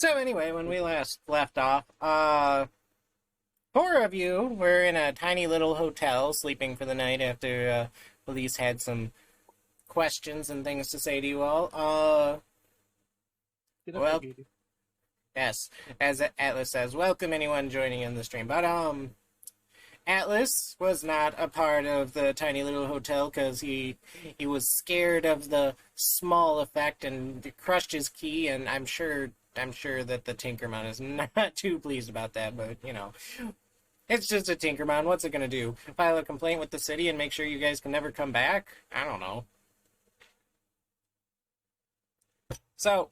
So anyway, when we last left off, four of you were in a tiny little hotel sleeping for the night after police had some questions and things to say to you all. Get up there, Well, Katie. yes, as Atlas says, welcome anyone joining in the stream. But Atlas was not a part of the tiny little hotel because he was scared of the small effect and crushed his key. And I'm sure that the Tinkerman is not too pleased about that. But you know, it's just a Tinkerman. What's it gonna do? File a complaint with the city and make sure you guys can never come back? I don't know. So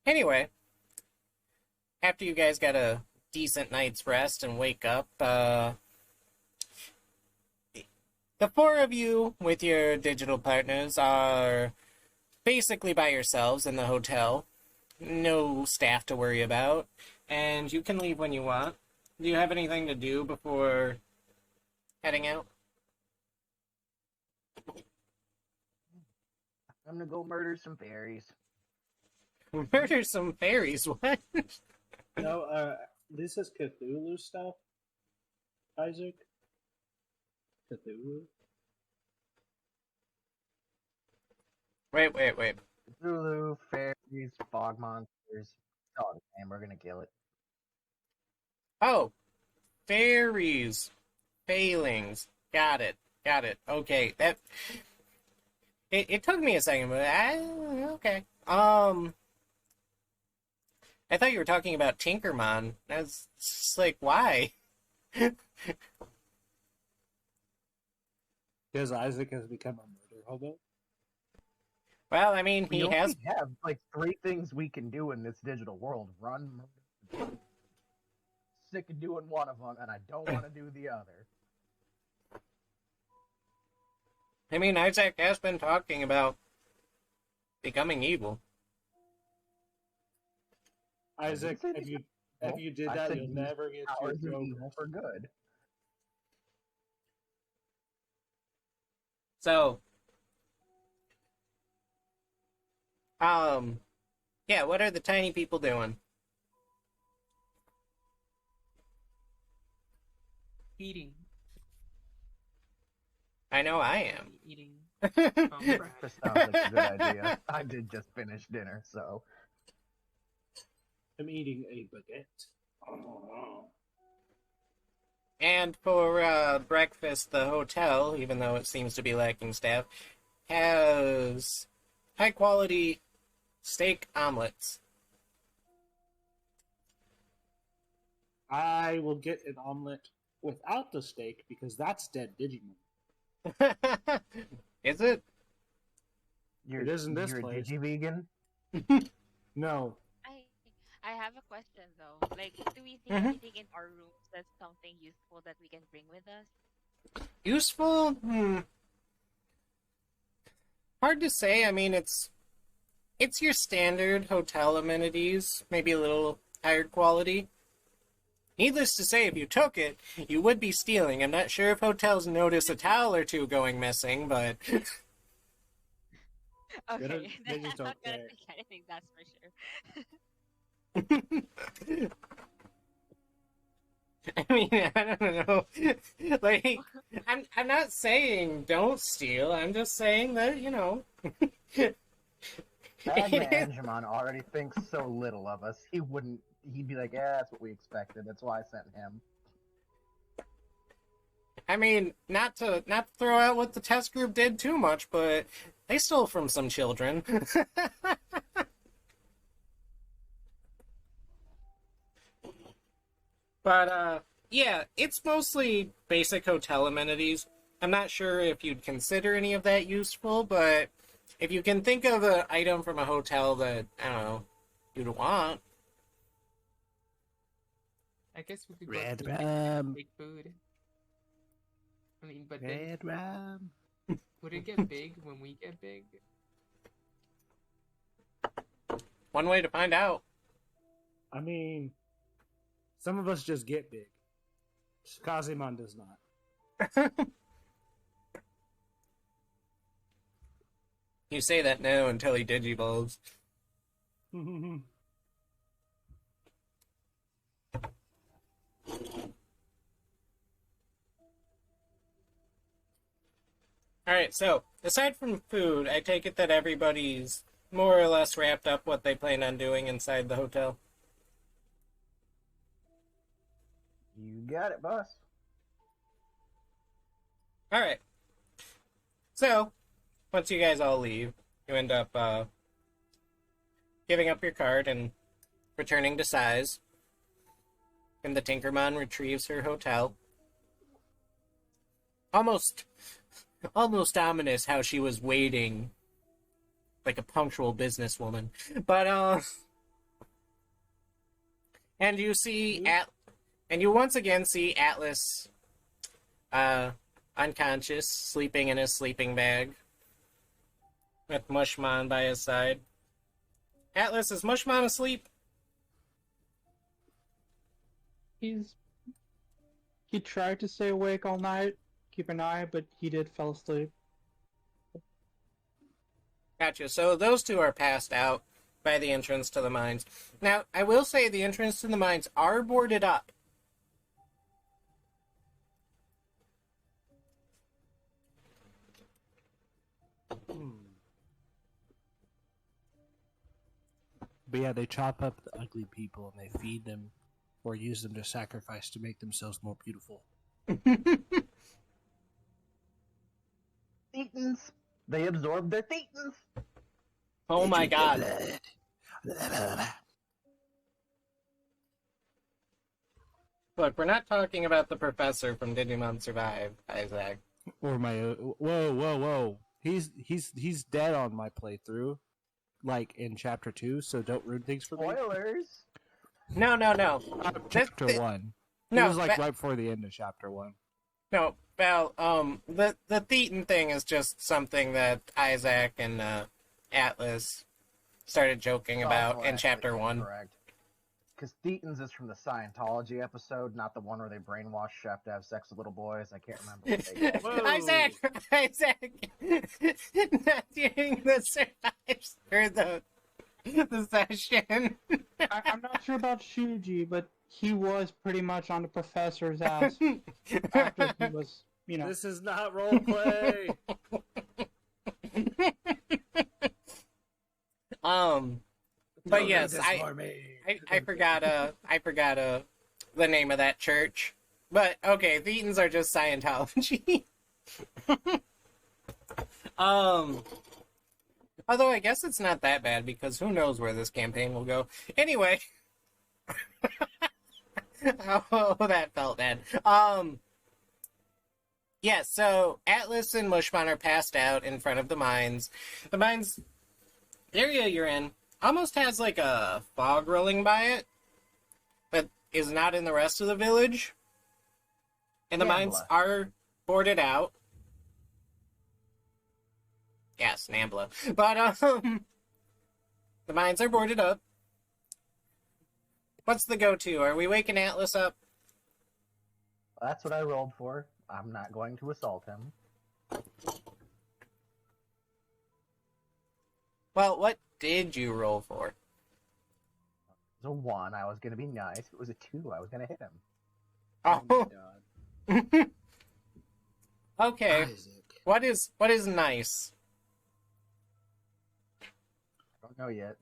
anyway, after you guys got a decent night's rest and wake up, the four of you with your digital partners are basically by yourselves in the hotel. No staff to worry about, and you can leave when you want. Do you have anything to do before heading out? I'm gonna go murder some fairies. Murder some fairies, what? No, this is Cthulhu stuff, Isaac. Cthulhu. Wait. Zulu, fairies, fog monsters. It's all the same. We're gonna kill it. Oh, fairies. Failings. Got it. Okay, that... It took me a second, but okay. I thought you were talking about Tinkermon. I was just like, why? Because Isaac has become a murder hobo. Well, I mean, We he only has... have like 3 things we can do in this digital world: run, murder. Sick of doing one of them, and I don't want to do the other. I mean, Isaac has been talking about becoming evil. Isaac, I didn't say if you did I that, said you'll use never get your powers of throat. evil for good. So, yeah, what are the tiny people doing? Eating. I know I am. Eating. Breakfast sounds like a good idea. I did just finish dinner, so I'm eating a baguette. Oh. And for breakfast, the hotel, even though it seems to be lacking staff, has high-quality steak omelets. I will get an omelet without the steak because that's dead Digimon. Is it? you're It isn't this you're a place. digi-vegan? No. I have a question though. Like, do we see Mhm. anything in our rooms that's something useful that we can bring with us? Useful? Hard to say. I mean, it's your standard hotel amenities, maybe a little higher quality. Needless to say, if you took it, you would be stealing. I'm not sure if hotels notice a towel or two going missing, but They don't- Okay, they then just I'm not don't gonna care. take anything, that's for sure. I mean, I don't know. Like, I'm not saying don't steal. I'm just saying that, you know. Bad Angemon already thinks so little of us. He'd be like, yeah, that's what we expected. That's why I sent him. I mean, not to throw out what the test group did too much, but they stole from some children. But yeah, it's mostly basic hotel amenities. I'm not sure if you'd consider any of that useful, but if you can think of an item from a hotel that, I don't know, you'd want. I guess we could Red go to rum. big food. I mean, but Red rum. would it get big when we get big? One way to find out. I mean, some of us just get big. Kazemon does not. You say that now until he digivolves. Alright, so, aside from food, I take it that everybody's more or less wrapped up what they plan on doing inside the hotel. You got it, boss. Alright. So, once you guys all leave, you end up giving up your card and returning to Size. And the Tinkermon retrieves her hotel. Almost ominous how she was waiting like a punctual businesswoman. But and you see and you once again see Atlas unconscious, sleeping in his sleeping bag with Mushmon by his side. Atlas, is Mushmon asleep? He tried to stay awake all night, keep an eye, but he did fall asleep. Gotcha. So those two are passed out by the entrance to the mines. Now, I will say the entrance to the mines are boarded up. But yeah, they chop up the ugly people and they feed them or use them to sacrifice to make themselves more beautiful. Thetans. They absorb their thetans. Oh my god. Look, we're not talking about the professor from Digimon Survive, Isaac. Or my whoa. He's dead on my playthrough, like in chapter 2. So don't ruin things for me. Spoilers. No. Chapter 1. No, it was like right before the end of chapter 1. No, Val, the Thetan thing is just something that Isaac and Atlas started joking about in chapter 1. Correct. Because Thetans is from the Scientology episode, not the one where they brainwash Chef to have sex with little boys. I can't remember what they call it. Isaac, not doing the survives or the session. I'm not sure about Shuji, but he was pretty much on the professor's ass after he was, This is not roleplay. But yes, I forgot the name of that church. But okay, Thetans are just Scientology. Although I guess it's not that bad because who knows where this campaign will go. Anyway. Oh, that felt bad. Yeah, so Atlas and Mushmon are passed out in front of the mines. The mines area you're in almost has like a fog rolling by it that is not in the rest of the village. And the mines are boarded out. Yes, Nambla. But, the mines are boarded up. What's the go-to? Are we waking Atlas up? That's what I rolled for. I'm not going to assault him. Well, what did you roll for? It was a 1. I was going to be nice. It was a 2. I was going to hit him. Oh. God. Okay. Isaac. What is nice? I don't know yet.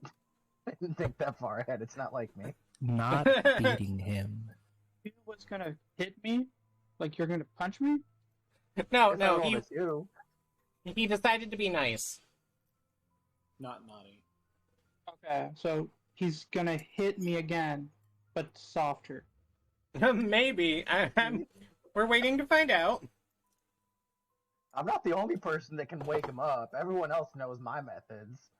I didn't think that far ahead. It's not like me. Not beating him. he was gonna hit me, like you're gonna punch me. No, If I rolled a 2. he decided to be nice. Not naughty. Okay, so he's gonna hit me again, but softer. Maybe. We're waiting to find out. I'm not the only person that can wake him up. Everyone else knows my methods.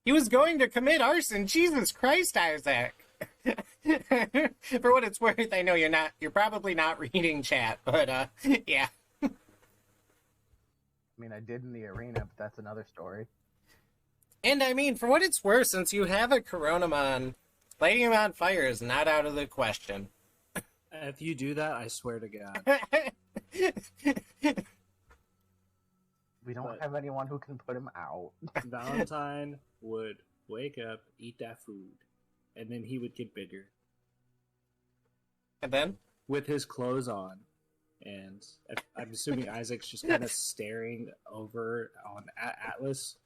He was going to commit arson. Jesus Christ, Isaac. For what it's worth, I know you're probably not reading chat, but yeah. I mean, I did in the arena, but that's another story. And I mean, for what it's worth, since you have a Coronamon, lighting him on fire is not out of the question. If you do that, I swear to God. We don't have anyone who can put him out. Valentine would wake up, eat that food, and then he would get bigger. And then? with his clothes on, and I'm assuming Isaac's just kind of staring over on Atlas.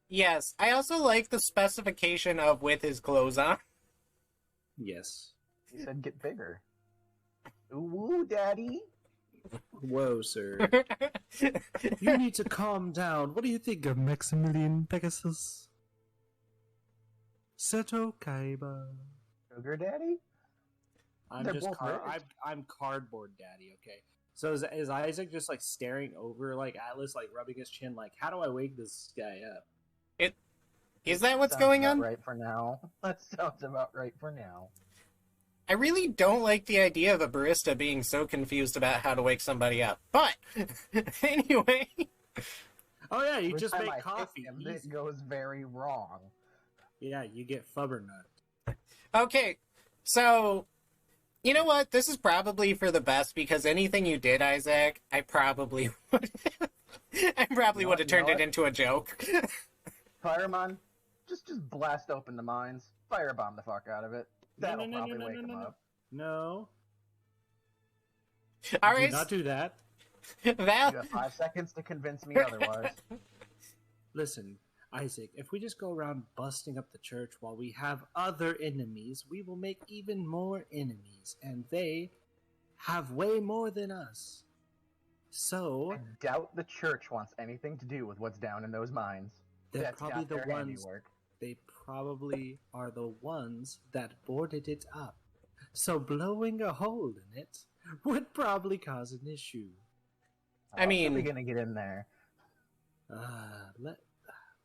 Yes. I also like the specification of with his clothes on. Yes. He said get bigger. Ooh, daddy. Whoa, sir. You need to calm down. What do you think of Maximilian Pegasus? Seto Kaiba. Sugar daddy? I'm They're just both rich. I'm cardboard daddy, okay? So is Isaac just like staring over like Atlas, like rubbing his chin, like how do I wake this guy up? Is that what's Sounds going about on? right for now. That sounds about right for now. I really don't like the idea of a barista being so confused about how to wake somebody up. But anyway, Oh yeah, you Every just time make I hit coffee. him, Easy. it goes very wrong. Yeah, you get fubbernut. okay. So, you know what? This is probably for the best because anything you did, Isaac, I probably would You know would have what, turned it into a joke. Fireman, just blast open the mines. Firebomb the fuck out of it. That'll probably wake him up. No. All Do right, not do that. Val. You have 5 seconds to convince me otherwise. Listen, Isaac, if we just go around busting up the church while we have other enemies, we will make even more enemies, and they have way more than us. So, I doubt the church wants anything to do with what's down in those mines. they're That's probably got the their ones. handiwork. They probably are the ones that boarded it up. So blowing a hole in it would probably cause an issue. I How are mean- we gonna get in there? Let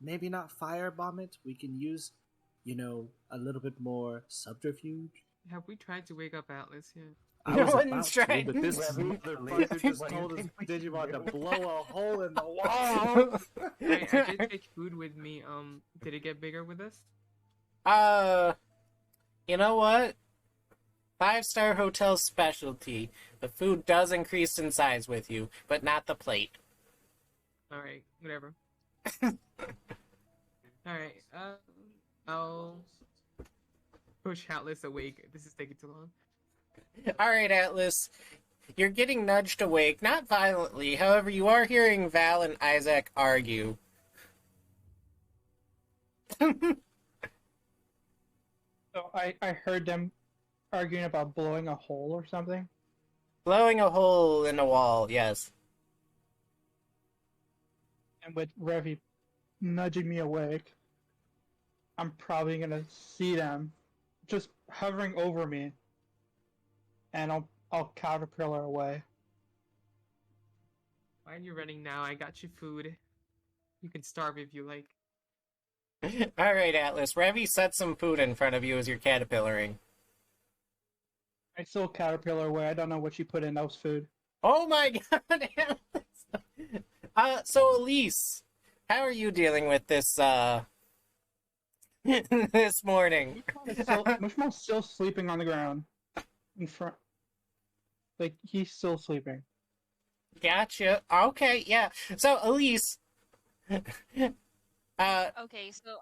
maybe not firebomb it. We can use, a little bit more subterfuge. Have we tried to wake up Atlas yet? I No was one's about trying. to, but this Revy, motherfucker just what do you told his think we should Digimon to do? blow a hole in the wall. I did take food with me. Did it get bigger with us? You know what? 5-star hotel specialty. The food does increase in size with you, but not the plate. All right, whatever. All right. I'll push Atlas awake. This is taking too long. All right, Atlas. You're getting nudged awake, not violently. However, you are hearing Val and Isaac argue. So I heard them arguing about blowing a hole or something. Blowing a hole in the wall, yes. And with Revy nudging me awake, I'm probably gonna see them just hovering over me, and I'll caterpillar away. Why are you running now? I got you food. You can starve if you like. All right, Atlas. Revy set some food in front of you as you're caterpillaring. I still caterpillar away. I don't know what she put in those food. Oh my god, Atlas! So Elise, how are you dealing with this, this morning? Mushmouth's still sleeping on the ground in front. Like he's still sleeping. Gotcha. Okay, yeah. So Elise, Okay, so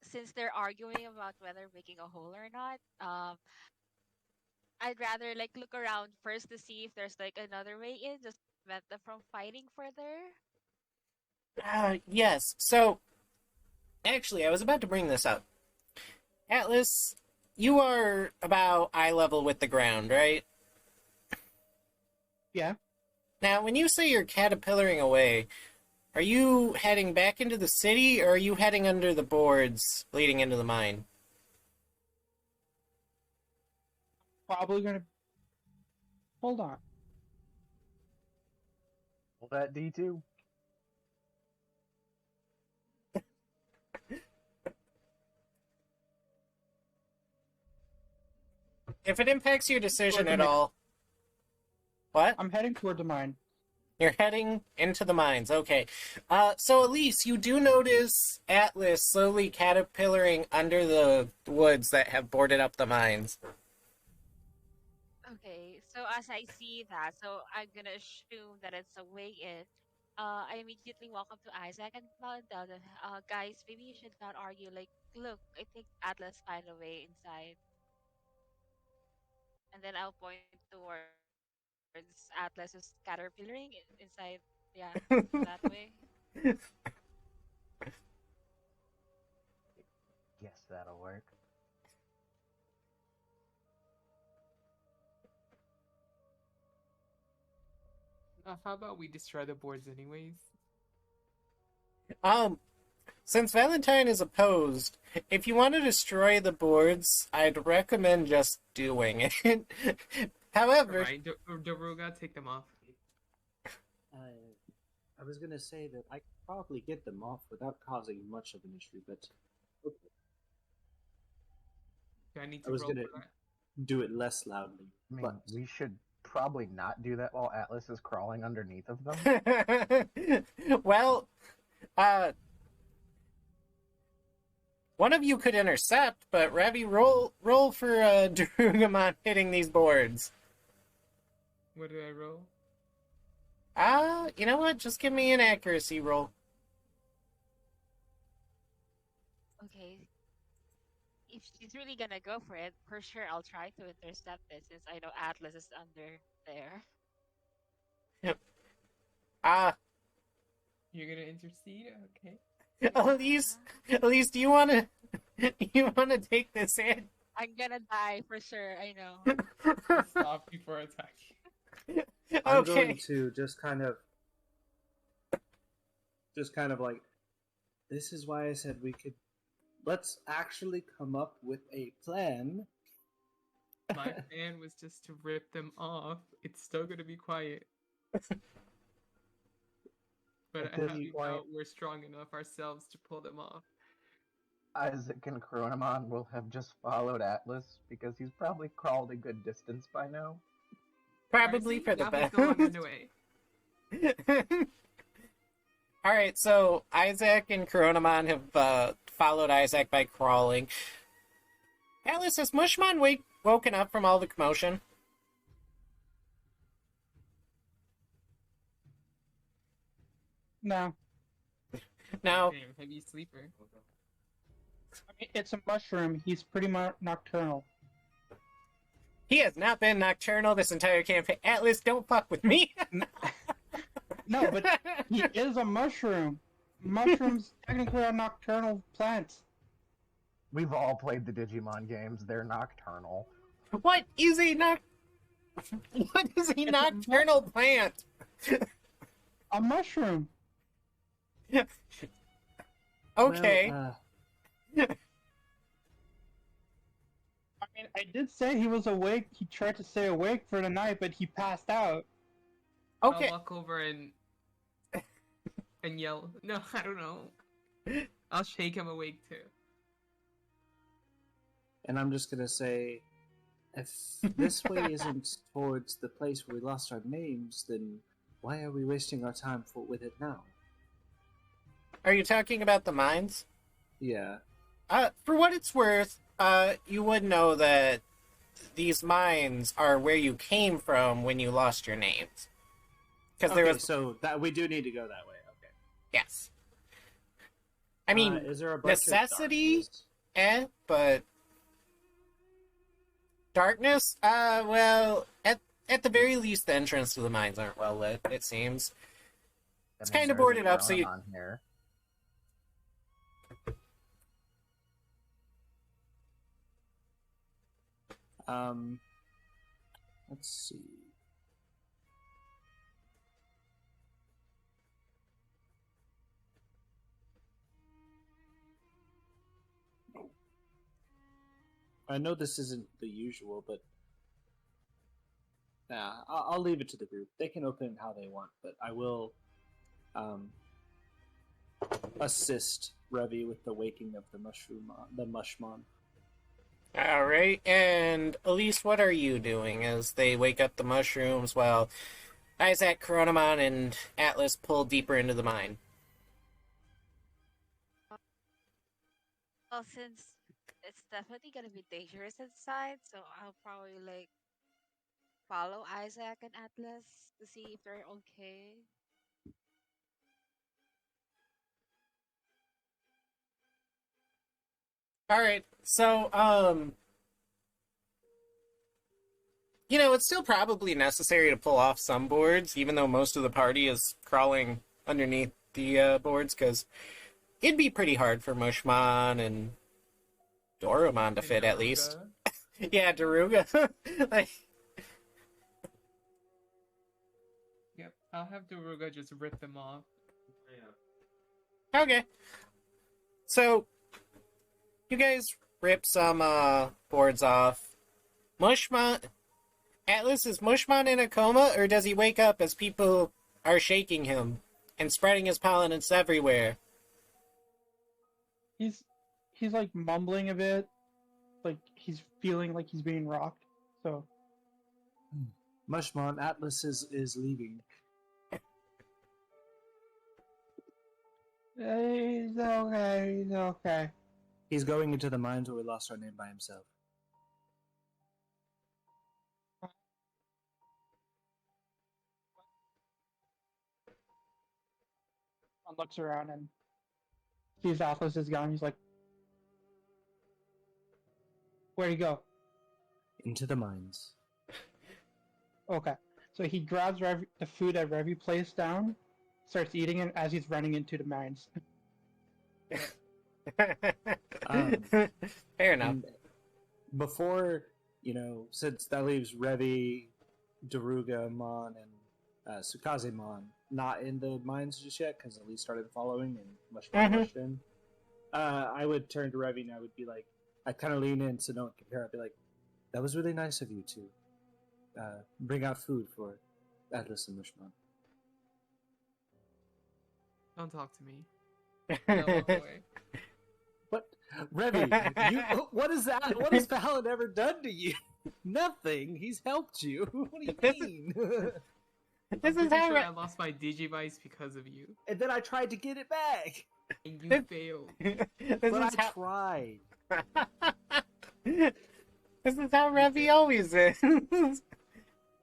since they're arguing about whether making a hole or not, I'd rather like look around first to see if there's like another way in, just to prevent them from fighting further. yes. So, actually, I was about to bring this up. Atlas, you are about eye level with the ground, right? Yeah. Now, when you say you're caterpillaring away, are you heading back into the city, or are you heading under the boards leading into the mine? Probably gonna. Hold on. Well, that D2. If it impacts your decision Toward at the all... What? I'm heading toward the mine. You're heading into the mines, okay. So Elise, you do notice Atlas slowly caterpillaring under the woods that have boarded up the mines. Okay, so as I see that, so I'm gonna assume that it's a way in. I immediately walk up to Isaac and tell them, guys, maybe you should not argue. Like, look, I think Atlas find a way inside. and then I'll point towards Atlas who's caterpillaring inside. Yeah, that way. Guess that'll work. How about we destroy the boards anyways? Um, since Valentine is opposed, if you want to destroy the boards, I'd recommend just doing it. However, Alright, Daruga, take them off. I was gonna say that I could probably get them off without causing much of an issue, but okay. Do I need I to was roll gonna for do it less loudly. I mean, But we should probably not do that while Atlas is crawling underneath of them. well, uh, one of you could intercept, but Ravi, roll for Darugamon hitting these boards. that? What did I roll? You know what? Just give me an accuracy roll. Okay. If she's really gonna go for it, for sure I'll try to intercept it since I know Atlas is under there. Ah, You're gonna intercede? Okay. Elise, do you wanna take this in? I'm gonna die for sure, I know. Stop before attacking. I'm Okay. going to just kind of like, this is why I said we could. Let's actually come up with a plan. My plan was just to rip them off. It's still gonna be quiet. But At I this have you point- doubt we're strong enough ourselves to pull them off. Isaac and Chronomon will have just followed Atlas because he's probably crawled a good distance by now. Probably Alright, for see? the That best. was the long underway. All right, so Isaac and Coronamon have followed Isaac by crawling. Atlas, has Mushmon woken up from all the commotion? No, No. Damn, heavy sleeper. I mean, it's a mushroom. He's pretty nocturnal. He has not been nocturnal this entire campaign. Atlas, don't fuck with me. No, but he is a mushroom. Mushrooms technically are nocturnal plants. We've all played the Digimon games. They're nocturnal. What is a nocturnal plant? A mushroom. Okay. Well, I mean, I did say he was awake. He tried to stay awake for the night, but he passed out. Okay. I'll walk over and yell. No, I don't know. I'll shake him awake too. and I'm just gonna say, if this way isn't towards the place where we lost our names, then why are we wasting our time with it now? Are you talking about the mines? Yeah. For what it's worth, you would know that these mines are where you came from when you lost your names. Because Okay, there was so that we do need to go that way. Okay. yes. I mean, is there a bunch necessity, of darkness? but darkness. Well, at the very least, the entrance to the mines aren't well lit. It seems. It's kinda boarded up, so you- Here. Let's see. I know this isn't the usual, but I'll leave it to the group. They can open it how they want, but I will assist Revi with the waking of the mushmon. All right, and Elise, what are you doing as they wake up the mushrooms while Isaac, Coronamon, and Atlas pull deeper into the mine? Well, since it's definitely gonna be dangerous inside, so I'll probably like follow Isaac and Atlas to see if they're okay. All right, so It's still probably necessary to pull off some boards, even though most of the party is crawling underneath the boards, because it'd be pretty hard for Mushmon and Dorumon to And fit, at least. Daruga. Yeah, Daruga. Like, Yep, I'll have Daruga just rip them off. okay. So, you guys rip some boards off. Mushmon... Atlas, is Mushmon in a coma, or does he wake up as people are shaking him and spreading his pollinants everywhere? He's like mumbling a bit, like he's feeling like he's being rocked. So Mushmon, Atlas is leaving. he's okay. He's okay. He's going into the mines where we lost our name by himself. One looks around and sees Atlas is gone. He's like, "Where'd he go?" Into the mines. Okay. So he grabs the food that Revi placed down, starts eating it as he's running into the mines. Fair enough. And before, since that leaves Revi, Daruga, Mon, and Sukaze Mon not in the mines just yet, because Elise started following and Mushmon rushed in. I would turn to Revi and I would be like, I'd kind of lean in so no one can hear. I'd be like, that was really nice of you to bring out food for Atlas and Mushmon. Don't talk to me. I'll walk away. But Revi, what is that? What has Fallon ever done to you? Nothing. He's helped you. What do you mean? This I'm is pretty how sure I lost my Digivice because of you. And then I tried to get it back. And you failed. But I tried. This is how Revi always is.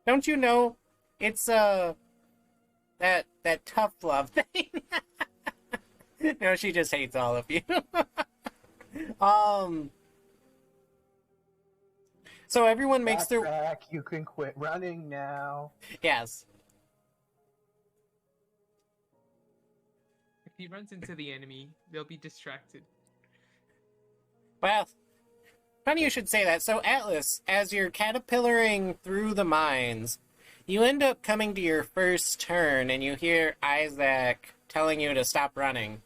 Don't you know? It's that tough love thing. No, she just hates all of you. So everyone makes their... Backtrack, you can quit running now. Yes. If he runs into the enemy, they'll be distracted. Well, funny you should say that. So, Atlas, as you're caterpillaring through the mines, you end up coming to your first turn, and you hear Isaac telling you to stop running.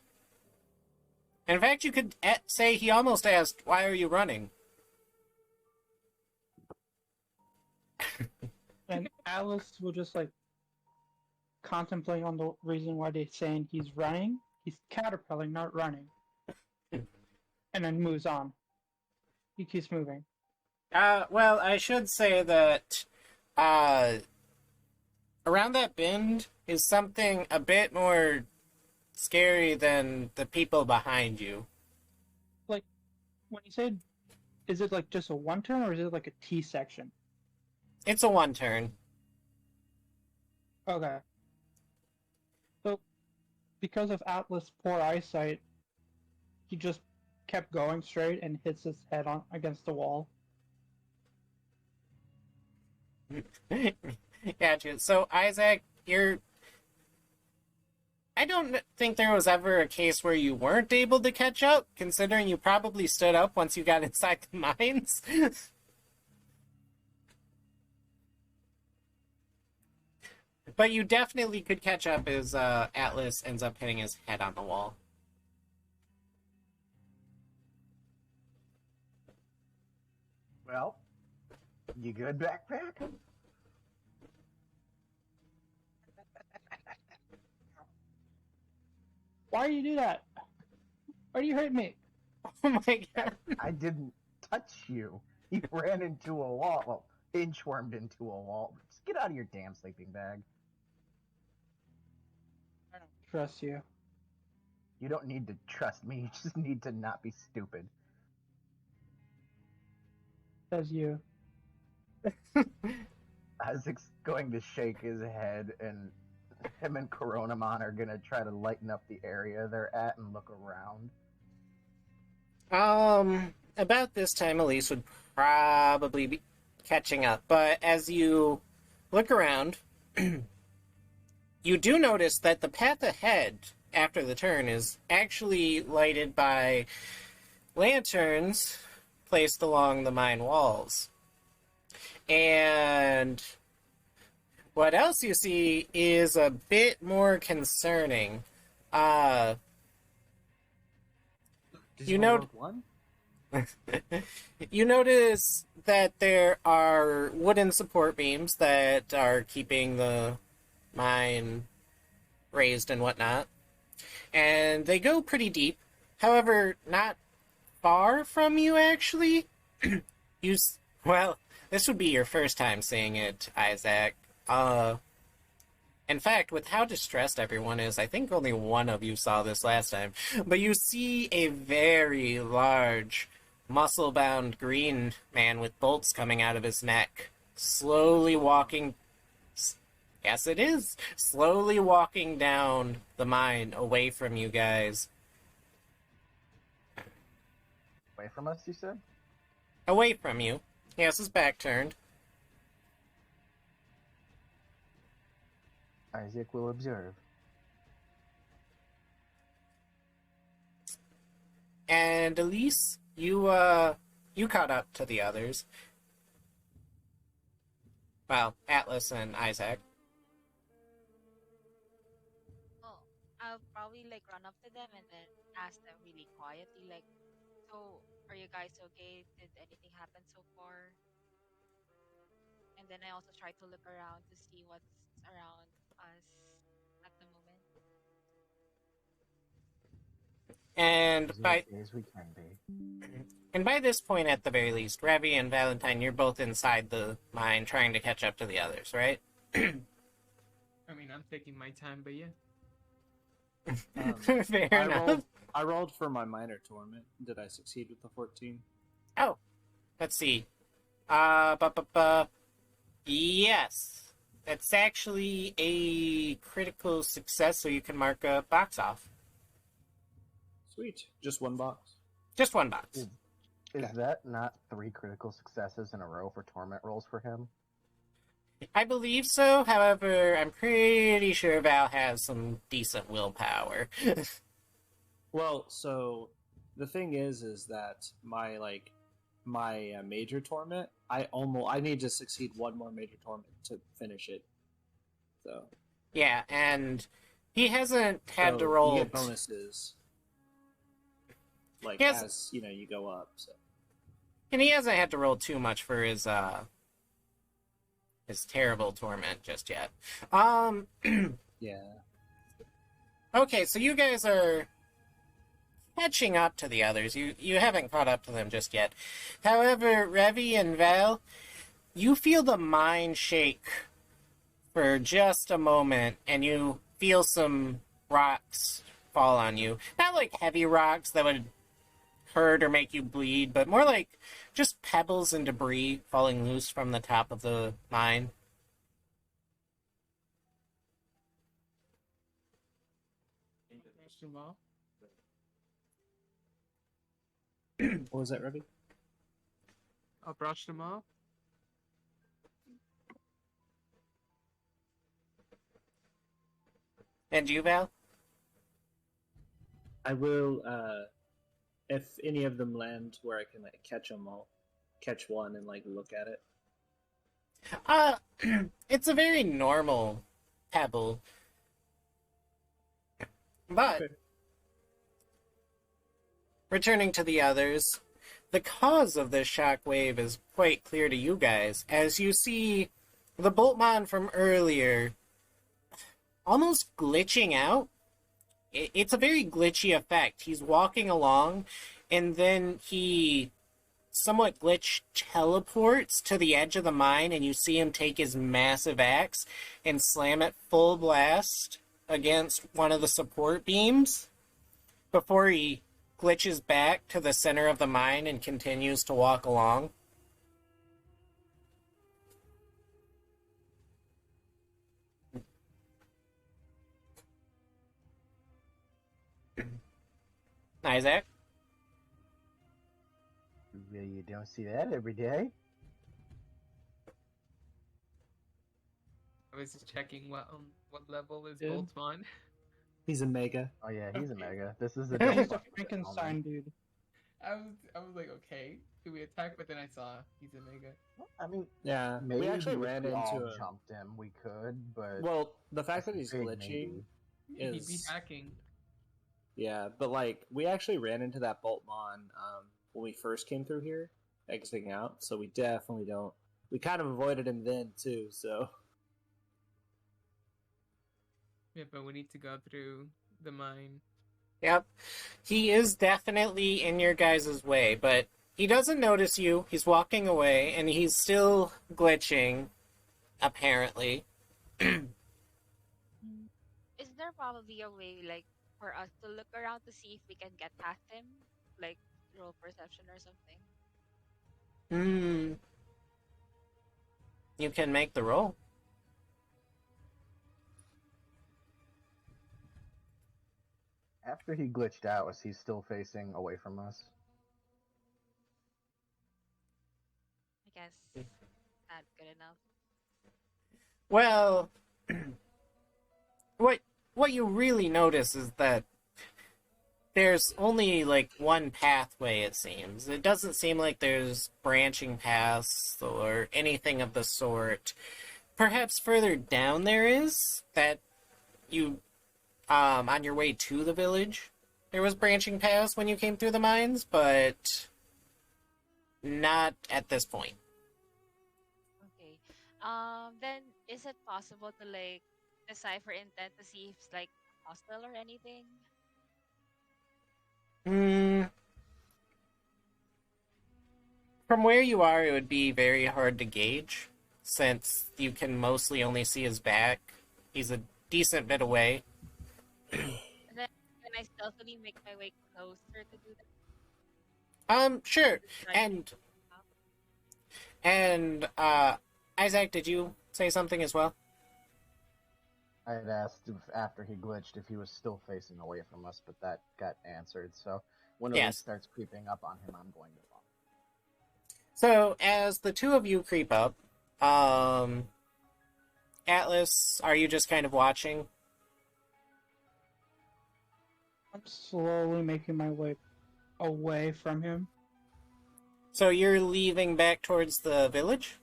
And in fact, you could say he almost asked, "Why are you running?" And Atlas will just like contemplate on the reason why they're saying he's running. He's caterpilling, not running. And then moves on. He keeps moving. Well, I should say that, around that bend is something a bit more scary than the people behind you. Like, when you said, is it like just a one turn or is it like a T section? It's a one turn. Okay. So, because of Atlas' poor eyesight, he just kept going straight and hits his head on against the wall. Gotcha. So, Isaac, I don't think there was ever a case where you weren't able to catch up, considering you probably stood up once you got inside the mines. But you definitely could catch up as Atlas ends up hitting his head on the wall. Well, you good, backpack? Why do you do that? Why do you hurt me? Oh my god. I didn't touch you. You ran into a wall. Well, inchwormed into a wall. Just get out of your damn sleeping bag. I don't trust you. You don't need to trust me. You just need to not be stupid. Says you. Isaac's going to shake his head, and him and Coronamon are gonna try to lighten up the area they're at and look around. About this time, Elise would probably catching up. But as you look around, you do notice that the path ahead after the turn is actually lighted by lanterns placed along the mine walls. And what else you see is a bit more concerning. You Digimon know, World 1? you notice that there are wooden support beams that are keeping the mine raised and whatnot. And they go pretty deep. However, not far from you, actually. Well, this would be your first time seeing it, Isaac. In fact, with how distressed everyone is, I think only one of you saw this last time. But you see a very large, muscle-bound green man with bolts coming out of his neck, slowly walking. Yes, it is. Slowly walking down the mine away from you guys. Away from us, you said? Away from you. He has his back turned. Isaac will observe. And Elise, you caught up to the others. Well, Atlas and Isaac. Oh, I'll probably like run up to them and then ask them really quietly, like, "So, are you guys okay? Did anything happen so far?" And then I also try to look around to see what's around us at the moment. And As by okay as we can be. this point, at the very least, Ravi and Valentine, you're both inside the mine trying to catch up to the others, right? I mean, I'm taking my time, but yeah. Fair I enough. rolled for my minor torment. Did I succeed with the 14? Oh, let's see. Yes. That's actually a critical success, so you can mark a box off. Sweet. Just one box. Just one box. Is Okay. that not 3 critical successes in a row for torment rolls for him? I believe so, however, I'm pretty sure Val has some decent willpower. Well, so the thing is that my major torment, I need to succeed one more major torment to finish it. So Yeah, and he hasn't had to so roll. You get bonuses, like Yes. as you go up. So And he hasn't had to roll too much for his terrible torment just yet. yeah. Okay, so you guys are catching up to the others. You haven't caught up to them just yet. However, Revi and Val, you feel the mine shake for just a moment, and you feel some rocks fall on you. Not like heavy rocks that would hurt or make you bleed, but more like just pebbles and debris falling loose from the top of the mine. What was that, Revy? I'll brush them off. And you, Val? I will. If any of them land where I can catch them, I'll catch one and look at it. It's a very normal pebble. But, Okay. returning to the others, the cause of this shockwave is quite clear to you guys, as you see the Boltmon from earlier almost glitching out. It's a very glitchy effect. He's walking along, and then he somewhat glitch teleports to the edge of the mine, and you see him take his massive axe and slam it full blast against one of the support beams before he glitches back to the center of the mine and continues to walk along. Isaac? You don't see that every day. I was just checking what level is Dude. Boltmon. He's a mega. Oh yeah, he's a Okay. mega. This is a He's double a buff Frankenstein dude. I was like, okay, do we attack? But then I saw he's a mega. I mean, Yeah, maybe we actually if ran we all into a. jumped him, we could, but Well, the fact that's that a he's big glitching maybe. He'd be is hacking. yeah, but like we actually ran into that Boltmon when we first came through here, exiting out. So we definitely don't. We kind of avoided him then too. So Yeah, but we need to go through the mine. Yep. He is definitely in your guys' way, but he doesn't notice you. He's walking away, and he's still glitching, apparently. Is there probably a way, like, for us to look around to see if we can get past him? Like, roll perception or something? Hmm. You can make the roll. After he glitched out, was he still facing away from us? I guess not good enough. Well, what you really notice is that there's only like one pathway, it seems. It doesn't seem like there's branching paths or anything of the sort. Perhaps further down there is that you on your way to the village there was branching paths when you came through the mines, but not at this point. Okay. Then is it possible to like decipher intent to see if it's like hostile or anything? Hmm. From where you are, it would be very hard to gauge, since you can mostly only see his back. He's a decent bit away. And then can I stealthily make my way closer to do that? Sure. Try And up? and Isaac, did you say something as well? I had asked if after he glitched if he was still facing away from us, but that got answered. So when Elise Yes. starts creeping up on him, I'm going to walk. So as the two of you creep up, Atlas, are you just kind of watching? I'm slowly making my way away from him. So you're leaving back towards the village?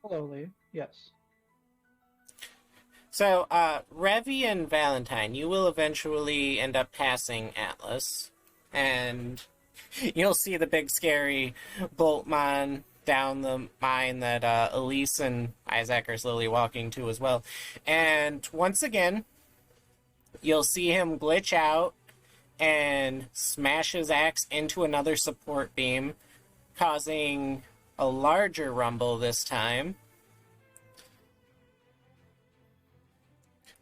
Slowly, yes. So, Revi and Valentine, you will eventually end up passing Atlas, and you'll see the big scary Boltmon down the mine that Elise and Isaac are slowly walking to as well. And once again, you'll see him glitch out and smash his axe into another support beam, causing a larger rumble this time,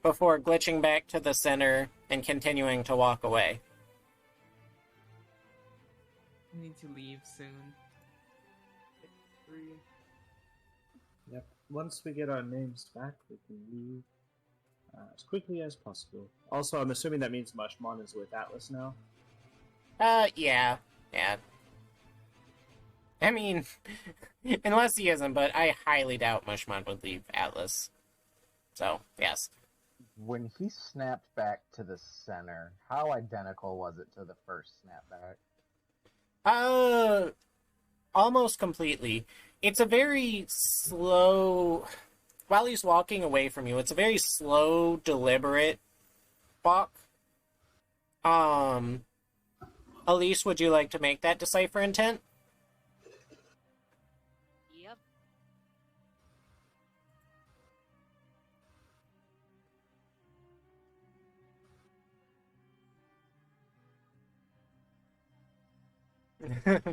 before glitching back to the center and continuing to walk away. We need to leave soon. yep. Once we get our names back, we can leave as quickly as possible. Also, I'm assuming that means Mushmon is with Atlas now. Yeah. I mean, unless he isn't, but I highly doubt Mushmon would leave Atlas. So, yes. When he snapped back to the center, how identical was it to the first snapback? Almost completely. It's a very slow... While he's walking away from you, it's a very slow, deliberate walk. Elise, would you like to make that decipher intent? Yep.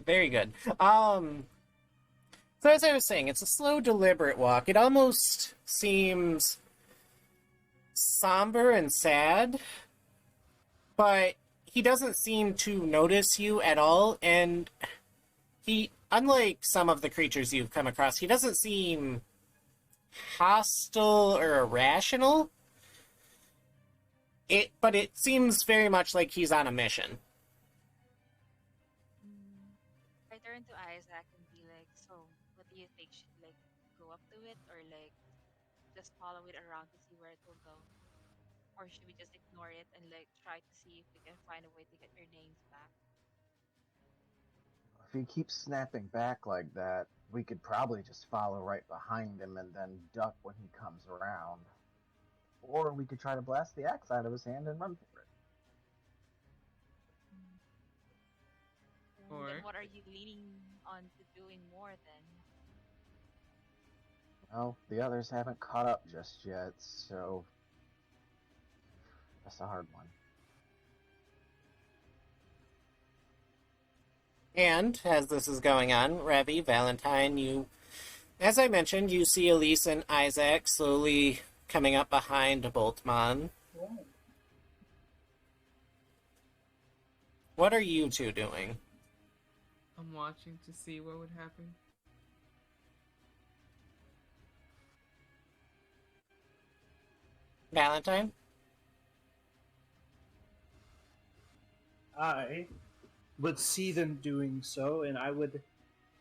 Very good. So as I was saying, it's a slow, deliberate walk. It almost seems somber and sad, but he doesn't seem to notice you at all, and he, unlike some of the creatures you've come across, he doesn't seem hostile or irrational. But it seems very much like he's on a mission. I turn to Isaac and be like, so what do you think? Should like go up to it or like just follow it around to see where it will go? Or should we just ignore it and like try to see if we can find a way to get your names back? If he keeps snapping back like that, we could probably just follow right behind him and then duck when he comes around. Or we could try to blast the axe out of his hand and run for it. Then Or what are you leaning on to doing more then? Well, the others haven't caught up just yet, so that's a hard one. And as this is going on, Ravi, Valentine, as I mentioned, you see Elise and Isaac slowly coming up behind Boltman. What are you two doing? I'm watching to see what would happen. Valentine? I would see them doing so, and I would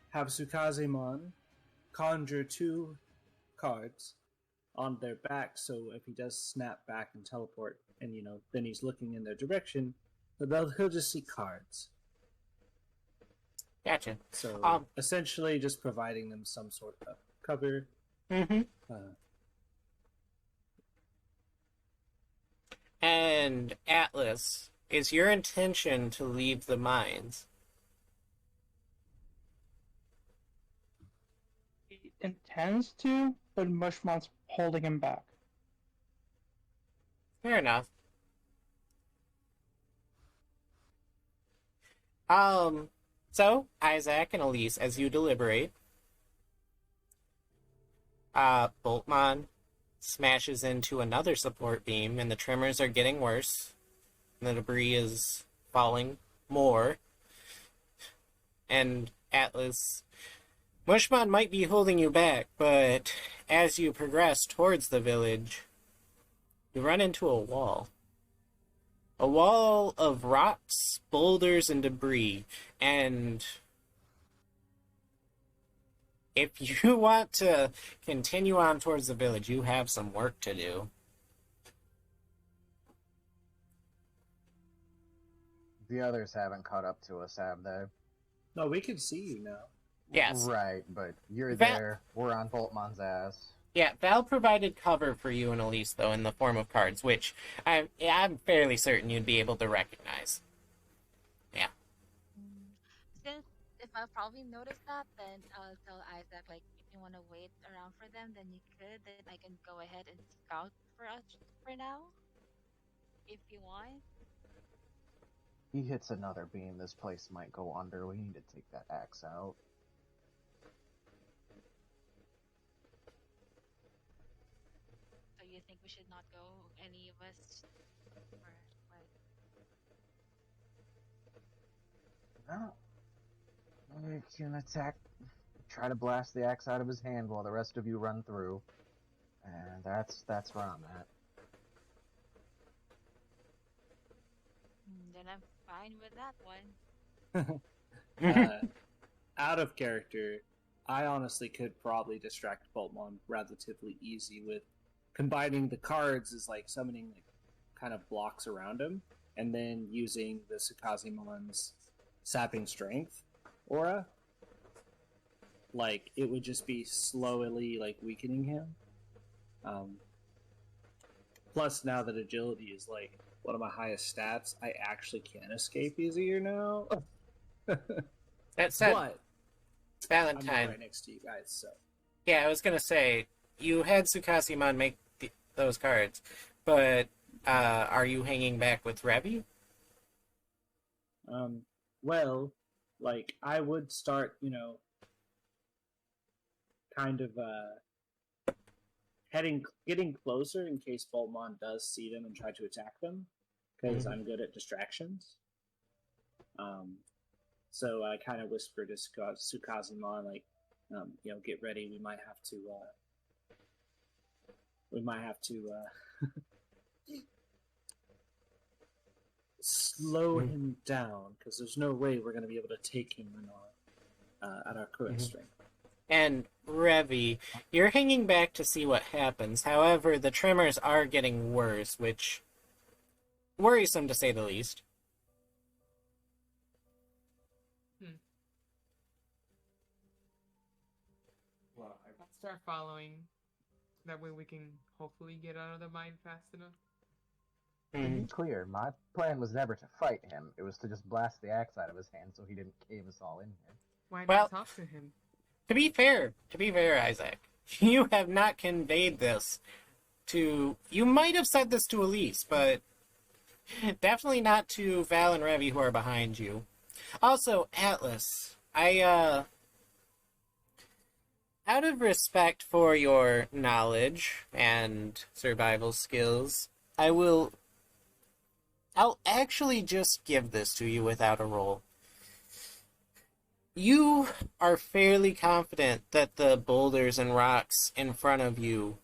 have Sukazemon conjure 2 cards on their back, so if he does snap back and teleport, and then he's looking in their direction, he'll just see cards. Gotcha. So essentially, just providing them some sort of cover. Mm-hmm. And Atlas, is your intention to leave the mines? He intends to, but Mushmon's holding him back. Fair enough. So, Isaac and Elise, as you deliberate, Boltman smashes into another support beam, and the tremors are getting worse. The debris is falling more. And Atlas, Mushmon might be holding you back, but as you progress towards the village, you run into a wall. A wall of rocks, boulders, and debris. And if you want to continue on towards the village, you have some work to do. The others haven't caught up to us, have they? No, we can see you now. Yes. Right, but you're Val- there. We're on Voltmon's ass. Yeah, Val provided cover for you and Elise, though, in the form of cards, which I'm fairly certain you'd be able to recognize. Yeah. Since if I probably noticed that, then I'll tell Isaac like if you want to wait around for them, then you could. Then I can go ahead and scout for us for now, if you want. He hits another beam, this place might go under. We need to take that axe out. So you think we should not go, any of us, or what? Well, we can attack, try to blast the axe out of his hand while the rest of you run through. And that's where I'm at. Then I'm fine with that one. Out of character, I honestly could probably distract Boltmon relatively easy with combining the cards as like summoning like kind of blocks around him, and then using the Sukazimon's sapping strength aura. Like it would just be slowly like weakening him. Plus, now that agility is like one of my highest stats, I actually can escape easier now. That said, But I'm not Valentine. right next to you guys, so Yeah, I was going to say, you had Sukasimon make those cards, but are you hanging back with Revi? well, like I would start, kind of getting closer in case Boltmon does see them and try to attack them, because I'm good at distractions. So I kind of whisper to Sukazimon, like, get ready. We might have to slow him down, because there's no way we're going to be able to take him at our current strength. And Revi, you're hanging back to see what happens. However, the tremors are getting worse, which worrisome to say the least. I'll start following. That way we can hopefully get out of the mine fast enough. To be clear, my plan was never to fight him. It was to just blast the axe out of his hand so he didn't cave us all in here. Why not Well, talk to him? to be fair, Isaac, you have not conveyed this to. You might have said this to Elise, but definitely not to Val and Revi who are behind you. Also, Atlas, out of respect for your knowledge and survival skills, I'll actually just give this to you without a roll. You are fairly confident that the boulders and rocks in front of you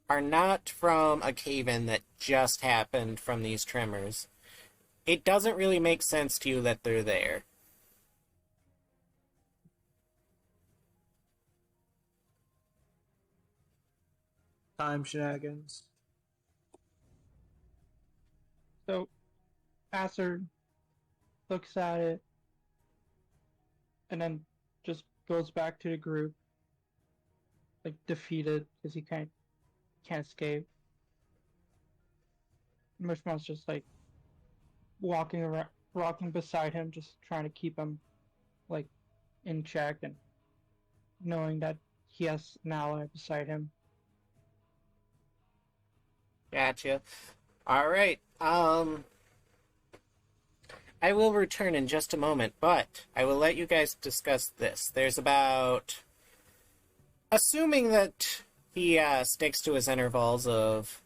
are not from a cave-in that just happened from these tremors. It doesn't really make sense to you that they're there. Time shenanigans. So Aster looks at it and then just goes back to the group, like defeated because he can't escape. Mushmouth's just like walking around, walking beside him, just trying to keep him like in check and knowing that he has an ally beside him. Gotcha. All right. I will return in just a moment, but I will let you guys discuss this. There's about, assuming that he sticks to his intervals of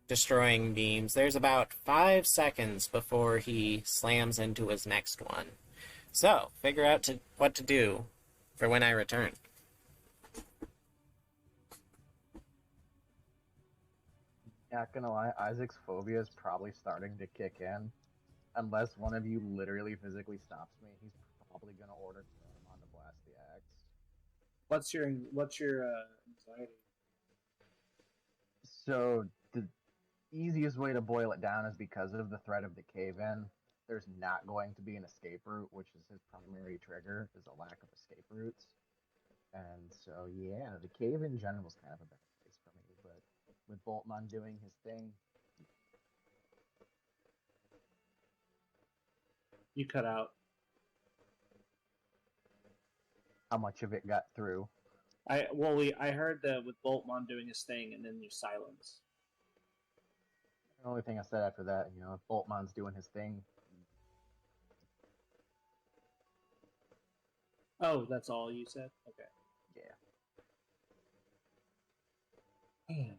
destroying beams, there's about 5 seconds before he slams into his next one. So, figure out what to do for when I return. Not gonna lie, Isaac's phobia is probably starting to kick in. Unless one of you literally physically stops me, he's probably gonna order Digimon to blast the axe. What's your anxiety? So the easiest way to boil it down is because of the threat of the cave-in. There's not going to be an escape route, which is his primary trigger, is a lack of escape routes. And so, yeah, the cave in general is kind of a better place for me, but with Boltmon doing his thing, You cut out. how much of it got through? I heard that with Boltmon doing his thing, and then you silence. The only thing I said after that, if Boltmon's doing his thing, Oh, that's all you said. Okay. yeah.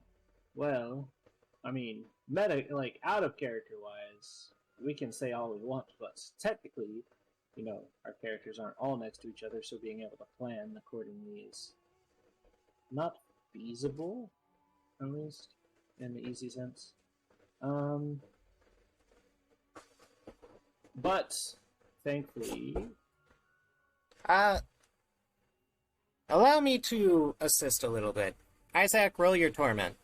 Well, I mean, out of character wise, we can say all we want, but technically, our characters aren't all next to each other, so being able to plan accordingly is not feasible, at least in the easy sense. But thankfully, Allow me to assist a little bit. Isaac, roll your torment.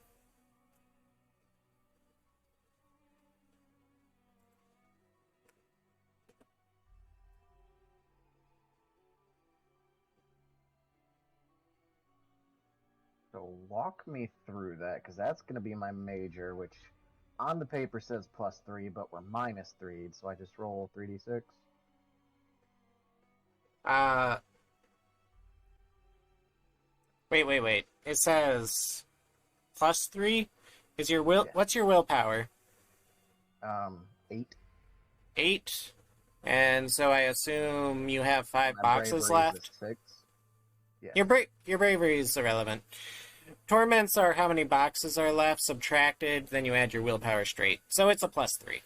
So walk me through that, because that's going to be my major, which on the paper says +3, but we're -3, so I just roll 3d6. Wait. It says +3? Is your will? Yeah. What's your willpower? 8. 8. And so I assume you have 5 My boxes bravery is left. a 6. Yeah. Your bravery is irrelevant. Torments are how many boxes are left, subtracted, then you add your willpower straight. So it's a +3.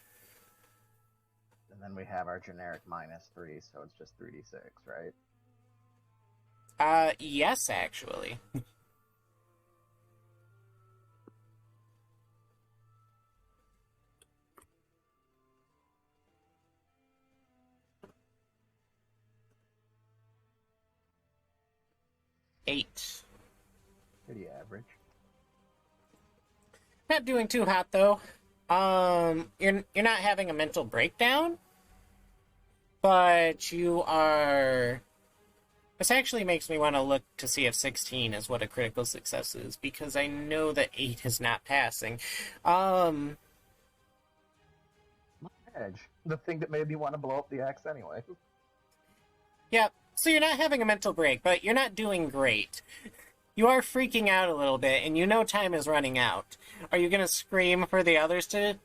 And then we have our generic -3, so it's just 3d6, right? Yes, actually. 8. Pretty average. Not doing too hot though. You're not having a mental breakdown, but you are. This actually makes me want to look to see if 16 is what a critical success is, because I know that 8 is not passing. My edge. The thing that made me want to blow up the axe anyway. Yep. So you're not having a mental break, but you're not doing great. You are freaking out a little bit, and you know time is running out. Are you going to scream for the others to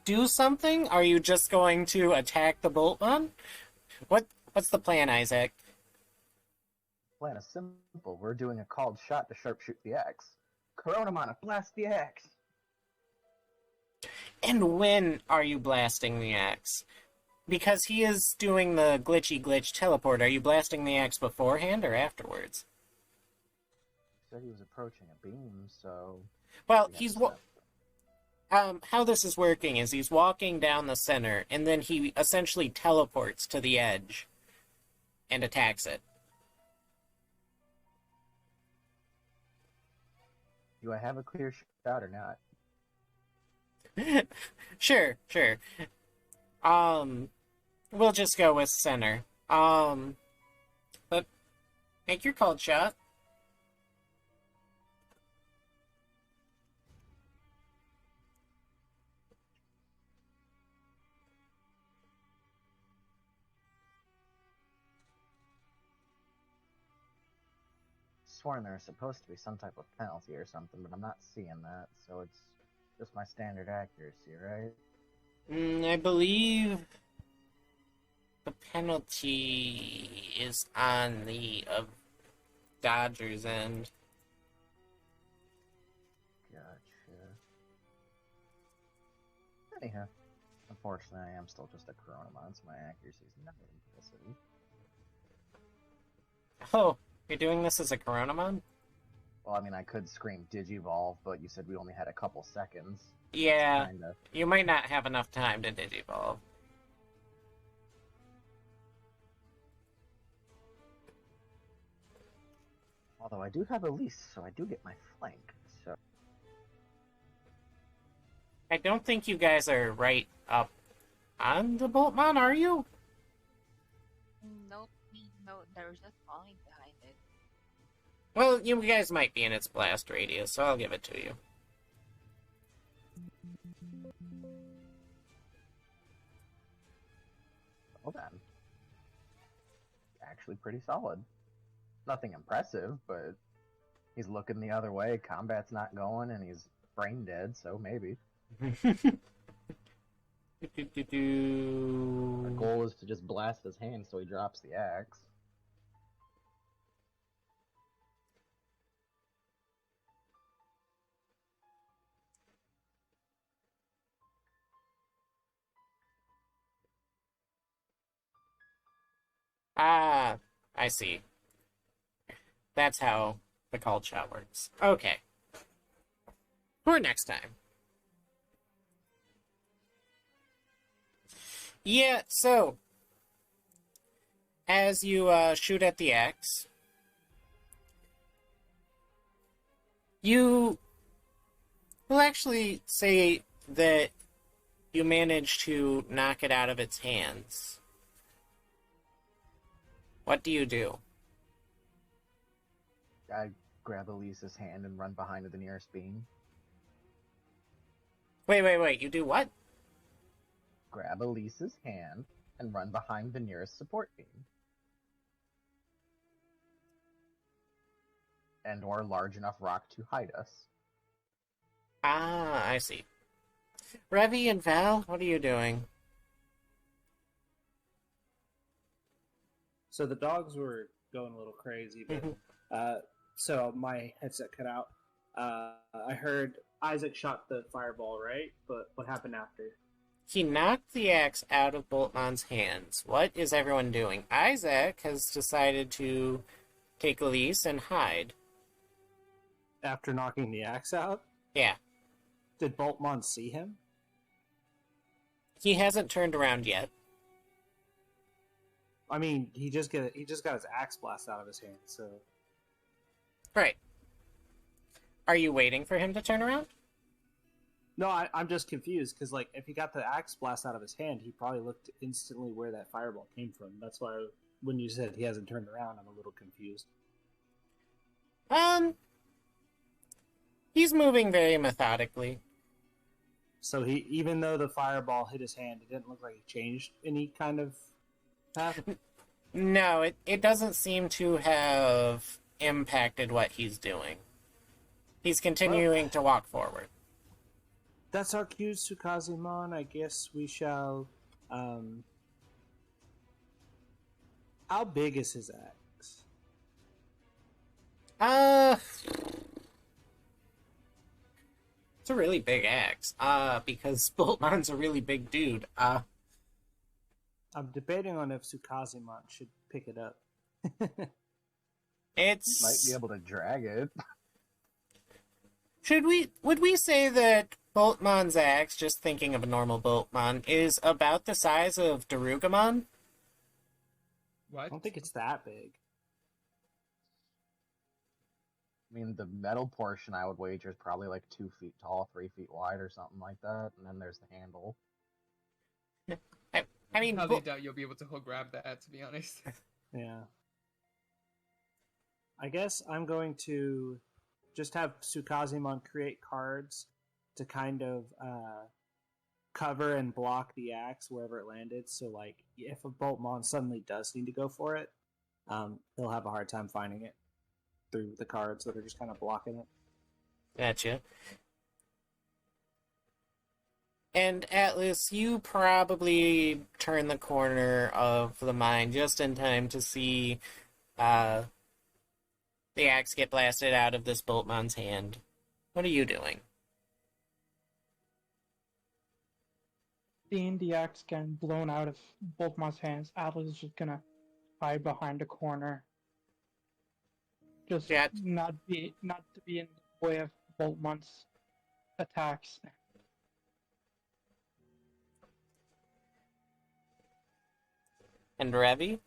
do something? Are you just going to attack the Boltman? What's the plan, Isaac? Plan is simple. We're doing a called shot to sharpshoot the axe. Coronamon, blast the axe! And when are you blasting the axe? Because he is doing the glitchy glitch teleport. Are you blasting the axe beforehand or afterwards? He said he was approaching a beam, so... Well, how this is working is he's walking down the center, and then he essentially teleports to the edge and attacks it. Do I have a clear shot or not? Sure. We'll just go with center. But make your called shot. Sworn there's supposed to be some type of penalty or something, but I'm not seeing that, so it's just my standard accuracy, right? I believe the penalty is on the Dodger's end. Gotcha. Anyhow, unfortunately, I am still just a Coronamon, so my accuracy is not impressive. Oh, you're doing this as a Coronamon? Well, I mean, I could scream Digivolve, but you said we only had a couple seconds. Yeah, Kinda. you might not have enough time to Digivolve. Although I do have a lease, so I do get my flank, so... I don't think you guys are right up on the Boltmon, are you? Nope. No, they're just falling behind it. Well, you guys might be in its blast radius, so I'll give it to you. Well then. Actually pretty solid. Nothing impressive, but he's looking the other way, combat's not going, and he's brain dead, so maybe. The goal is to just blast his hand so he drops the axe. Ah, I see. That's how the called shot works. Okay. For next time. Yeah, so as you shoot at the axe, you will actually say that you manage to knock it out of its hands. What do you do? I grab Elisa's hand and run behind to the nearest beam. Wait, you do what? Grab Elisa's hand and run behind the nearest support beam. And or large enough rock to hide us. Ah, I see. Revy and Val, what are you doing? So the dogs were going a little crazy, but so my headset cut out. I heard Isaac shot the fireball, right? But what happened after? He knocked the axe out of Boltmon's hands. What is everyone doing? Isaac has decided to take Elise and hide. After knocking the axe out? Yeah. Did Boltmon see him? He hasn't turned around yet. I mean, he just got his axe blast out of his hand, so Right. Are you waiting for him to turn around? No, I'm just confused because, like, if he got the axe blast out of his hand, he probably looked instantly where that fireball came from. That's why when you said he hasn't turned around, I'm a little confused. Um, he's moving very methodically. So he, even though the fireball hit his hand, it didn't look like he changed any kind of path. No, it doesn't seem to have impacted what he's doing. He's continuing to walk forward. That's our cue, Tsukazimon. I guess we shall. How big is his axe? It's a really big axe. Because Boltman's a really big dude. I'm debating on if Tsukazimon should pick it up. It's Might be able to drag it. would we say that Boltman's axe, just thinking of a normal Boltman, is about the size of Darugamon? I What? don't think it's that big. I mean, the metal portion I would wager is probably like 2 feet tall, 3 feet wide, or something like that. And then there's the handle. I mean, I highly doubt you'll be able to grab that, to be honest. Yeah. I guess I'm going to just have Tsukazimon create cards to kind of cover and block the axe wherever it landed. So, like, if a Boltmon suddenly does need to go for it, he'll have a hard time finding it through the cards that are just kind of blocking it. Gotcha. And Atlas, you probably turn the corner of the mine just in time to see the axe get blasted out of this Boltman's hand. What are you doing? Seeing the axe getting blown out of Boltman's hands, Atlas is just gonna hide behind a corner. Just Yeah. not to be in the way of Boltman's attacks. And Revi?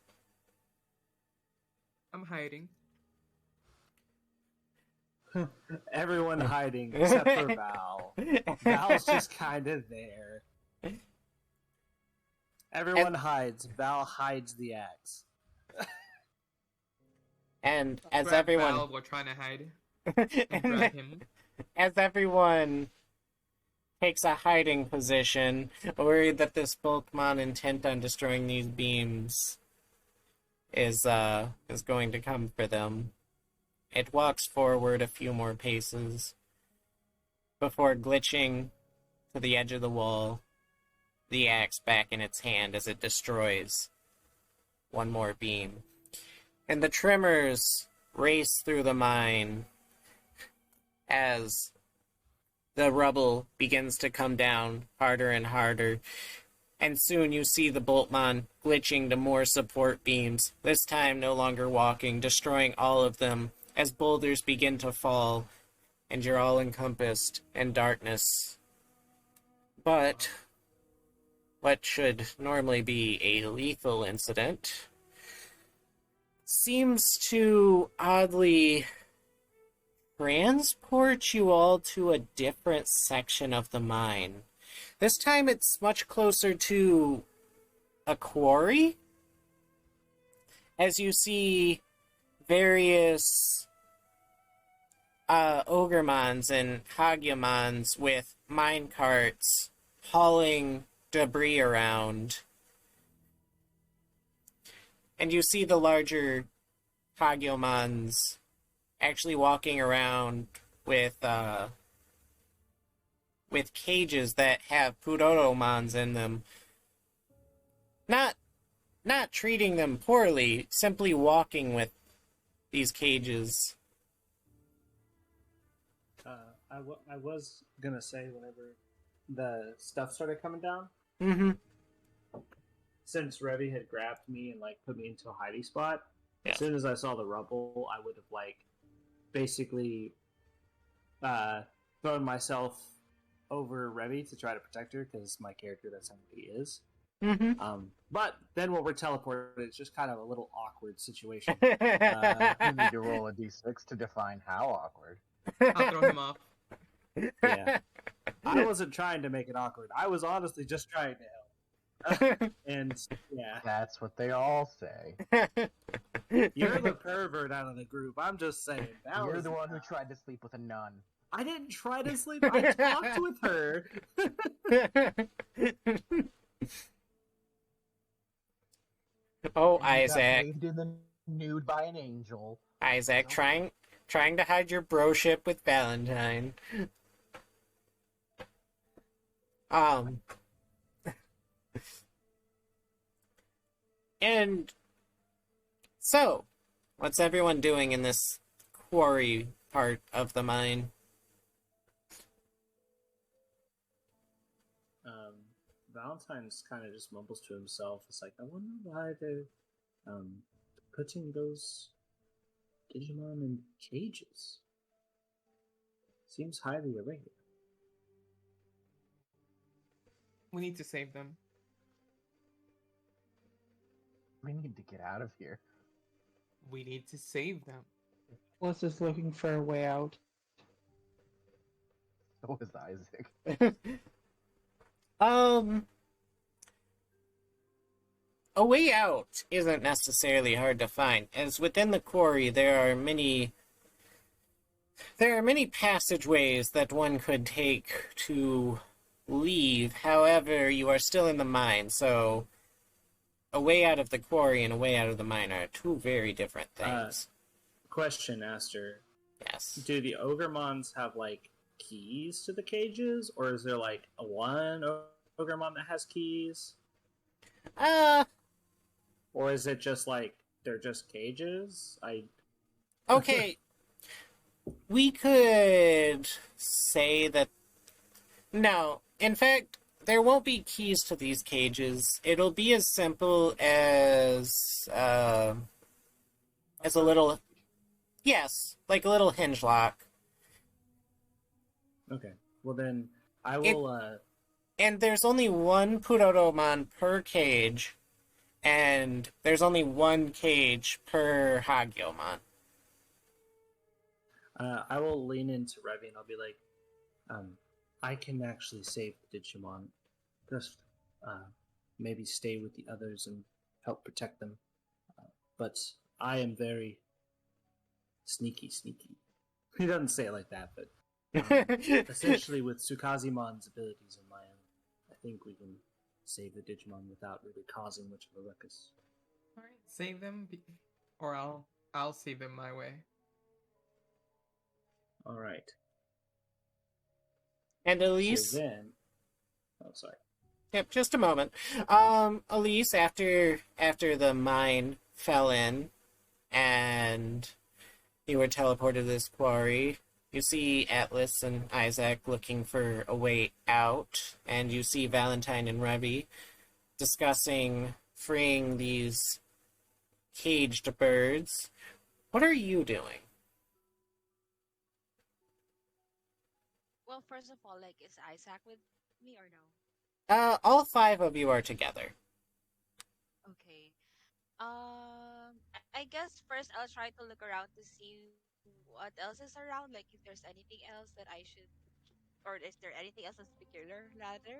I'm hiding. Everyone hiding except for Val. Val's just kind of there. Everyone hides. Val hides the axe. And as Grab everyone Val, we're trying to hide and grab him. as everyone takes a hiding position, worried that this Boltman intent on destroying these beams is going to come for them. It walks forward a few more paces before glitching to the edge of the wall, the axe back in its hand as it destroys one more beam. And the tremors race through the mine as the rubble begins to come down harder and harder. And soon you see the Boltman glitching to more support beams, this time no longer walking, destroying all of them as boulders begin to fall, and you're all encompassed in darkness. But what should normally be a lethal incident seems to oddly transport you all to a different section of the mine. This time it's much closer to a quarry, as you see various Ogremons and Hagyamons with mine carts hauling debris around. And you see the larger Hagyamons actually walking around with cages that have Pudoromons in them. Not treating them poorly, simply walking with these cages. I was gonna say whenever the stuff started coming down, Mm-hmm. since Revi had grabbed me and like put me into a hiding spot, Yeah. as soon as I saw the rubble, I would have like basically thrown myself over Revi to try to protect her because my character that's how he is. Mm-hmm. But then when we're teleported, it's just kind of a little awkward situation. You need to roll a d6 to define how awkward. I'll throw him off. Yeah. I wasn't trying to make it awkward. I was honestly just trying to help. And yeah, That's what they all say. you're the pervert out of the group. I'm just saying. You're the one who tried to sleep with a nun. I didn't try to sleep. I talked with her. Oh, And you got Isaac. bathed in the nude by an angel. Isaac, trying to hide your broship with Valentine. Um, and so, what's everyone doing in this quarry part of the mine? Valentine's kind of just mumbles to himself. It's like, I wonder why they're putting those Digimon in cages. Seems highly irregular. We need to save them. We need to get out of here. We need to save them. Atlas is looking for a way out. So is Isaac. A way out isn't necessarily hard to find, as within the quarry there are many passageways that one could take to leave. However, you are still in the mine, so a way out of the quarry and a way out of the mine are two very different things. Question, Aster. Yes. Do the Ogremons have, like, keys to the cages? Or is there, like, a one Ogremon that has keys? Or is it just, like, they're just cages? Okay. We could say that... No. In fact, there won't be keys to these cages. It'll be as simple as a little... Yes, like a little hinge lock. Okay. Well, then, I will, And there's only one Purodomon per cage, and there's only one cage per Hagyomon. I will lean into Revy and I'll be like, I can actually save the Digimon. Just maybe stay with the others and help protect them. But I am very sneaky. He doesn't say it like that, but essentially with Sukazimon's abilities in mind, I think we can save the Digimon without really causing much of a ruckus. All right, save them, or I'll save them my way. All right. And Elise... So then... Oh, sorry. Yep, just a moment. Elise, after the mine fell in and you were teleported to this quarry, you see Atlas and Isaac looking for a way out, and you see Valentine and Revy discussing freeing these caged birds. What are you doing? Well, first of all, like, is Isaac with me or no? All five of you are together. Okay. I guess first I'll try to look around to see what else is around. Like, if there's anything else that I should, or is there anything else that's peculiar, rather?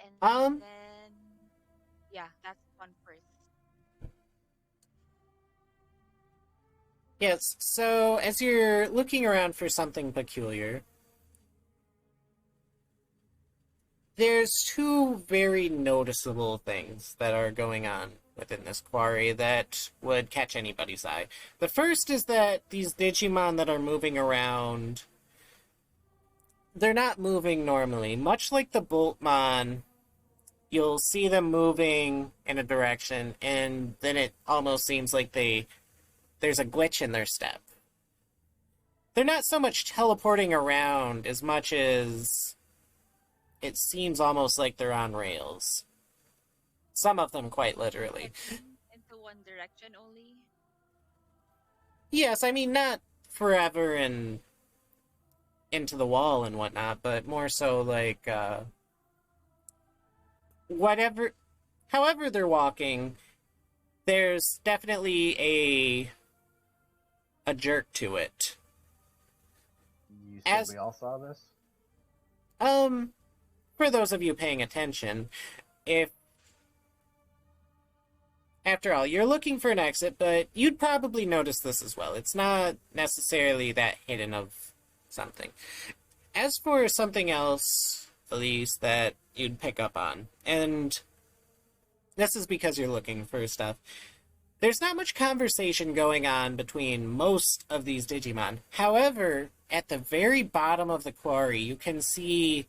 And Um, then, yeah, that's one first. Yes, so as you're looking around for something peculiar, there's two very noticeable things that are going on within this quarry that would catch anybody's eye. The first is that these Digimon that are moving around, they're not moving normally. Much like the Boltmon, you'll see them moving in a direction, and then it almost seems like there's a glitch in their step. They're not so much teleporting around as much as it seems almost like they're on rails. Some of them quite literally. Into one direction only. Yes, I mean, not forever and into the wall and whatnot, but more so like, whatever, however they're walking, there's definitely a jerk to it. You said As we all saw this? um, for those of you paying attention, if after all, you're looking for an exit, but you'd probably notice this as well. It's not necessarily that hidden of something. As for something else, Elise, that you'd pick up on, and this is because you're looking for stuff, there's not much conversation going on between most of these Digimon. However, at the very bottom of the quarry, you can see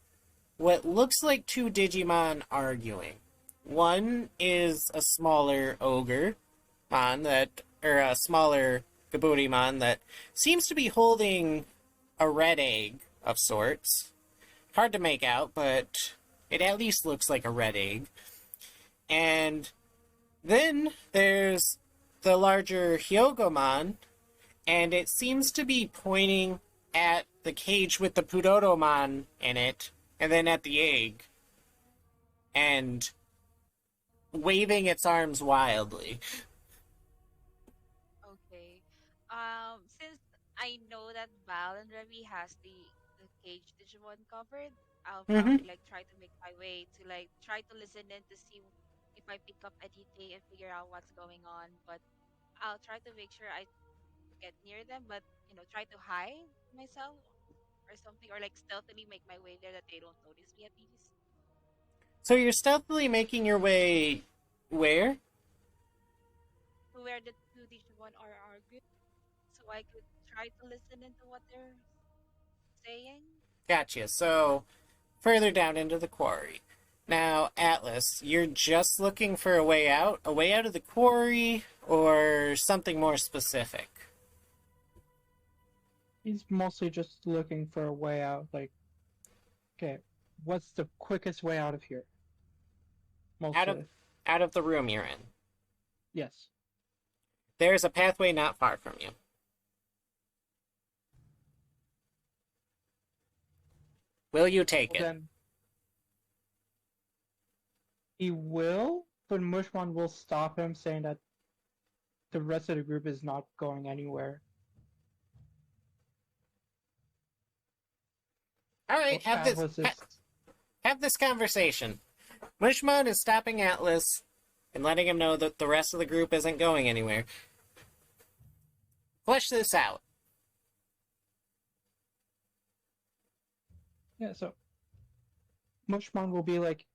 what looks like two Digimon arguing. One is a smaller ogre mon that, or a smaller Gaburimon that seems to be holding a red egg of sorts. Hard to make out, but it at least looks like a red egg. And then there's the larger Hyogomon, and it seems to be pointing at the cage with the Pudodomon in it, and then at the egg, and waving its arms wildly. Okay. Since I know that Val and Remy has the cage Digimon covered, I'll Mm-hmm. probably like try to make my way to like try to listen in to see if I pick up anything and figure out what's going on. But I'll try to make sure I get near them, but try to hide myself or something, or like stealthily make my way there that they don't notice me at least. So you're stealthily making your way where? To where the two Digimon are arguing, so I could try to listen into what they're saying. Gotcha. So further down into the quarry. Now, Atlas, you're just looking for a way out of the quarry, or something more specific? He's mostly just looking for a way out. Like, okay, what's the quickest way out of here? Out of Mostly, out of the room you're in. yes. There's a pathway not far from you. Will you take Well, it? then he will, but Mushmon will stop him, saying that the rest of the group is not going anywhere. All right, So Atlas is have this conversation. Mushmon is stopping Atlas and letting him know that the rest of the group isn't going anywhere. Flesh this out. yeah. So Mushmon will be like,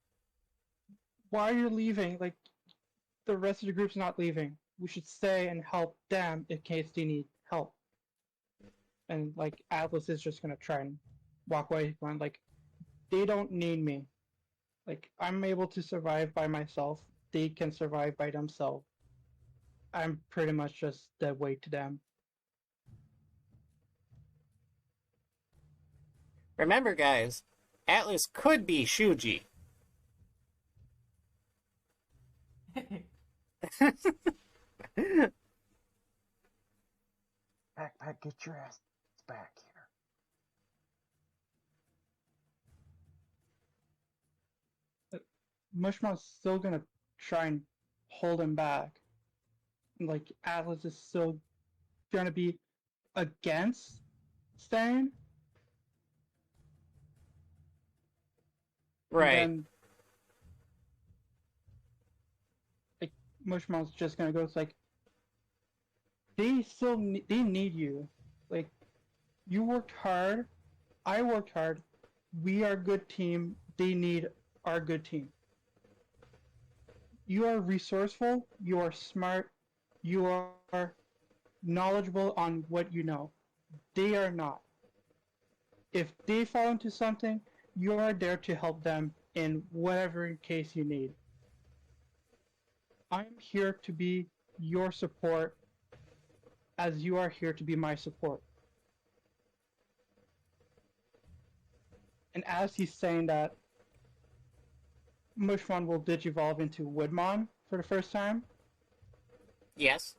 "Why are you leaving? Like, the rest of the group's not leaving. We should stay and help them in case they need help." And like Atlas is just gonna try and walk away, going like, "They don't need me. Like, I'm able to survive by myself. They can survive by themselves. I'm pretty much just dead weight to them." Remember, guys, Atlas could be Shuji. Backpack, get your ass back here. Mushmouth's still gonna try and hold him back. Like Atlas is still gonna be against staying. And Right. then like Mushmouth's just gonna go. It's like they need you. Like you worked hard, I worked hard. We are a good team. They need our good team. You are resourceful. You are smart. You are knowledgeable on what you know. They are not. If they fall into something, you are there to help them in whatever case you need. I'm here to be your support as you are here to be my support. And as he's saying that, Mushmon will digivolve into Woodmon for the first time. Yes.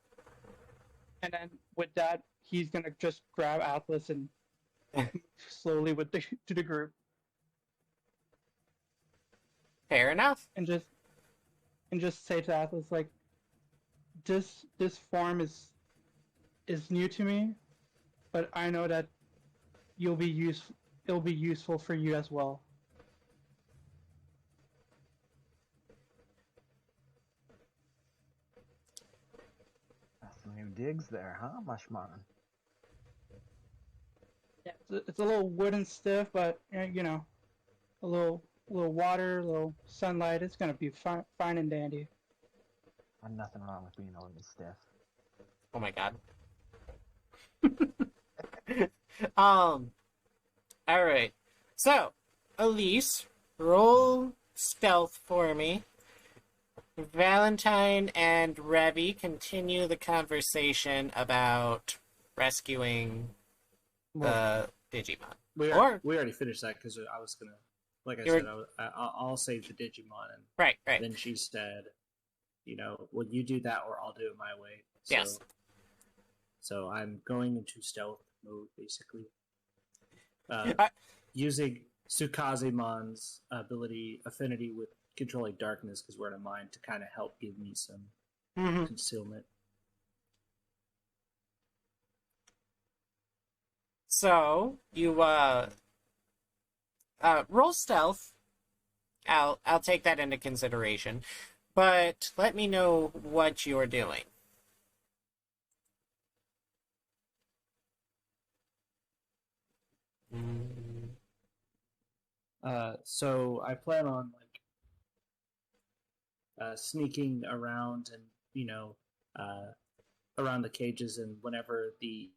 And then with that, he's gonna just grab Atlas and move slowly to the group. Fair enough. and just say to Atlas like, this form is new to me, but I know that you'll be use it'll be useful for you as well. That's some new digs there, huh, Mushman? Yeah, it's a little wooden stiff, but you know, a little water, a little sunlight, it's gonna be fine and dandy. There's nothing wrong with being a little stiff. Oh my god. All right. So, Elise, roll stealth for me. Valentine and Revy continue the conversation about rescuing the Digimon. We already finished that because I was gonna, like I said, I'll save the Digimon, and Right. then she said, will you do that or I'll do it my way. So, Yes. So I'm going into stealth mode basically, using Sukazemon's affinity with controlling darkness because we're in a mine to kind of help give me some concealment. So you roll stealth. I'll take that into consideration, but let me know what you're doing. So I plan on sneaking around and around the cages, and whenever the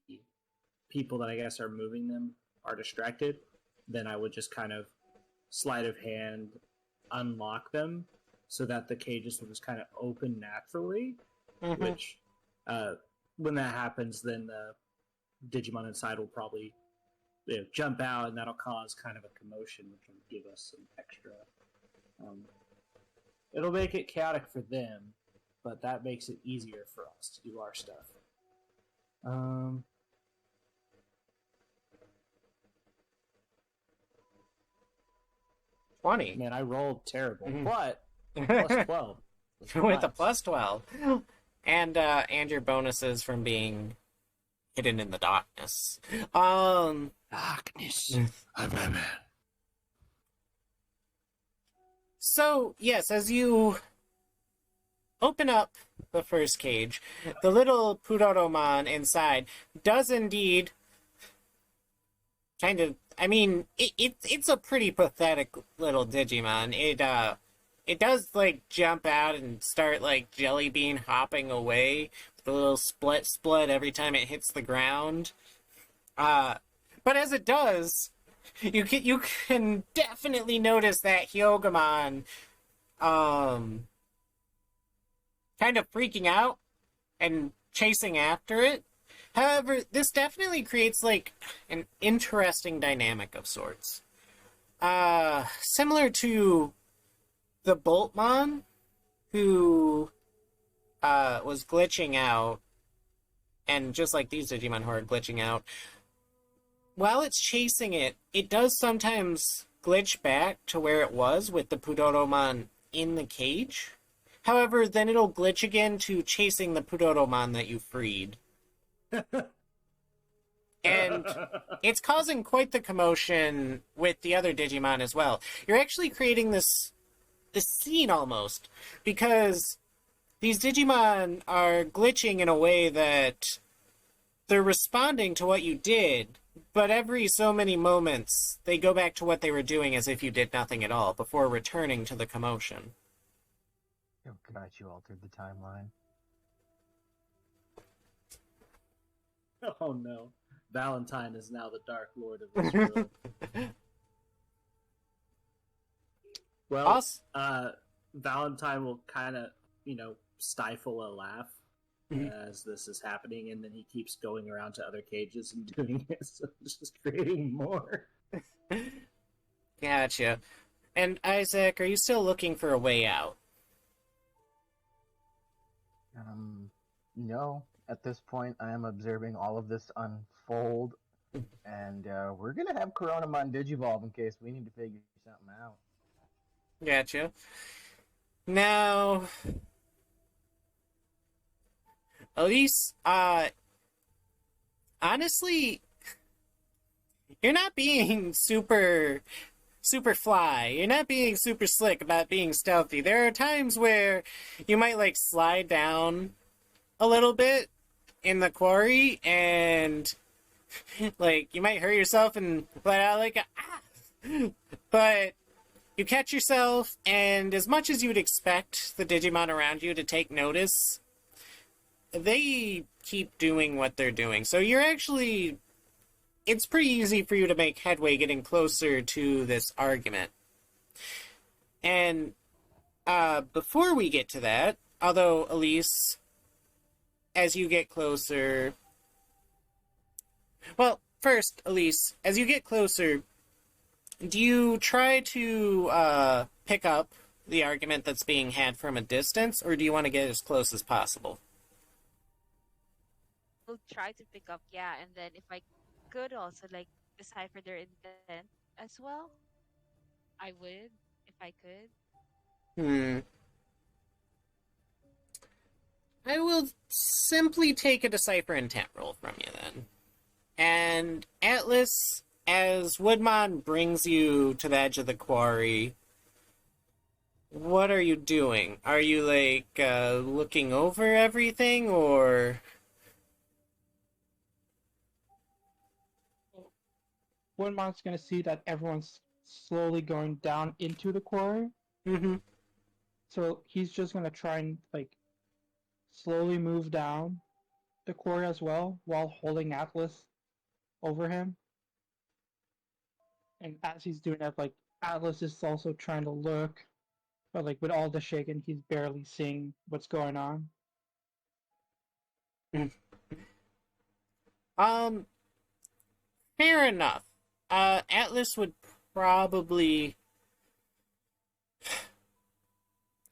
people that I guess are moving them are distracted, then I would just kind of sleight of hand unlock them so that the cages will just kind of open naturally. Which, when that happens, then the Digimon inside will probably jump out, and that'll cause kind of a commotion, which will give us some extra. It'll make it chaotic for them, but that makes it easier for us to do our stuff. 20. Man, I rolled terrible, but plus 12. With a plus 12. And your bonuses from being hidden in the darkness. Darkness. I'm a man. So, yes, as you open up the first cage, the little Pudoromon inside does indeed kind of, I mean, it's a pretty pathetic little Digimon. It does, like, jump out and start, like, jelly bean hopping away with a little split every time it hits the ground. But as it does, you can definitely notice that Hyogamon, kind of freaking out and chasing after it. However, this definitely creates, like, an interesting dynamic of sorts. Similar to the Boltmon, who was glitching out, and just like these Digimon who are glitching out, while it's chasing it, it does sometimes glitch back to where it was with the Pudoromon in the cage. However, then it'll glitch again to chasing the Pudoromon that you freed. And it's causing quite the commotion with the other Digimon as well. You're actually creating this scene almost, because these Digimon are glitching in a way that they're responding to what you did, but every so many moments they go back to what they were doing as if you did nothing at all before returning to the commotion. Oh god, you altered the timeline. Oh no. Valentine is now the Dark Lord of this world. Well, Valentine will kind of, stifle a laugh as this is happening, and then he keeps going around to other cages and doing it, so it's just creating more. Gotcha. And Isaac, are you still looking for a way out? No. At this point, I am observing all of this unfold, and we're gonna have Coronamon Digivolve in case we need to figure something out. Gotcha. Now, Elise, honestly, you're not being super fly. You're not being super slick about being stealthy. There are times where you might like slide down a little bit in the quarry and like you might hurt yourself and let out like a ah. But you catch yourself, and as much as you would expect the Digimon around you to take notice, they keep doing what they're doing. So you're actually, it's pretty easy for you to make headway getting closer to this argument. And before we get to that, although Elise, as you get closer, well, first, Elise, as you get closer, do you try to pick up the argument that's being had from a distance, or do you want to get as close as possible? We'll try to pick up, yeah, and then if I could also like decipher their intent as well, I would if I could. Hmm. I will simply take a decipher intent roll from you then. And Atlas, as Woodmon brings you to the edge of the quarry, what are you doing? Are you like looking over everything, or? Woodmon's gonna see that everyone's slowly going down into the quarry, Mm-hmm. so he's just gonna try and like slowly move down the quarry as well while holding Atlas over him. And as he's doing that, like Atlas is also trying to look, but like with all the shaking, he's barely seeing what's going on. Um, fair enough. Atlas probably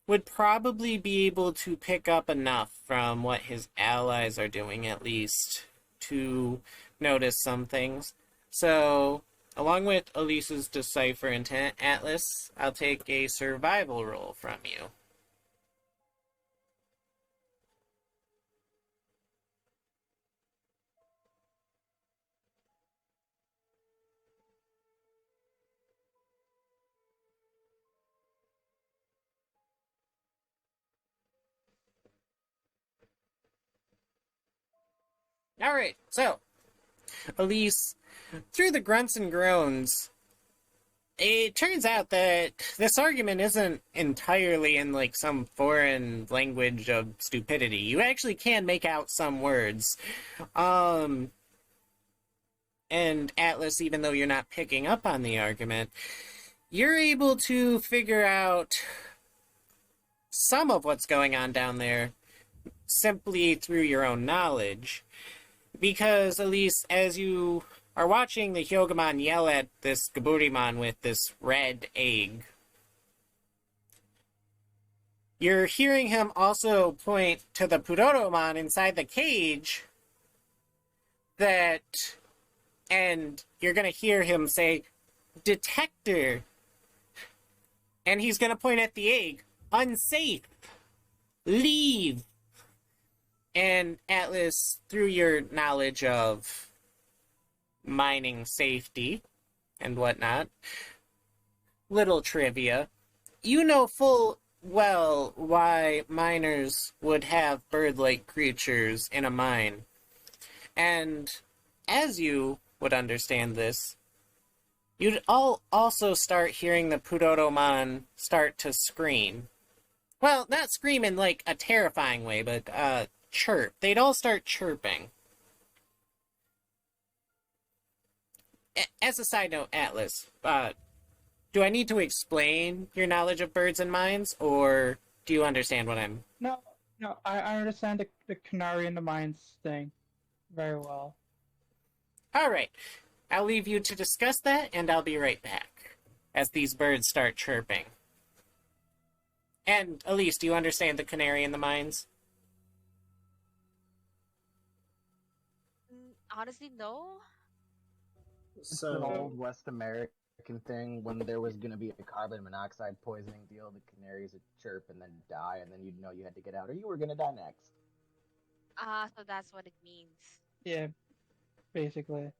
would probably be able to pick up enough from what his allies are doing, at least, to notice some things. So, along with Elise's decipher intent, Atlas, I'll take a survival roll from you. Alright, so, Elise, through the grunts and groans, it turns out that this argument isn't entirely in like some foreign language of stupidity. You actually can make out some words. Um, and Atlas, even though you're not picking up on the argument, you're able to figure out some of what's going on down there simply through your own knowledge. Because, at least as you are watching the Hyogamon yell at this Gaburimon with this red egg, you're hearing him also point to the Pudotomon inside the cage that, and you're going to hear him say, "Detector." And he's going to point at the egg. "Unsafe. Leave." And Atlas, through your knowledge of mining safety and whatnot, little trivia, you know full well why miners would have bird-like creatures in a mine. And as you would understand this, you'd all also start hearing the Pudotomon start to scream. Well, not scream in like a terrifying way, but chirp. They'd all start chirping. As a side note, Atlas, do I need to explain your knowledge of birds and mines, or do you understand what I'm... No, no, I understand the canary in the mines thing very well. Alright, I'll leave you to discuss that, and I'll be right back, as these birds start chirping. And, Elise, do you understand the canary in the mines? Honestly, no. It's an So old West American thing when there was going to be a carbon monoxide poisoning deal, the canaries would chirp and then die, and then you'd know you had to get out or you were going to die next. So that's what it means. Yeah, basically.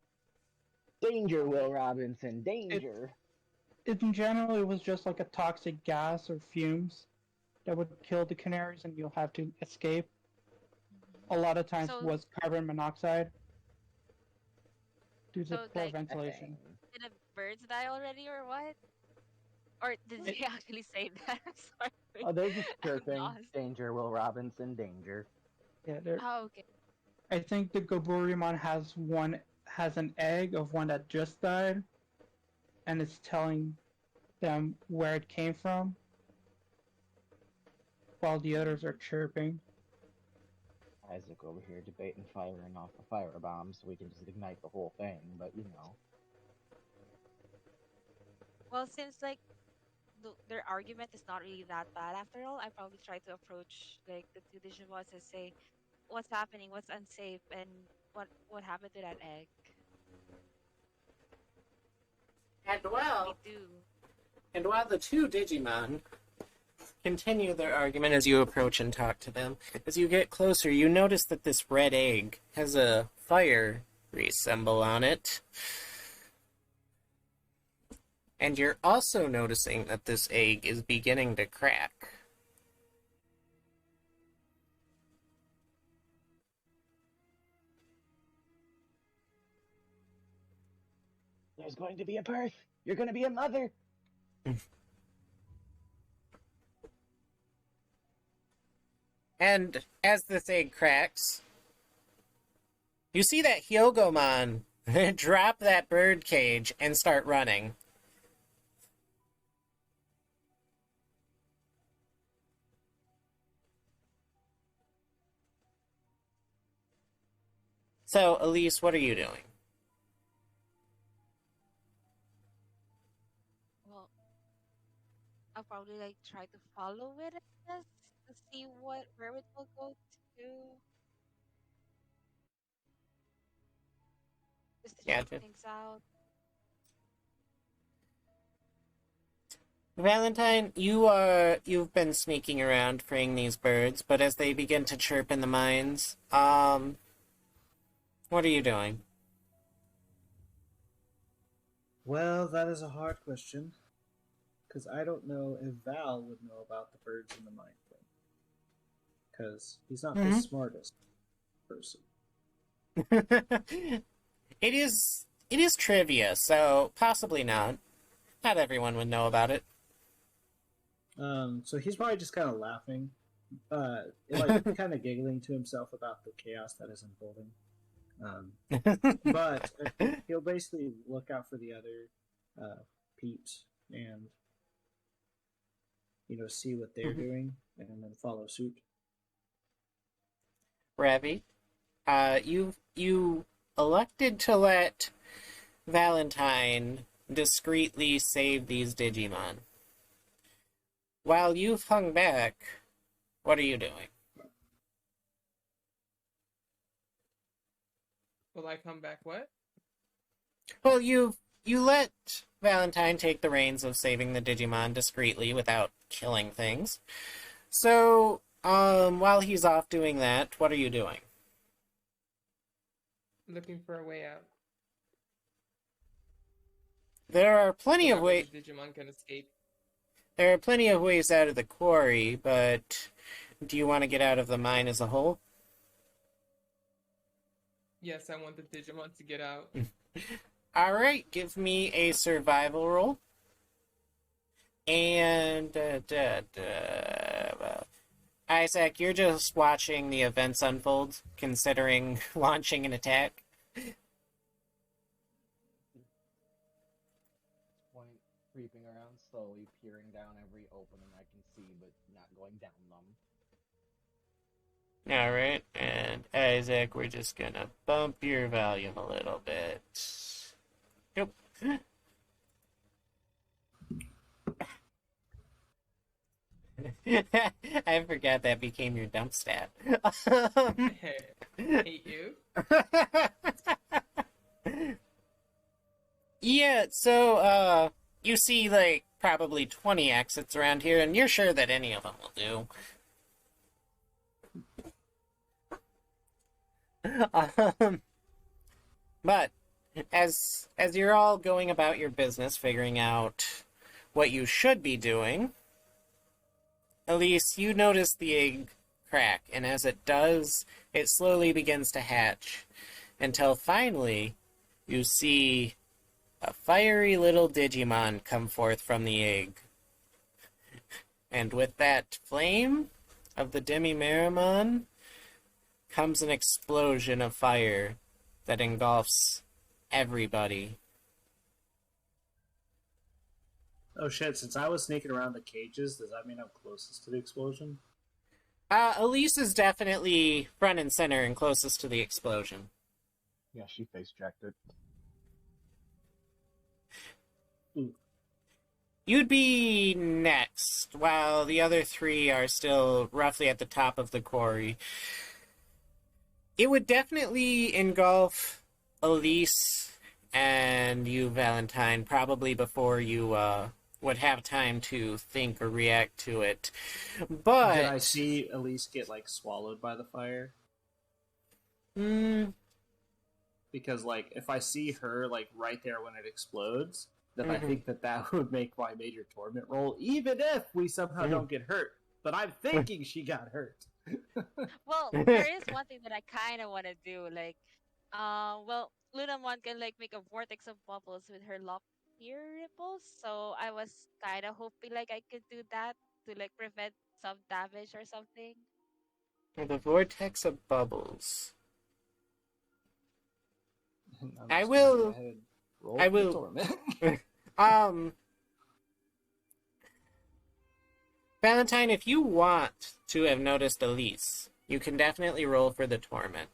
Danger, Will Okay. Robinson, It danger. in general it was just like a toxic gas or fumes that would kill the canaries, and you'll have to escape. Hmm. A lot of times So, was carbon monoxide due to so poor like, ventilation. did the birds die already or what? Or did It, they actually say that? I'm sorry. Oh, they're just I'm chirping. lost. Danger, Will Robinson, danger. yeah, Oh, okay. I think the Goburimon has an egg of one that just died, and it's telling them where it came from, while the others are Mm. chirping. Isaac over here debating firing off a firebomb so we can just ignite the whole thing, but you know. Well, since like their argument is not really that bad after all, I probably try to approach like the two Digimods and say, "What's happening? What's unsafe? And what happened to that egg? And What should we well, do?" and while the two Digimon continue their argument as you approach and talk to them, as you get closer, you notice that this red egg has a fire symbol on it. And you're also noticing that this egg is beginning to crack. There's going to be a birth. You're going to be a mother. And as this egg cracks, you see that Hyogomon drop that bird cage and start running. So, Elise, what are you doing? Well, I'll probably like try to follow it, I guess, to see where it will go to, just to Yeah, check things out. Valentine, you've been sneaking around freeing these birds, but as they begin to chirp in the mines, what are you doing? Well, that is a hard question. Because I don't know if Val would know about the birds in the mine thing. Because he's not the Mm-hmm. smartest person. It is trivia, so possibly not. Not everyone would know about it. So he's probably just kind of laughing, like kind of giggling to himself about the chaos that is unfolding. But he'll basically look out for the other peeps and see what they're doing and then follow suit. Ravi, you elected to let Valentine discreetly save these Digimon. While you've hung back, what are you doing? Will I come back? What? Well, you let Valentine take the reins of saving the Digimon discreetly without killing things. So, while he's off doing that, what are you doing? Looking for a way out. There are So plenty of that way ways. the Digimon can escape. There are plenty of ways out of the quarry, but do you want to get out of the mine as a whole? Yes, I want the Digimon to get out. All right, give me a survival roll. And Isaac, you're just watching the events unfold, considering launching an attack. Point creeping around slowly, peering down every opening I can see, but not going down them. All right, and Isaac, we're just gonna bump your volume a little bit. Yep. I forgot that became your dump stat. Hate you. Yeah, so, you see, like, probably 20 exits around here, and you're sure that any of them will do. But, as you're all going about your business, figuring out what you should be doing, Elise, you notice the egg crack, and as it does, it slowly begins to hatch, until finally, you see a fiery little Digimon come forth from the egg. And with that flame of the Demi-Meramon comes an explosion of fire that engulfs everybody. Oh shit, since I was sneaking around the cages, does that mean I'm closest to the explosion? Elise is definitely front and center and closest to the explosion. Yeah, she face jacked it. Ooh. You'd be next, while the other three are still roughly at the top of the quarry. It would definitely engulf Elise and you, Valentine, probably before you would have time to think or react to it. But Did I see Elise get like swallowed by the fire? mm, Because like if I see her like right there when it explodes, then I Mhm. think that that would make my major torment roll, even if we somehow Mhm. don't get hurt. But I'm thinking she got hurt. Well, there is one thing that I kind of want to do. Like, well, Lunamon can like make a vortex of bubbles with her Locklear ripples. So I was kind of hoping like I could do that to like prevent some damage or something. the vortex of bubbles. I'm I just gonna go will. ahead and roll I for the will. torment. um, Valentine, if you want to have noticed Elise, you can definitely roll for the torment.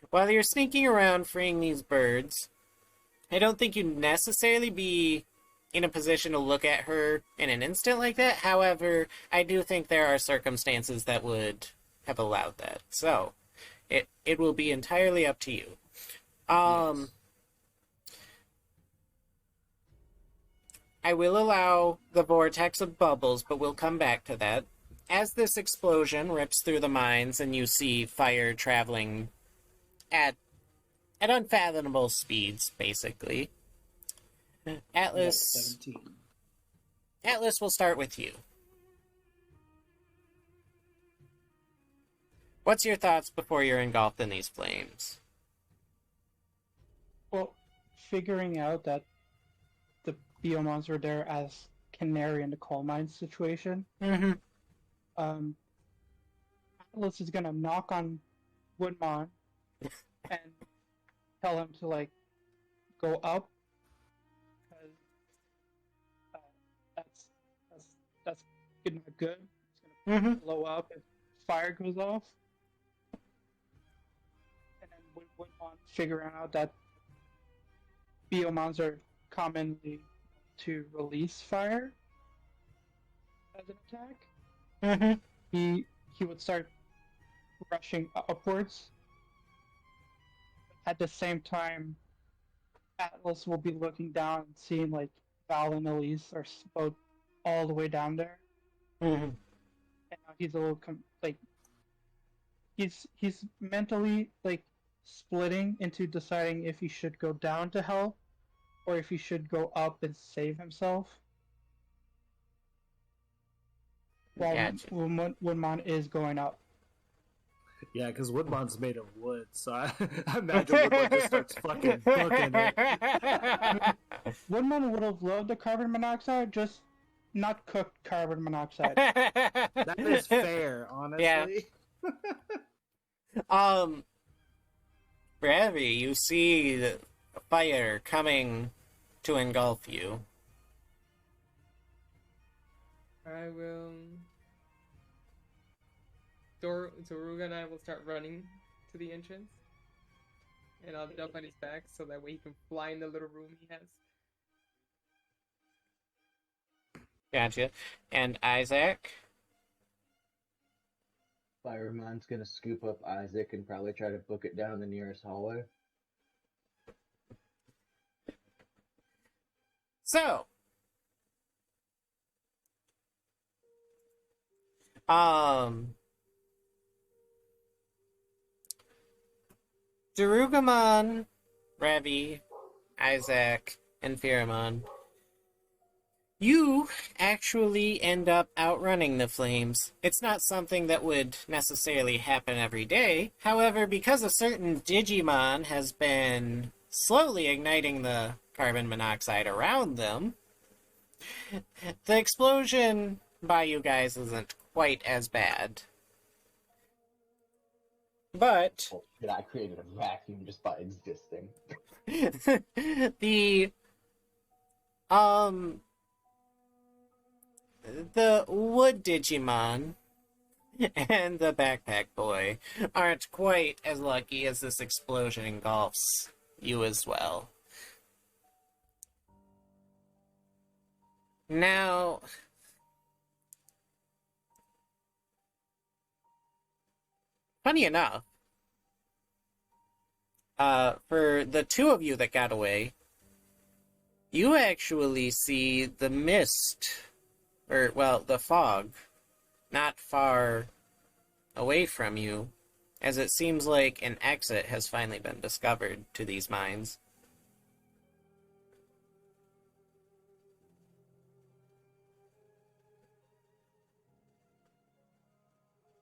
While you're sneaking around freeing these birds, I don't think you'd necessarily be in a position to look at her in an instant like that. However, I do think there are circumstances that would have allowed that. So, it will be entirely up to you. Yes. I will allow the vortex of bubbles, but we'll come back to that. As this explosion rips through the mines and you see fire traveling at unfathomable speeds, basically. Yep, Atlas 17. Atlas will start with you. What's your thoughts before you're engulfed in these flames? Well, figuring out that the Biomons were there as canary in the coal mine situation, Mm-hmm. um, Atlas is gonna knock on Woodmon and tell him to like go up because uh, that's that's that's not good. It's gonna Mm-hmm. blow up if fire goes off. And then Woodmon figuring out that Biomons are commonly to release fire as an attack. Mm-hmm. He would start rushing upwards. At the same time, Atlas will be looking down and seeing like Val and Elise are both all the way down there, Mm-hmm. and now he's a little like he's mentally like splitting into deciding if he should go down to hell or if he should go up and save himself. While Gotcha. Woodmon is going up. Yeah, because Woodmon's made of wood, so I imagine Woodmon just starts fucking booking it. Woodmon would have loved the carbon monoxide, just not cooked carbon monoxide. That is fair, Yeah. honestly. Bravi, you see the fire coming to engulf you. I will. Zoruga and I will start running to the entrance. And I'll jump on his back so that way he can fly in the little room he has. Gotcha. And Isaac? Fireman's gonna scoop up Isaac and probably try to book it down the nearest hallway. So, um, Darugamon, Ravi, Isaac, and Pheromon, you actually end up outrunning the flames. It's not something that would necessarily happen every day. However, because a certain Digimon has been slowly igniting the carbon monoxide around them, the explosion by you guys isn't quite as bad. But Oh, shit, I created a vacuum just by existing. the um the wood Digimon and the backpack boy aren't quite as lucky as this explosion engulfs you as well. Now, funny enough, for the two of you that got away, you actually see the mist, or, well, the fog, not far away from you, as it seems like an exit has finally been discovered to these mines.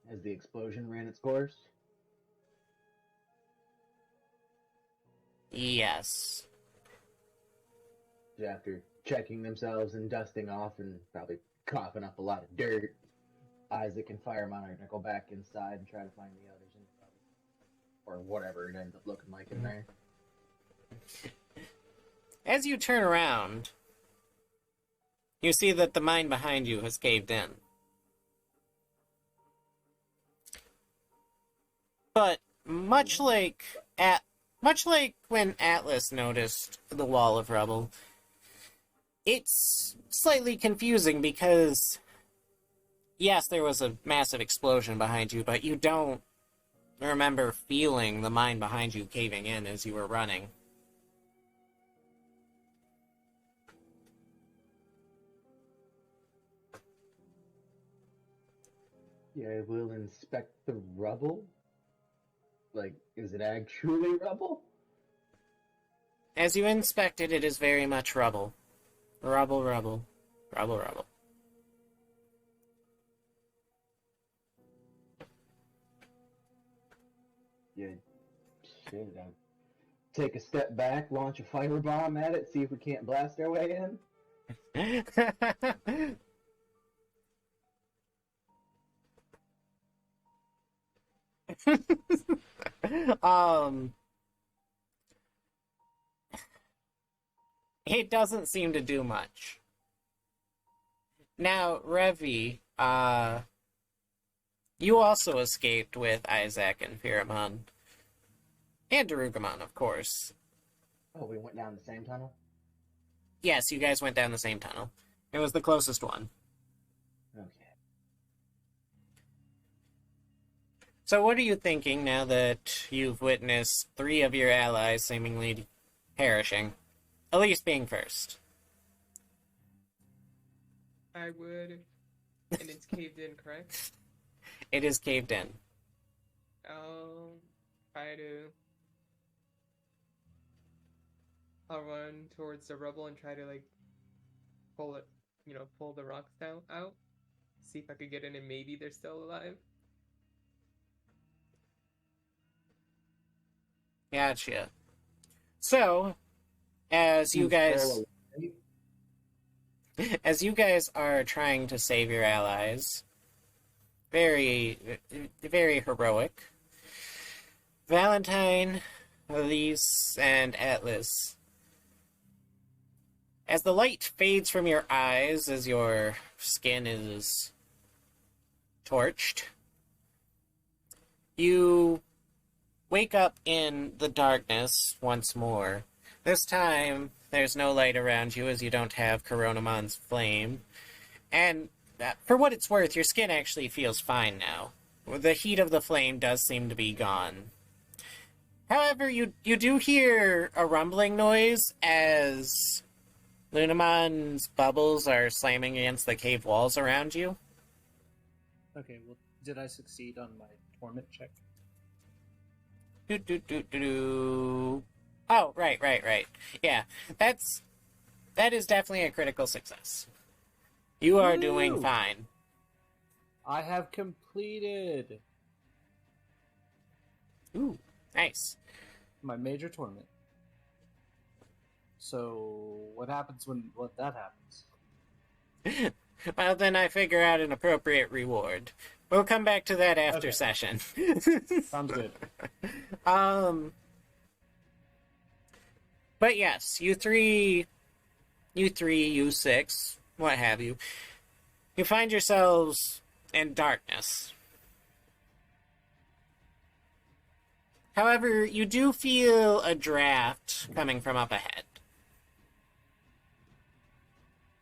Has the explosion ran its course? Yes. After checking themselves and dusting off and probably coughing up a lot of dirt, Isaac and Firemon are gonna go back inside and try to find the others, or whatever it ends up looking like in there. As you turn around, you see that the mine behind you has caved in. But much like when Atlas noticed the wall of rubble, it's slightly confusing because yes, there was a massive explosion behind you, but you don't remember feeling the mine behind you caving in as you were running. Yeah, we'll inspect the rubble. Like, is it actually rubble? As you inspect it, it is very much rubble. Rubble, rubble. Rubble, rubble. Yeah, shit. I'll take a step back, launch a firebomb at it, see if we can't blast our way in. um, it doesn't seem to do much. Now, Revi, you also escaped with Isaac and Pheromon. And Darugamon, of course. Oh, we went down the same tunnel? Yes, you guys went down the same tunnel. It was the closest one. Okay. So what are you thinking now that you've witnessed 3 of your allies seemingly perishing? At least being first. I would. And it's caved in, correct? It is caved in. Try to. I'll run towards the rubble and try to, like, pull it, pull the rocks down out. See if I could get in and maybe they're still alive. Gotcha. So, as you guys are trying to save your allies, very, very heroic, Valentine, Elise, and Atlas, as the light fades from your eyes as your skin is torched, you wake up in the darkness once more. This time, there's no light around you as you don't have Coronamon's flame. And for what it's worth, your skin actually feels fine now. The heat of the flame does seem to be gone. However, you do hear a rumbling noise as Lunamon's bubbles are slamming against the cave walls around you. Okay, well, did I succeed on my torment check? Do, do, do, do, do. Oh, right. Yeah, that is definitely a critical success. You are doing Woo! fine. I have completed Ooh, nice. my major torment. So, what happens when that happens? Well, then I figure out an appropriate reward. We'll come back to that after Okay. session. Sounds good. But yes, you three, you six, what have you, you find yourselves in darkness. However, you do feel a draft coming from up ahead.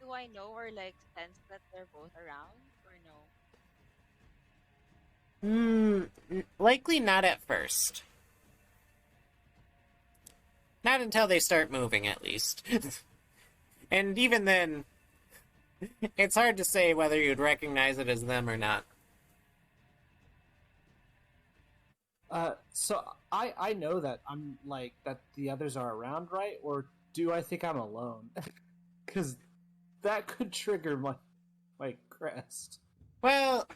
Do I know or like sense that they're both around or no? Likely not at first. Not until they start moving, at least. And even then, it's hard to say whether you'd recognize it as them or not. So I know that I'm like that the others are around, right? Or do I think I'm alone? Because that could trigger my crest. Well,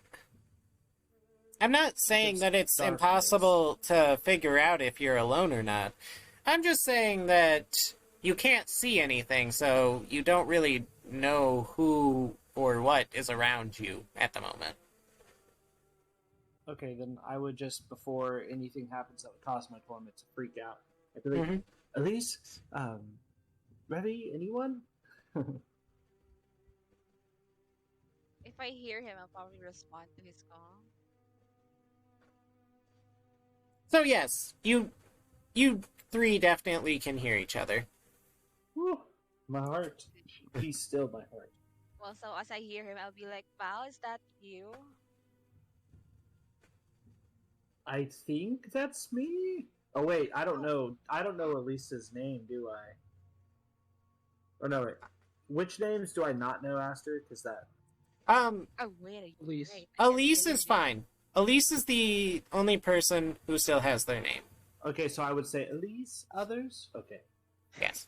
I'm not saying It's that it's darkness. impossible to figure out if you're alone or not. I'm just saying that you can't see anything, so you don't really know who or what is around you at the moment. Okay, then I would just, before anything happens that would cause my torment to freak out, I'd be like, Mhm. Elise, Revy, anyone? If I hear him, I'll probably respond to his call. So yes, you three definitely can hear each other. Whew, my heart. Be still, my heart. Well, so as I hear him, I'll be like, "Val, is that you?" I think that's me. Oh wait, I don't know. I don't know Elisa's name, do I? Or no, wait. Which names do I not know, Aster? Because that. Oh wait, Elise. right. I can't Elise say is your name. fine. Elise is the only person who still has their name. Okay, so I would say Elise. Others. Okay. Yes.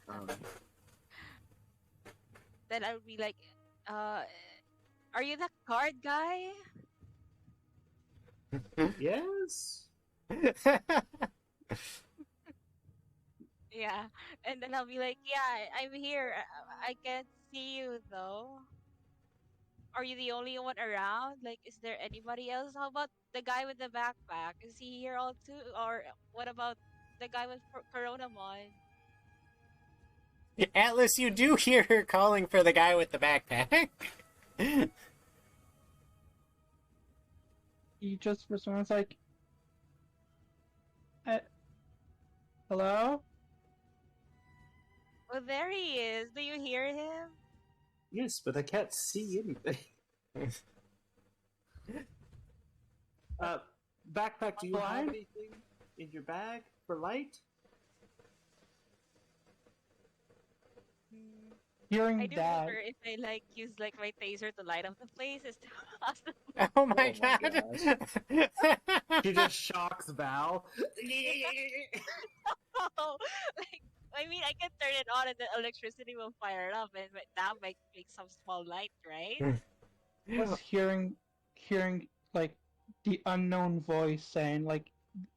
Then I would be like, are you the card guy?" Yes. Yeah, and then I'll be like, "Yeah, I'm here. I can't see you though. Are you the only one around? Like, is there anybody else? How about the guy with the backpack? Is he here all too? Or what about the guy with Coronamon?" Atlas, you do hear her calling for the guy with the backpack. He just responds like, "Hello." Oh, there he is. Do you hear him? Yes, but I can't see anything. Backpack. Do you have Blind? anything in your bag for light? Hmm. I Hearing do that, wonder if I like use like my taser to light up the place. Is possible. Oh my Oh my god. She just shocks Val. Like, I mean, I can turn it on and the electricity will fire it up, and that might make some small light, right? was hearing like the unknown voice saying like,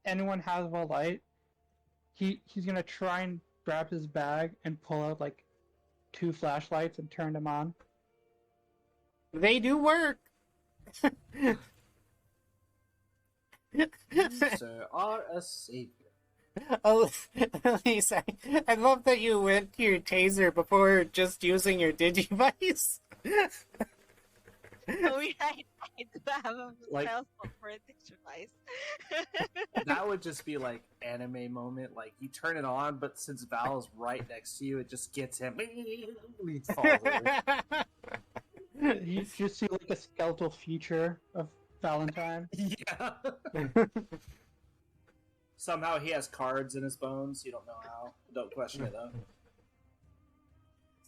"Anyone has a light?" He's gonna try and grab his bag and pull out like 2 flashlights and turn them on. They do work. You, sir, are a savior. Oh, Elise, I love that you went to your taser before just using your Digivice. Oh, yeah, I do have a Like- cell phone for a device. That would just be like anime moment. Like you turn it on, but since Val's right next to you, it just gets him. He falls over. You just see like a skeletal feature of Valentine. Yeah. Somehow he has cards in his bones. You don't know how. Don't question it though.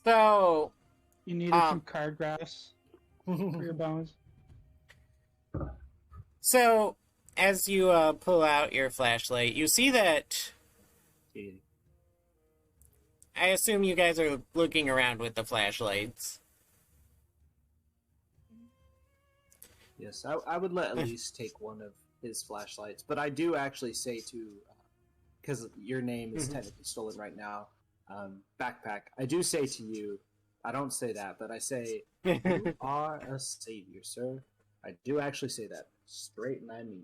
So, You needed some card grass for your bones. so as you pull out your flashlight, you see that. I assume you guys are looking around with the flashlights. Yes, I would let Elise take one of his flashlights, but I do actually say to, because your name is technically stolen right now, Backpack, I do say to you, I don't say that, but I say, you are a savior, sir. I do actually say that straight, and I mean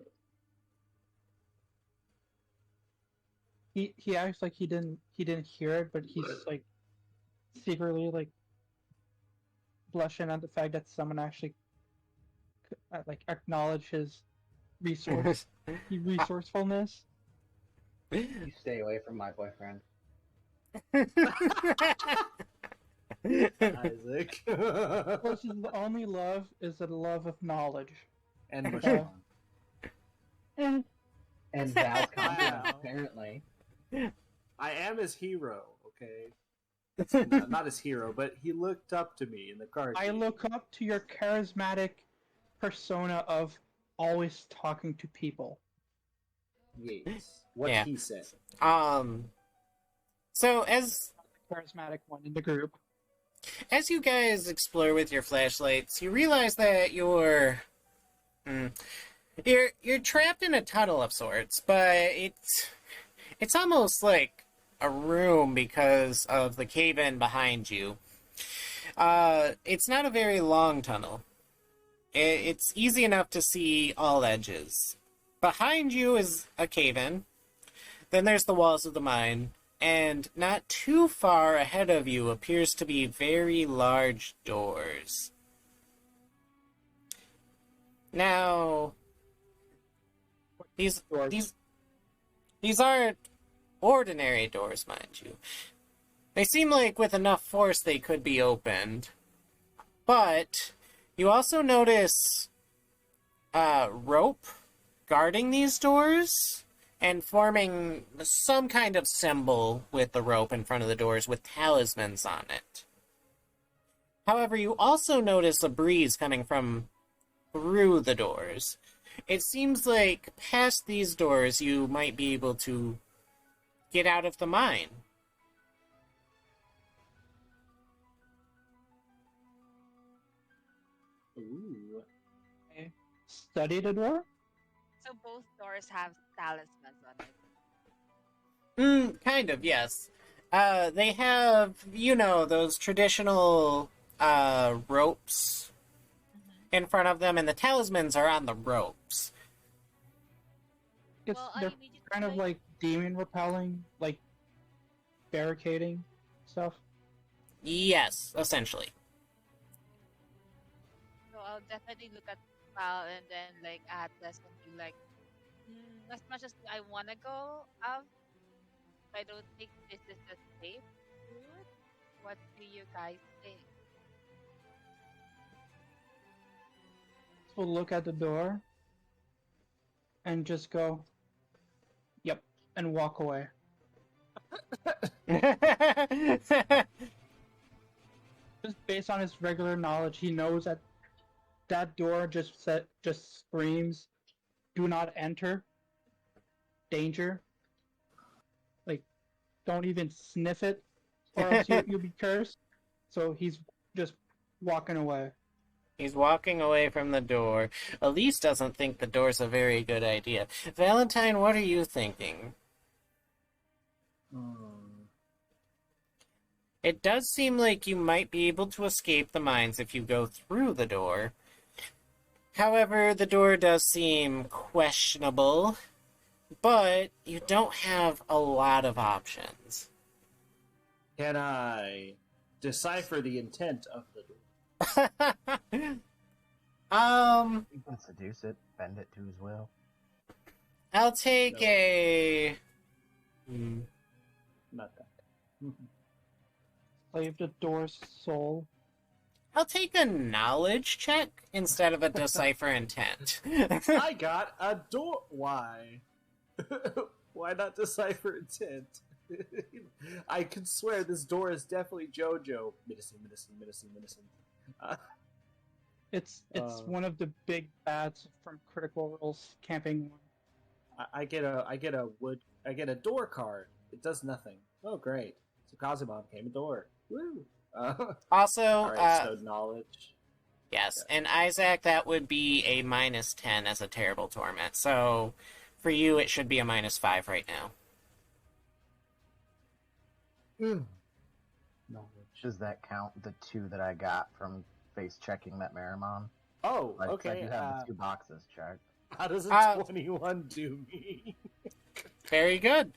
it. He acts like he didn't hear it, but he's like secretly like blushing at the fact that someone actually like acknowledge his resourcefulness. You stay away from my boyfriend. Isaac. Versus the only love is the love of knowledge. And Okay. Michonne. And Val's confidence, apparently. I am his hero, okay? Not his hero, but he looked up to me in the card I game. look up to your charismatic persona of always talking to people. Yes. What Yeah. he said. So as Charismatic one in the group. you guys explore with your flashlights, you realize that you're trapped in a tunnel of sorts, but it's almost like a room because of the cave-in behind you. It's not a very long tunnel. It's easy enough to see all edges. Behind you is a cave-in. Then there's the walls of the mine. And not too far ahead of you appears to be very large doors. Now, these aren't ordinary doors, mind you. They seem like with enough force they could be opened. But you also notice rope guarding these doors and forming some kind of symbol with the rope in front of the doors with talismans on it. However, you also notice a breeze coming from through the doors. It seems like past these doors you might be able to get out of the mine. Ooh. Study the door? So both doors have talismans on it. Kind of, yes. They have, those traditional ropes in front of them, and the talismans are on the ropes. It's, Well, I they're immediately kind of like demon repelling, like barricading stuff. Yes, essentially. So I'll definitely look at Val and then like Atlas and be like, as much as I wanna go out, I don't think this is a safe route. What do you guys think? So look at the door and just go, yep, and walk away. Just based on his regular knowledge, he knows that that door just screams, "Do not enter, danger." Like, don't even sniff it, or else you'll be cursed. So he's just walking away. He's walking away from the door. Elise doesn't think the door's a very good idea. Valentine, what are you thinking? It does seem like you might be able to escape the mines if you go through the door. However, the door does seem questionable, but you don't have a lot of options. Can I decipher the intent of the door? You can seduce it, bend it to his will. I'll take No. a... Not that. Slave the door's soul. I'll take a knowledge check instead of a decipher intent. I got a door. Why? Why not decipher intent? I can swear this door is definitely JoJo. Medicine. Uh, It's Uh, one of the big bads from Critical Role's camping one. I get a door card. It does nothing. Oh, great! So Kazuma became a door. Woo! Also, All right, so knowledge. yes, and Isaac, that would be a -10 as a terrible torment. So for you, it should be a -5 right now. Knowledge. Does that count the 2 that I got from face checking that Marimon? Oh, I okay. do have the 2 boxes checked. How does a Uh, 21 do me? Very good.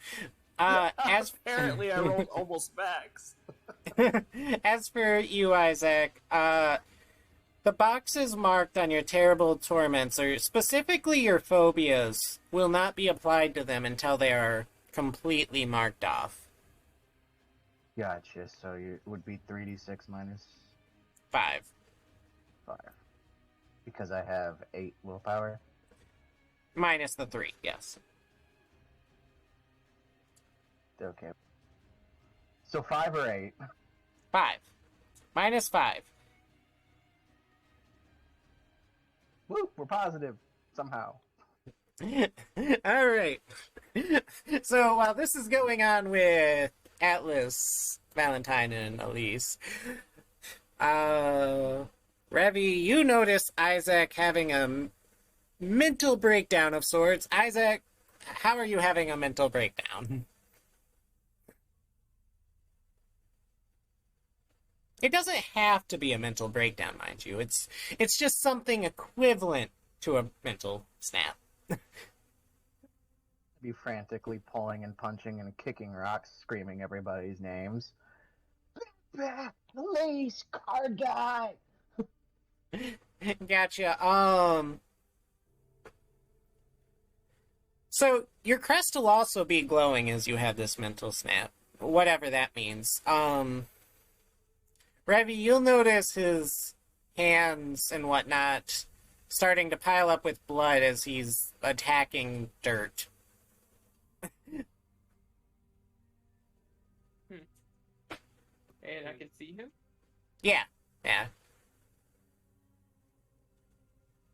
As Apparently, I rolled almost max. as for you, Isaac, the boxes marked on your terrible torments, or specifically your phobias, will not be applied to them until they are completely marked off. Gotcha. So it would be 3d6 minus 5. 5. Because I have 8 willpower. Minus the 3, yes. Okay. So 5 or 8? 5. -5. Woo! We're positive. Somehow. All right. So while this is going on with Atlas, Valentine, and Elise, Revi, you notice Isaac having a mental breakdown of sorts. Isaac, how are you having a mental breakdown? It doesn't have to be a mental breakdown, mind you. It's just something equivalent to a mental snap. Be frantically pulling and punching and kicking rocks, screaming everybody's names. Police car guy. Gotcha. So your crest will also be glowing as you have this mental snap, whatever that means. Revi, you'll notice his hands and whatnot starting to pile up with blood as he's attacking dirt. And I can see him. Yeah.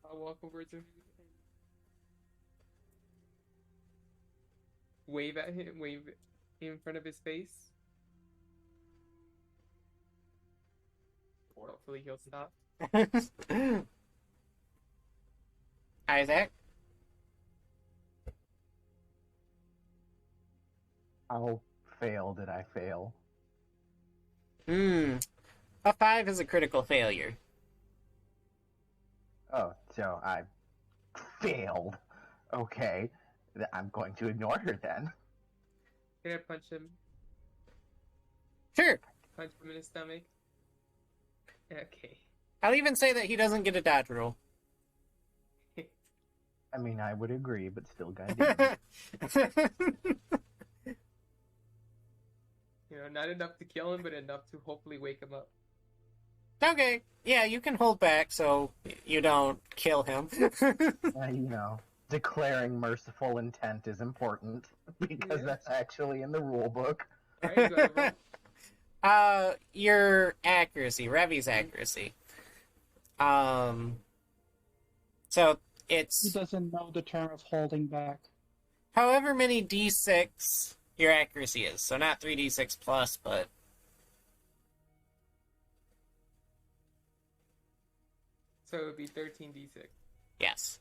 I'll walk over to him and wave at him, wave in front of his face. Hopefully he'll stop. Isaac? How did I fail? A 5 is a critical failure. Oh, so I failed. Okay. I'm going to ignore her then. Can I punch him? Sure. Punch him in his stomach? Okay. I'll even say that he doesn't get a dodge roll. I mean, I would agree, but still, goddamn. You know, not enough to kill him, but enough to hopefully wake him up. Okay, yeah, you can hold back so you don't kill him. Declaring merciful intent is important because that's actually in the rule book. Alright, do I roll? Your accuracy, Revi's accuracy. So He it's doesn't know the term of holding back. however many d6 your accuracy is. So not 3d6 plus, but So it would be 13d6. yes.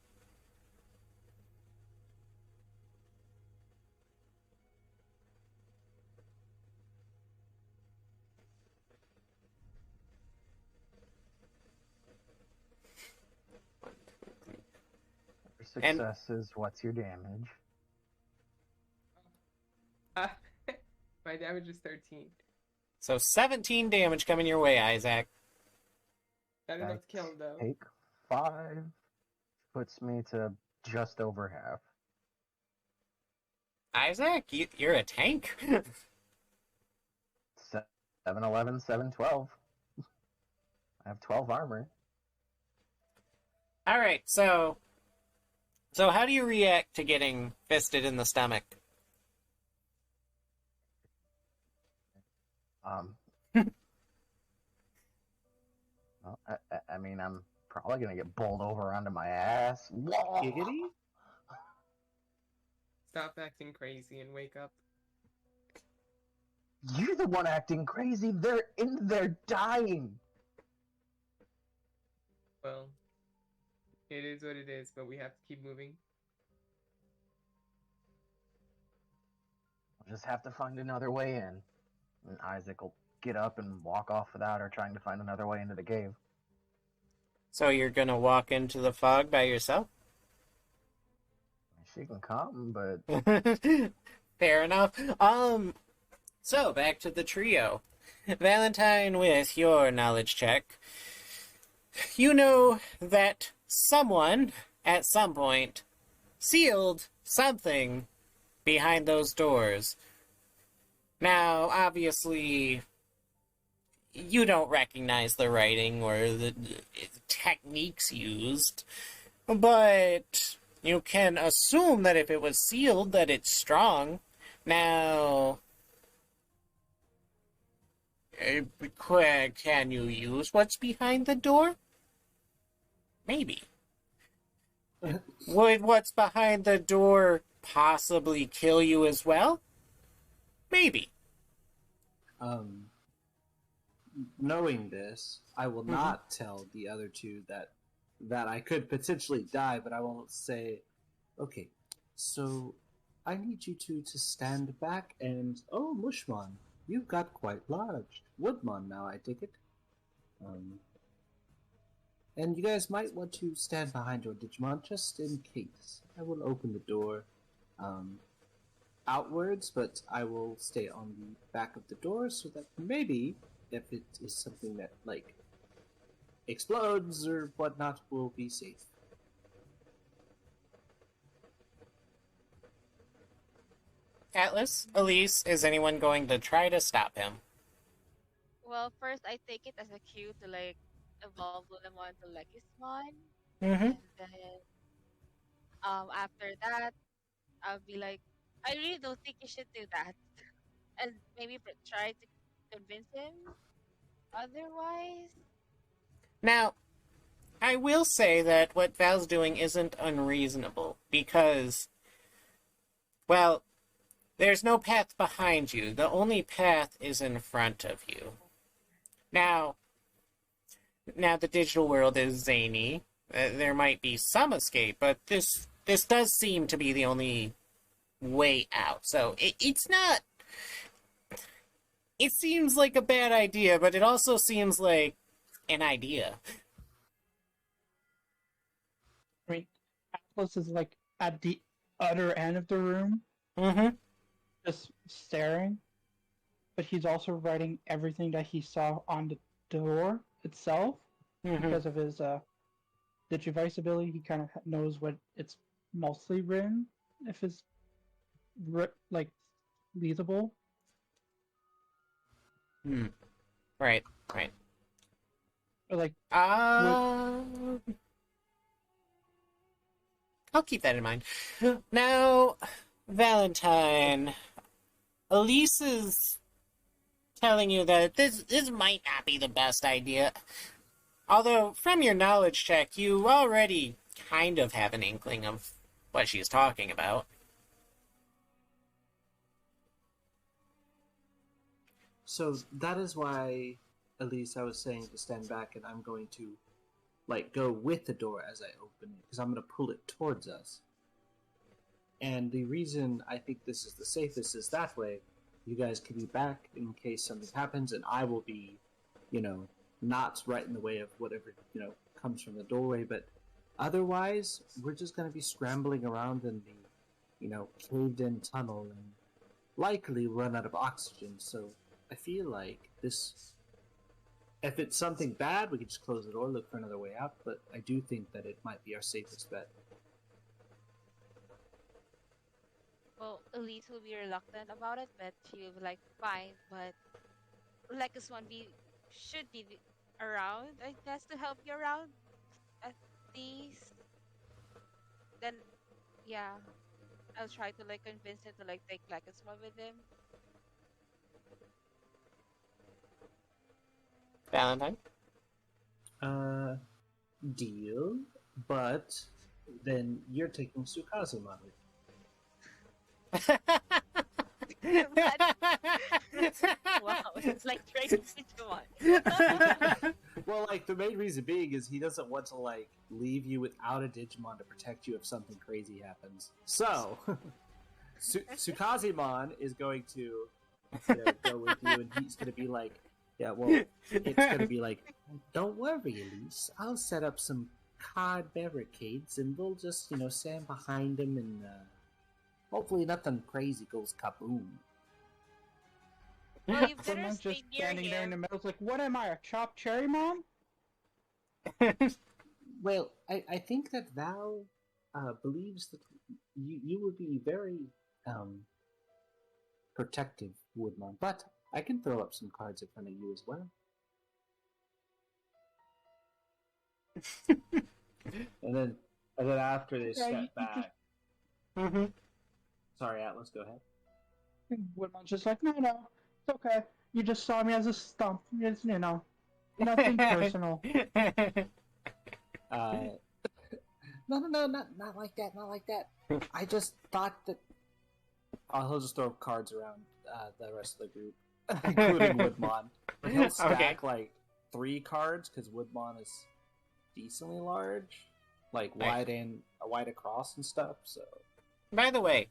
For successes, what's your damage? My damage is 13. So 17 damage coming your way, Isaac. Not enough to kill him, though. Take 5. Puts me to just over half. Isaac, you're a tank. 7, 11, 7, 12. I have 12 armor. All right, so how do you react to getting fisted in the stomach? Um, well, I mean, I'm probably gonna get bowled over onto my ass. Giggity? Stop acting crazy and wake up. You're the one acting crazy. They're in there dying. Well, it is what it is, but we have to keep moving. We'll just have to find another way in. And Isaac will get up and walk off without her, trying to find another way into the cave. So you're gonna walk into the fog by yourself? She can come, but Fair enough. So back to the trio. Valentine, with your knowledge check, you know that someone, at some point, sealed something behind those doors. Now, obviously, you don't recognize the writing or the techniques used, but you can assume that if it was sealed, that it's strong. Now, can you use what's behind the door? Maybe. Would what's behind the door possibly kill you as well? Maybe. Knowing this, I will not tell the other two that I could potentially die, but I will say, okay, so I need you two to stand back and oh, Mushmon, you've got quite large. Woodmon now, I take it. And you guys might want to stand behind your Digimon just in case. I will open the door outwards, but I will stay on the back of the door so that maybe if it is something that like explodes or whatnot, we'll be safe. Atlas, Elise, is anyone going to try to stop him? Well, first I take it as a cue to like evolve Lulamon to Lekismon, Mm-hmm. and then after that I'll be like, I really don't think you should do that, and maybe try to convince him otherwise. Now, I will say that what Val's doing isn't unreasonable, because, well, there's no path behind you. The only path is in front of you. Now the digital world is zany. There might be some escape, but this does seem to be the only way out. So it's not. It seems like a bad idea, but it also seems like an idea. I mean, Atlas is like at the other end of the room, Mm-hmm. just staring. But he's also writing everything that he saw on the door itself Mm-hmm. because of his Digivice ability. He kind of knows what it's mostly written, if it's like readable. Right. Right. Or like Uh, I'll keep that in mind. Now, Valentine, Elise is telling you that this might not be the best idea. Although, from your knowledge check, you already kind of have an inkling of what she's talking about. So that is why, at least I was saying to stand back, and I'm going to like go with the door as I open it because I'm going to pull it towards us. And the reason I think this is the safest is that way you guys can be back in case something happens, and I will be, not right in the way of whatever, comes from the doorway. But otherwise, we're just going to be scrambling around in the, caved in tunnel and likely run out of oxygen. So I feel like this. If it's something bad, we can just close the door, look for another way out. But I do think that it might be our safest bet. Well, Elise will be reluctant about it, but she will be like, fine, but Lekismon should be around, I guess, to help you around at least. Then, yeah, I'll try to like convince him to like take Lekismon with him. Valentine? Deal, but then you're taking Sukazuma with Wow, it's like trading Digimon. Well, like the main reason being is he doesn't want to like leave you without a Digimon to protect you if something crazy happens. So, Sukazimon is going to go with you, and he's going to be like, "Yeah, well, it's going to be like, don't worry, Elise. I'll set up some card barricades, and we'll just stand behind him, and hopefully nothing crazy goes kaboom." Well, you better Someone's stay just near standing there in the him. middle. It's like, what am I, a chopped cherry mom? Well, I think that Val believes that you would be very protective, Woodmon, but I can throw up some cards in front of you as well. and then after they Yeah, step you back, just- Mm-hmm. sorry, Atlas, go ahead. Woodman's just like, no, it's okay. You just saw me as a stump. It's, nothing personal. No, not like that, not like that. I just thought that. He'll just throw cards around the rest of the group, including Woodmon. But he'll stack like 3 cards because Woodmon is decently large, like wide across and stuff. So, By the way,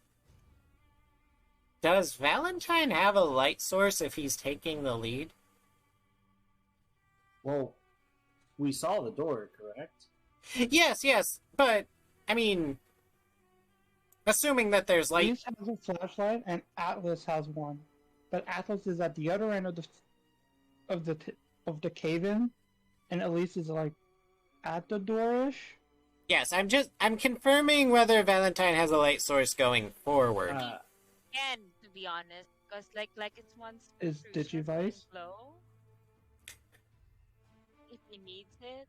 does Valentine have a light source if he's taking the lead? well, we saw the door, correct? Yes, but I mean, assuming that there's light. Elise has a flashlight, and Atlas has one. But Atlas is at the other end of the cave-in, and Elise is like at the door-ish. Yes, I'm confirming whether Valentine has a light source going forward. And to be honest, because like it's once Is crucial to Digivice? flow if he needs it.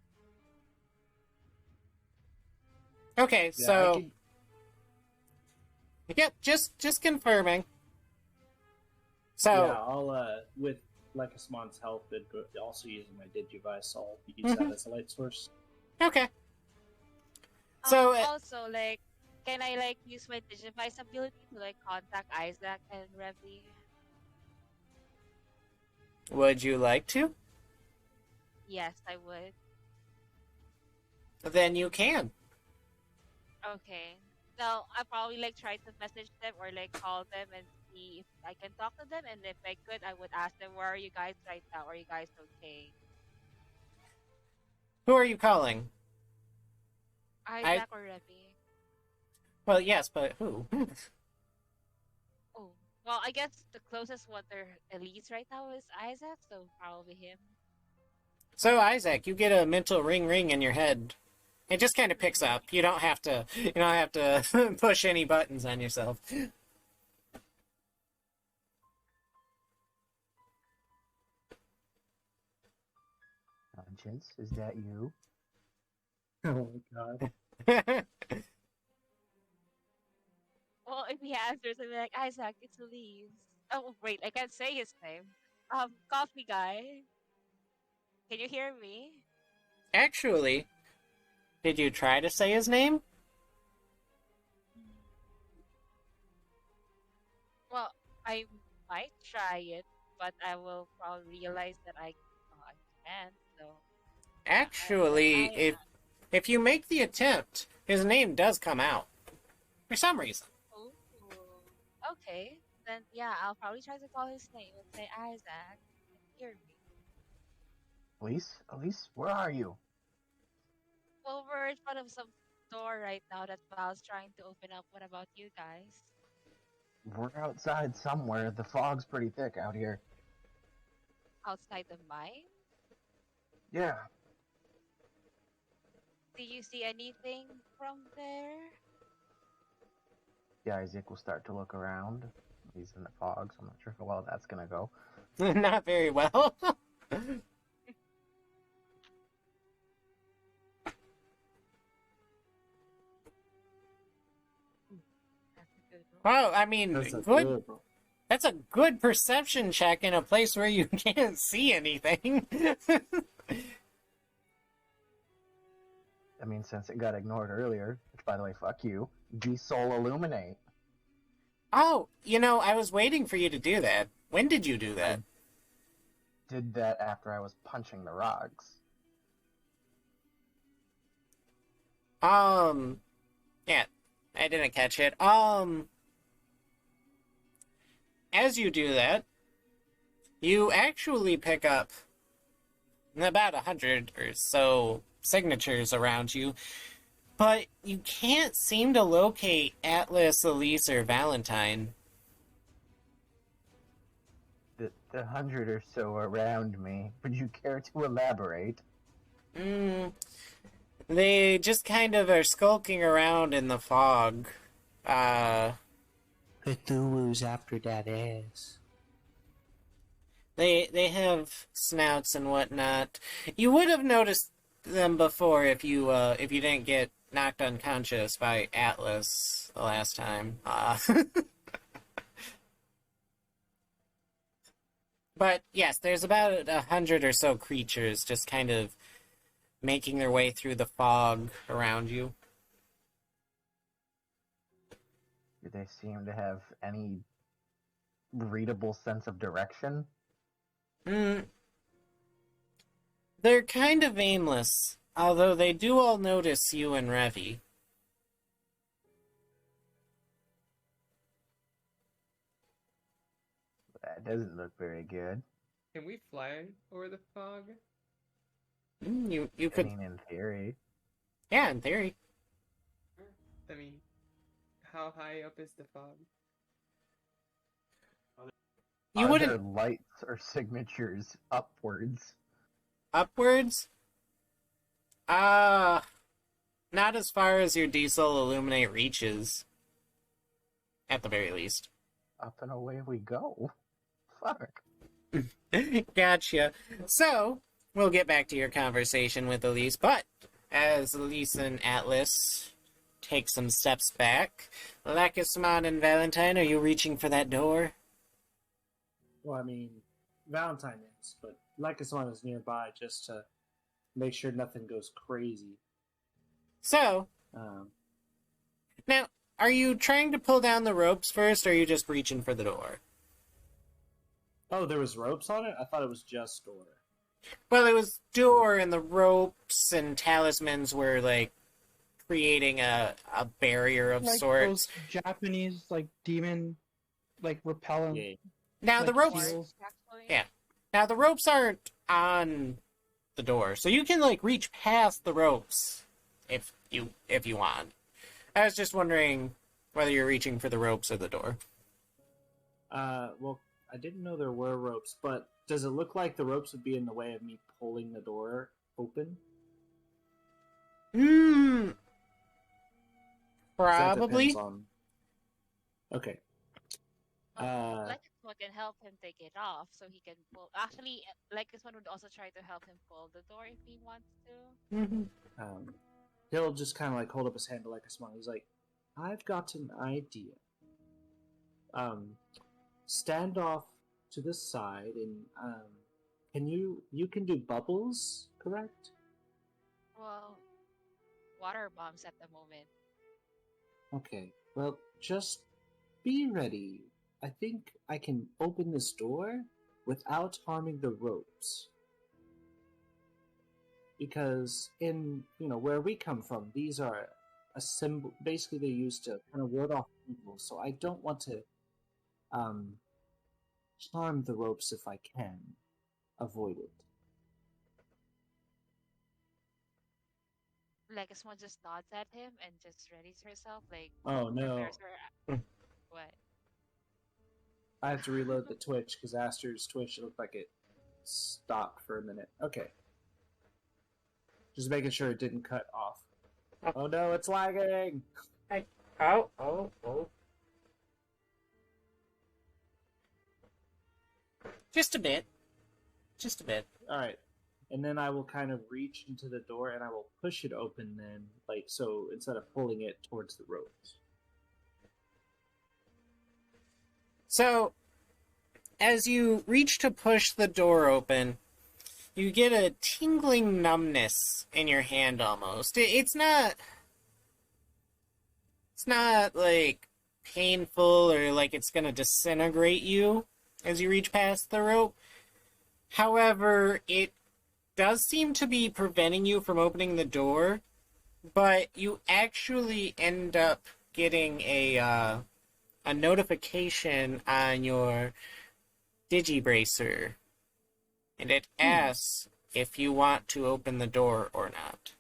Okay, Yeah, so yep, just confirming. So I'll with Lekismon's help and also using my Digivice, I'll use that as a light source. okay. So Also, like, can I like use my Digivice ability to like contact Isaac and Revy? would you like to? Yes, I would. Then you can. Okay. So I probably like try to message them or like call them and see if I can talk to them, and if I could, I would ask them, "Where are you guys right now? Are you guys okay?" Who are you calling? Isaac or Revy? Well, yes, but who? Oh, well, I guess the closest one to Elise right now is Isaac, so probably him. So Isaac, you get a mental ring in your head. It just kind of picks up. You don't have to push any buttons on yourself. Conscience, is that you? Oh my god. Well, if he answers, I'll be like, Isaac, it's Elise. Oh, wait, I can't say his name. Coffee guy. Can you hear me? Actually, did you try to say his name? Well, I might try it, but I will probably realize that I can't. So Actually, if you make the attempt, his name does come out for some reason. oh, okay. Then yeah, I'll probably try to call his name and say Isaac. Can you hear me? Elise, where are you? Well, we're in front of some door right now that Val's trying to open up. What about you guys? We're outside somewhere. The fog's pretty thick out here. Outside the mine? Yeah. Do you see anything from there? Yeah, Isaac will start to look around. He's in the fog, so I'm not sure how well that's gonna go. Not very well. That's a good one. Well, I mean, That's a good. good one. That's a good perception check in a place where you can't see anything. I mean, since it got ignored earlier, which by the way, fuck you, de-soul illuminate. Oh, I was waiting for you to do that. When did you do that? Did that after I was punching the rocks. Yeah, I didn't catch it. As you do that, you actually pick up about 100 or so signatures around you, but you can't seem to locate Atlas, Elise, or Valentine. The 100 or so around me. Would you care to elaborate? They just kind of are skulking around in the fog. Cthulhu's after that ass. They have snouts and whatnot. You would have noticed them before if you didn't get knocked unconscious by Atlas the last time. But yes, there's about 100 or so creatures just kind of making their way through the fog around you. Do they seem to have any readable sense of direction? They're kind of aimless, although they do all notice you and Revi. That doesn't look very good. Can we fly over the fog? You I could, mean, in theory. yeah, in theory. I mean, how high up is the fog? You Are wouldn't there lights or signatures upwards? upwards. Not as far as your diesel illuminate reaches. At the very least. Up and away we go. Fuck. Gotcha. So, we'll get back to your conversation with Elise, but as Elise and Atlas take some steps back, Lakismon and Valentine, are you reaching for that door? Well, I mean, Valentine is, but Lycoswan is nearby just to make sure nothing goes crazy. So, now, are you trying to pull down the ropes first, or are you just reaching for the door? Oh, there was ropes on it? I thought it was just door. Well, it was door, and the ropes and talismans were, like, creating a barrier of Like sorts. those Japanese, like, demon, like, repellent. Yeah. Now, the like, ropes... seals. Actually, Yeah. Now, the ropes aren't on the door, so you can, like, reach past the ropes if you want. I was just wondering whether you're reaching for the ropes or the door. Well, I didn't know there were ropes, but does it look like the ropes would be in the way of me pulling the door open? Hmm. 'Cause that Probably. depends on... Okay. like this one can help him take it off, so he can pull. Actually, like this one would also try to help him pull the door if he wants to. Mm-hmm. He'll just kind of like hold up his hand to Lycoswan. He's like, I've got an idea. Stand off to the side and you can do bubbles, correct? Well, water bombs at the moment. Okay. Well, just be ready. I think I can open this door without harming the ropes. Because in, where we come from, these are a symbol. Basically, they're used to kind of ward off evil. So I don't want to harm the ropes if I can avoid it. Like someone just nods at him and just readies herself, like Oh no! prepares her. What? I have to reload the Twitch because Aster's Twitch looked like it stopped for a minute. Okay. Just making sure it didn't cut off. Oh no, it's lagging! Oh. Just a bit. Alright. And then I will kind of reach into the door and I will push it open then, so instead of pulling it towards the ropes. So, as you reach to push the door open, you get a tingling numbness in your hand almost. It's not like painful or like it's gonna disintegrate you as you reach past the rope. However, it does seem to be preventing you from opening the door, but you actually end up getting a notification on your Digibracer, and it asks if you want to open the door or not.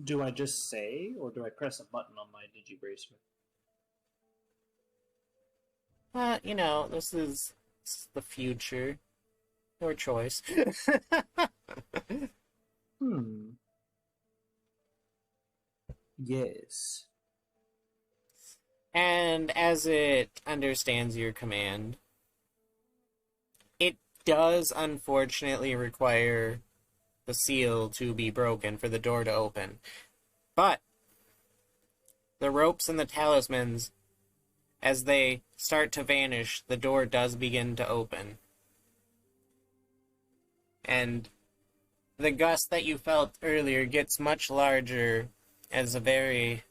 Do I just say, or do I press a button on my Digibracer? This is the future. Your choice. Yes. And as it understands your command, it does unfortunately require the seal to be broken for the door to open. But the ropes and the talismans, as they start to vanish, the door does begin to open. And the gust that you felt earlier gets much larger as a very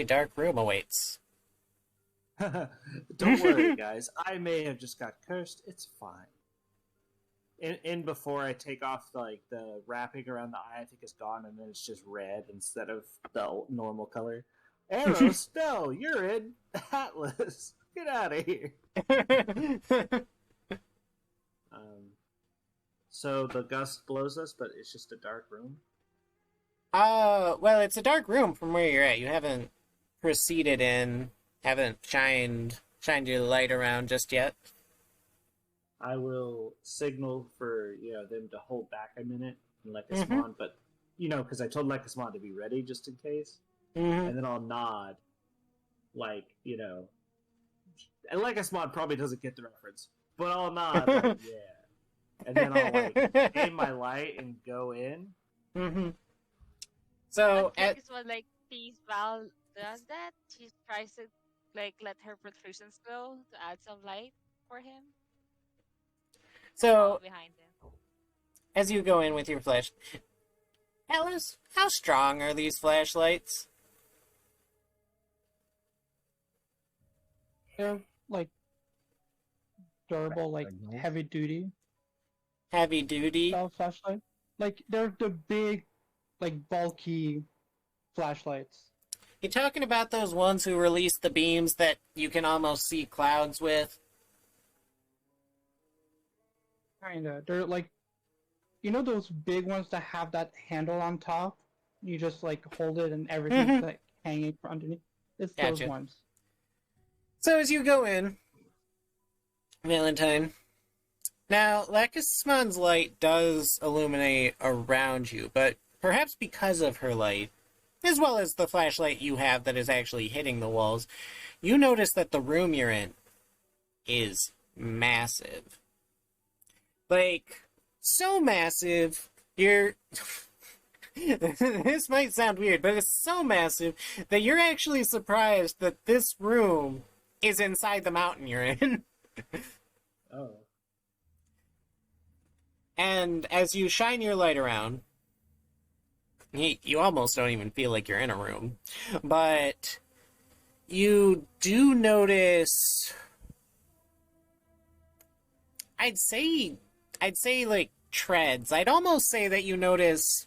dark room awaits. Don't worry, guys. I may have just got cursed. It's fine. And before I take off the wrapping around the eye, I think it's gone, and then it's just red instead of the normal color. Eros, no, you're in Atlas. Get out of here. So the gust blows us, but it's just a dark room. Well, it's a dark room from where you're at. You haven't proceeded in, haven't shined your light around just yet. I will signal for them to hold back a minute and Lekismon, but because I told Lekismon to be ready just in case, and then I'll nod, and Lekismon probably doesn't get the reference, but I'll nod, yeah, and then I'll aim my light and go in. So It's what Peace Val does that. She tries to let her protrusions glow to add some light for him. So Behind him. As you go in with your flash, Alice, how strong are these flashlights? They're durable, heavy duty. Heavy duty? Style flashlight. They're the big, bulky flashlights. You talking about those ones who release the beams that you can almost see clouds with? Kinda. They're those big ones that have that handle on top? You just hold it and everything's hanging from underneath. It's Gotcha. those ones. So as you go in, Valentine, now Lekismon's light does illuminate around you, but perhaps because of her light, as well as the flashlight you have that is actually hitting the walls, you notice that the room you're in is massive. So massive, you're... This might sound weird, but it's so massive that you're actually surprised that this room is inside the mountain you're in. Oh. And as you shine your light around, you almost don't even feel like you're in a room. But you do notice... I'd say treads. I'd almost say that you notice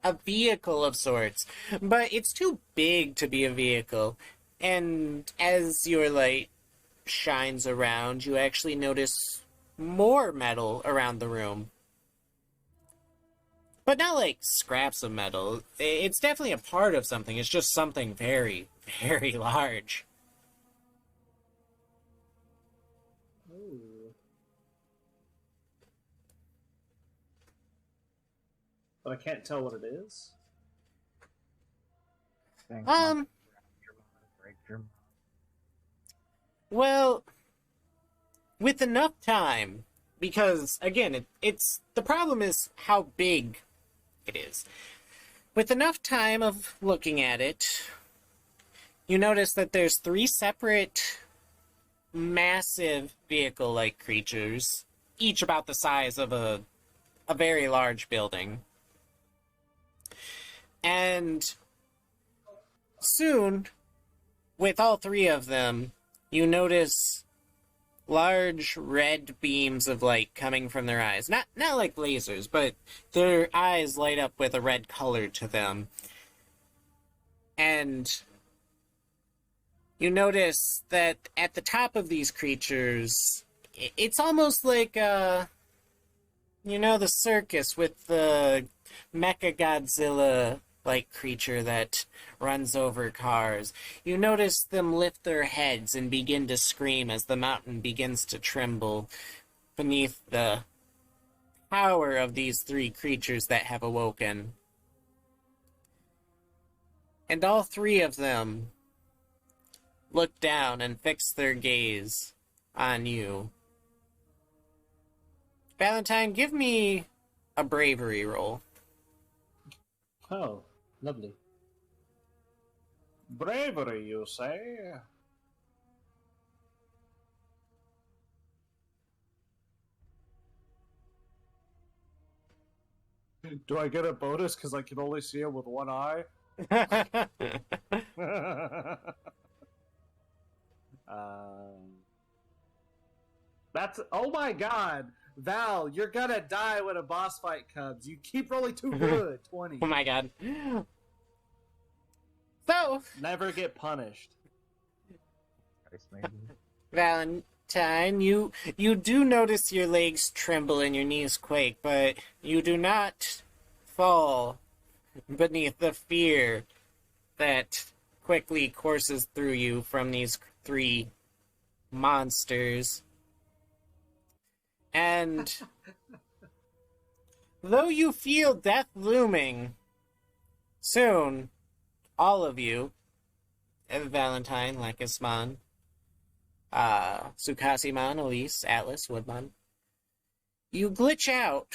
a vehicle of sorts, but it's too big to be a vehicle. And as your light shines around, you actually notice more metal around the room. But not scraps of metal. It's definitely a part of something. It's just something very, very large. But I can't tell what it is. Well, with enough time, because again, it's the problem is how big it is. With enough time of looking at it, you notice that there's three separate massive vehicle-like creatures, each about the size of a very large building. And soon, with all three of them, you notice large red beams of light coming from their eyes. Not like lasers, but their eyes light up with a red color to them. And you notice that at the top of these creatures, it's almost like the circus with the Mecha Godzilla like creature that runs over cars. You notice them lift their heads and begin to scream as the mountain begins to tremble beneath the power of these three creatures that have awoken. And all three of them look down and fix their gaze on you. Valentine, give me a bravery roll. Oh, lovely. Bravery, you say? Do I get a bonus because I can only see him with one eye? That's oh my god, Val, you're gonna die when a boss fight comes. You keep rolling too good. 20. Oh my god. So, Never get punished. Ice Maiden. Valentine, you do notice your legs tremble and your knees quake, but you do not fall beneath the fear that quickly courses through you from these three monsters. And though you feel death looming, soon, all of you, Valentine, Lekisman, Sukasiman, Elise, Atlas, Woodman, you glitch out.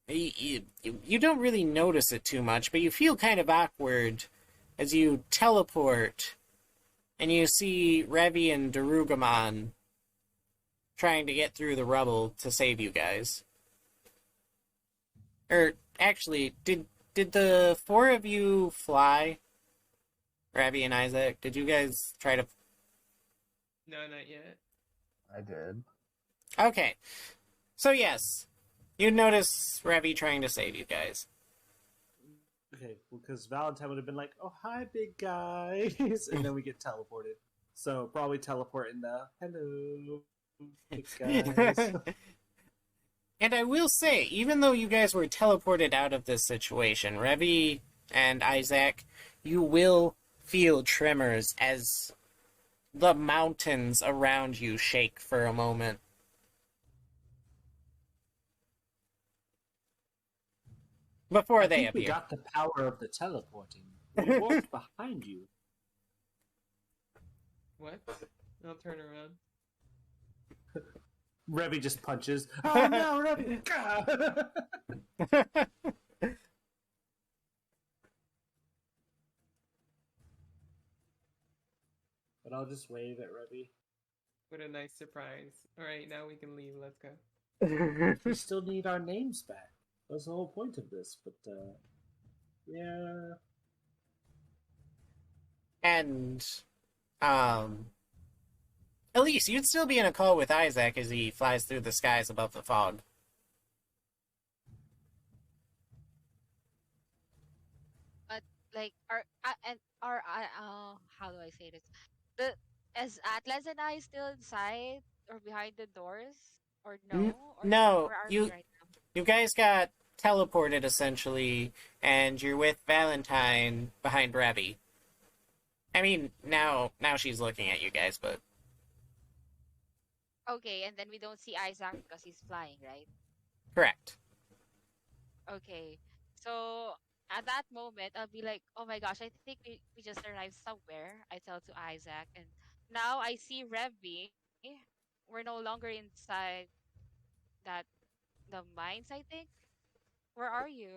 You don't really notice it too much, but you feel kind of awkward as you teleport and you see Revi and Darugamon trying to get through the rubble to save you guys. Or, actually, did the four of you fly? Revi and Isaac, did you guys try to... No, not yet. I did. Okay. So, yes. You notice Revi trying to save you guys. Okay, well, because Valentine would have been like, "Oh, hi, big guys," and then we get teleported. So probably teleporting the hello, big guys. And I will say, even though you guys were teleported out of this situation, Revi and Isaac, you will feel tremors as the mountains around you shake for a moment. Before I they think we appear. got the power of the teleporting. We walked behind you. What? I'll turn around. Revy just punches. Oh no, Revy! But I'll just wave at Revy. What a nice surprise. Alright, now we can leave. Let's go. We still need our names back. That's the whole point of this, but yeah. And, Elise, you'd still be in a call with Isaac as he flies through the skies above the fog. But like, how do I say this? The Is Atlas and I still inside or behind the doors, or no? Or No, where are we you right now? you guys got teleported, essentially, and you're with Valentine behind Revi. I mean, now she's looking at you guys, but... Okay, and then we don't see Isaac because he's flying, right? Correct. Okay. So at that moment, I'll be like, oh my gosh, I think we just arrived somewhere. I tell to Isaac. And now I see Revy. We're no longer inside that the mines, I think. Where are you?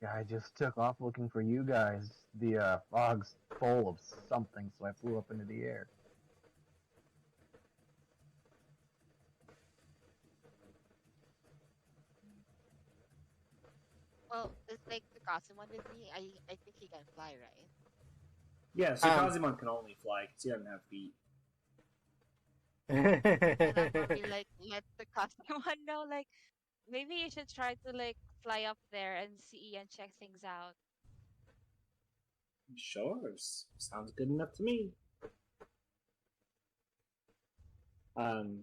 I just took off looking for you guys. The fog's full of something, so I flew up into the air. Well, it's like the Kazumon with me. I think he can fly, right? Yeah, so Kazimon can only fly because he doesn't have feet. And I'll probably like let the Kazumon know, like maybe you should try to like fly up there and see and check things out. Sure, sounds good enough to me. Um,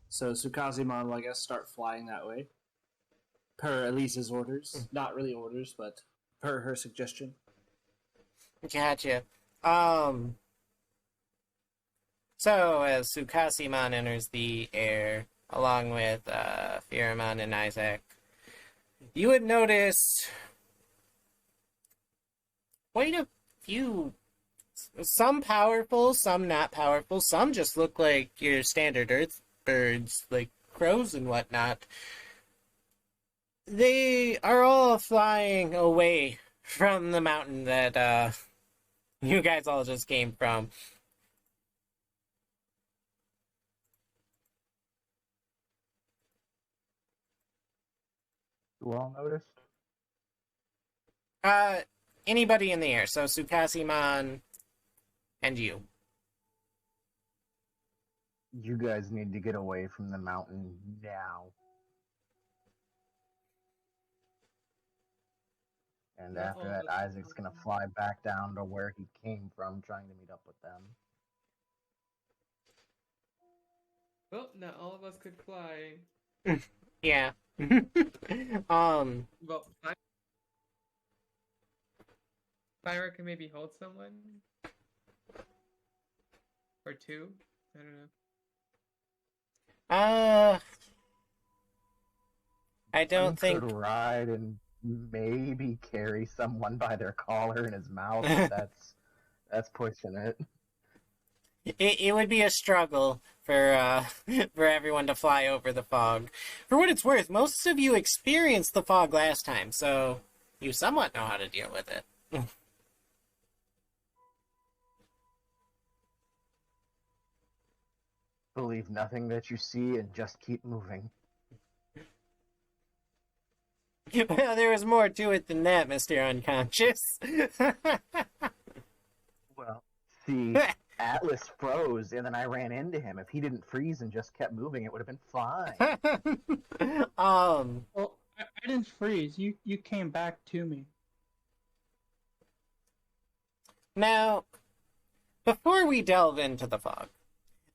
so Sukazimon will, I guess, start flying that way. Per Elise's orders. Not really orders, but per her suggestion. Gotcha. Um, so as Sukasiman enters the air, along with Firamon and Isaac, you would notice quite a few. Some powerful, some not powerful, some just look like your standard earth birds, like crows and whatnot. They are all flying away from the mountain that you guys all just came from. You all noticed? Anybody in the air, so Sukasiman and you. You guys need to get away from the mountain now. And Not after all that, of us could Isaac's fly. gonna fly back down to where he came from, trying to meet up with them. Well, not all of us could fly. Yeah. Well, Fyra can maybe hold someone or two. I don't know. I don't think. Could ride and maybe carry someone by their collar in his mouth, but that's pushing it. It would be a struggle for for everyone to fly over the fog. For what it's worth, most of you experienced the fog last time, so you somewhat know how to deal with it. Believe nothing that you see and just keep moving. Well, there was more to it than that, Mr. Unconscious. Well, see, Atlas froze, and then I ran into him. If he didn't freeze and just kept moving, it would have been fine. Well, I didn't freeze. You came back to me. Now, before we delve into the fog,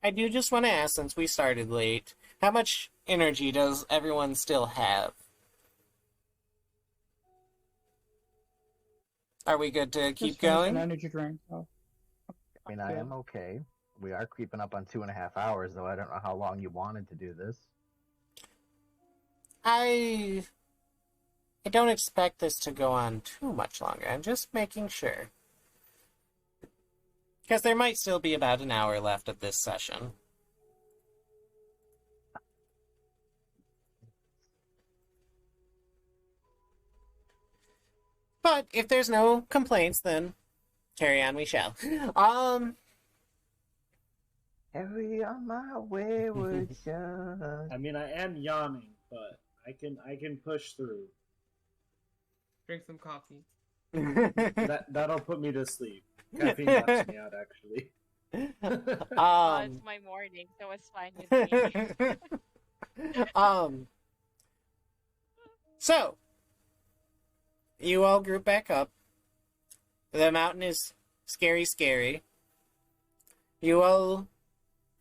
I do just want to ask, since we started late, how much energy does everyone still have? Are we good to keep Just finished an going? energy drink. So. I mean, I am okay. We are creeping up on 2.5 hours, though I don't know how long you wanted to do this. I don't expect this to go on too much longer. I'm just making sure. Because there might still be about an hour left of this session. But if there's no complaints, then carry on we shall. Heavy on my wayward son. I mean, I am yawning, but I can push through. Drink some coffee. That'll put me to sleep. Caffeine knocks me out, actually. It's my morning, so it's fine with me. So you all group back up. The mountain is scary, scary. You all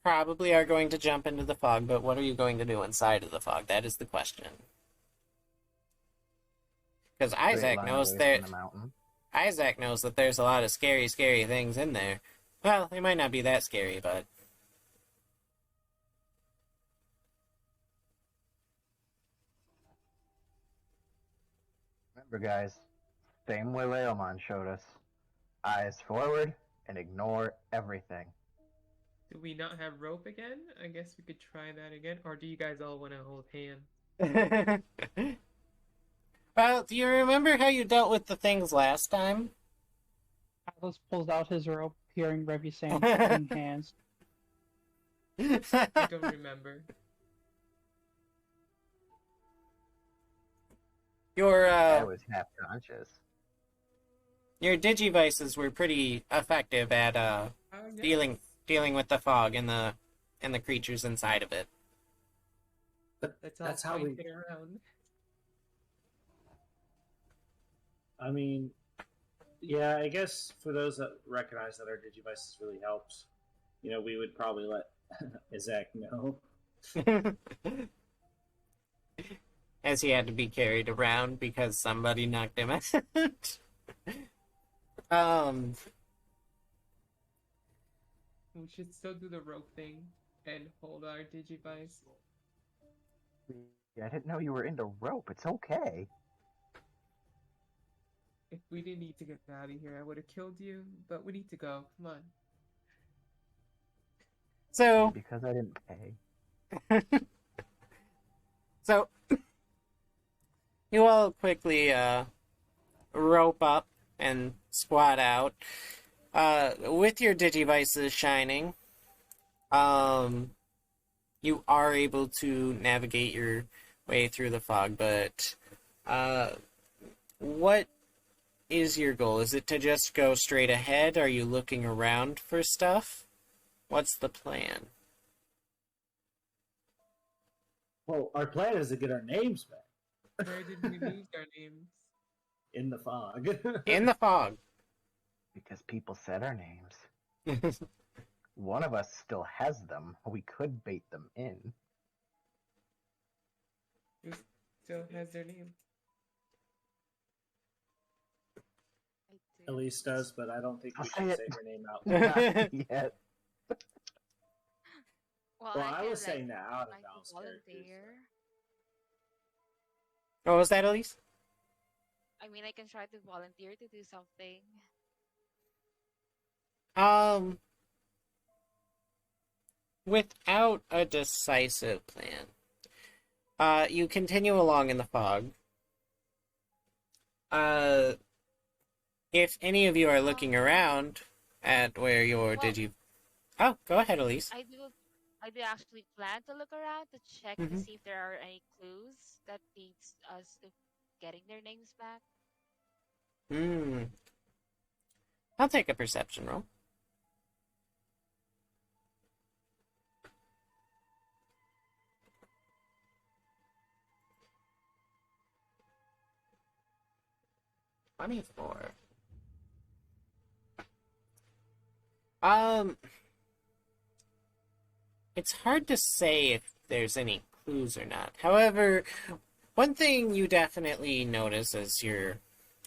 probably are going to jump into the fog, but what are you going to do inside of the fog? That is the question. Because Isaac knows that there's a lot of scary, scary things in there. Well, they might not be that scary, but Remember, guys, same way Leomon showed us. Eyes forward and ignore everything. Do we not have rope again? I guess we could try that again. Or do you guys all want to hold hands? Well, do you remember how you dealt with the things last time? Atlas pulls out his rope, hearing Revy saying clean hands. I don't remember. Your I uh, was half conscious. your digivices were pretty effective at Oh, yes. dealing with the fog and the creatures inside of it. But Let's all that's how we. point it around. I mean, yeah, I guess for those that recognize that our Digivices really helps, we would probably let Isaac know. As he had to be carried around because somebody knocked him out. um, We should still do the rope thing and hold our Digivice. I didn't know you were into rope. It's okay. If we didn't need to get out of here, I would have killed you, but we need to go. Come on. so, Because I didn't pay. so you all quickly rope up and squat out. With your digivices shining, you are able to navigate your way through the fog, but what is your goal? Is it to just go straight ahead? Are you looking around for stuff? What's the plan? Well, our plan is to get our names back Where did we lose our names? in the fog. In the fog. Because people said our names. One of us still has them. We could bait them in. Who still has their name? I do. Elise does, but I don't think we I'll should say say it. her name out. Not yet. Well, I can, was like, saying that out of try to bounds volunteer. What was that, Elise? I mean, I can try to volunteer to do something. Without a decisive plan, you continue along in the fog. If any of you are looking around at where your Well, Oh, go ahead, Elise. I do actually plan to look around to check to Mhm. see if there are any clues that leads us to getting their names back. Hmm. I'll take a perception roll. $24. Um, it's hard to say if there's any clues or not. However, one thing you definitely notice as you're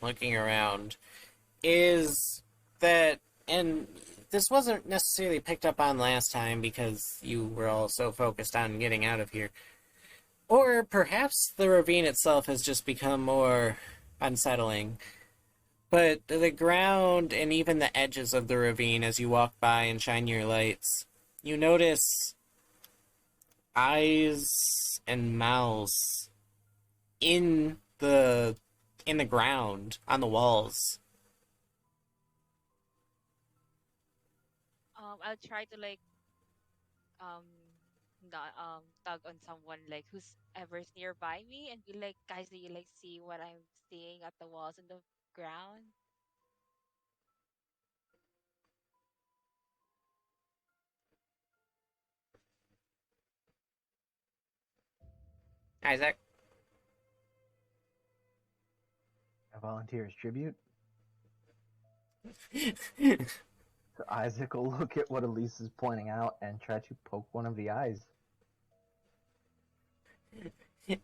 looking around is that, and this wasn't necessarily picked up on last time because you were all so focused on getting out of here, or perhaps the ravine itself has just become more unsettling. But the ground and even the edges of the ravine as you walk by and shine your lights, you notice eyes and mouths in the ground on the walls. I'll try to like um not tug on someone like who's ever's nearby me and be like, guys, do you like see what I'm seeing at the walls and the ground? Isaac? A volunteer's tribute. So Isaac will look at what Elise is pointing out and try to poke one of the eyes.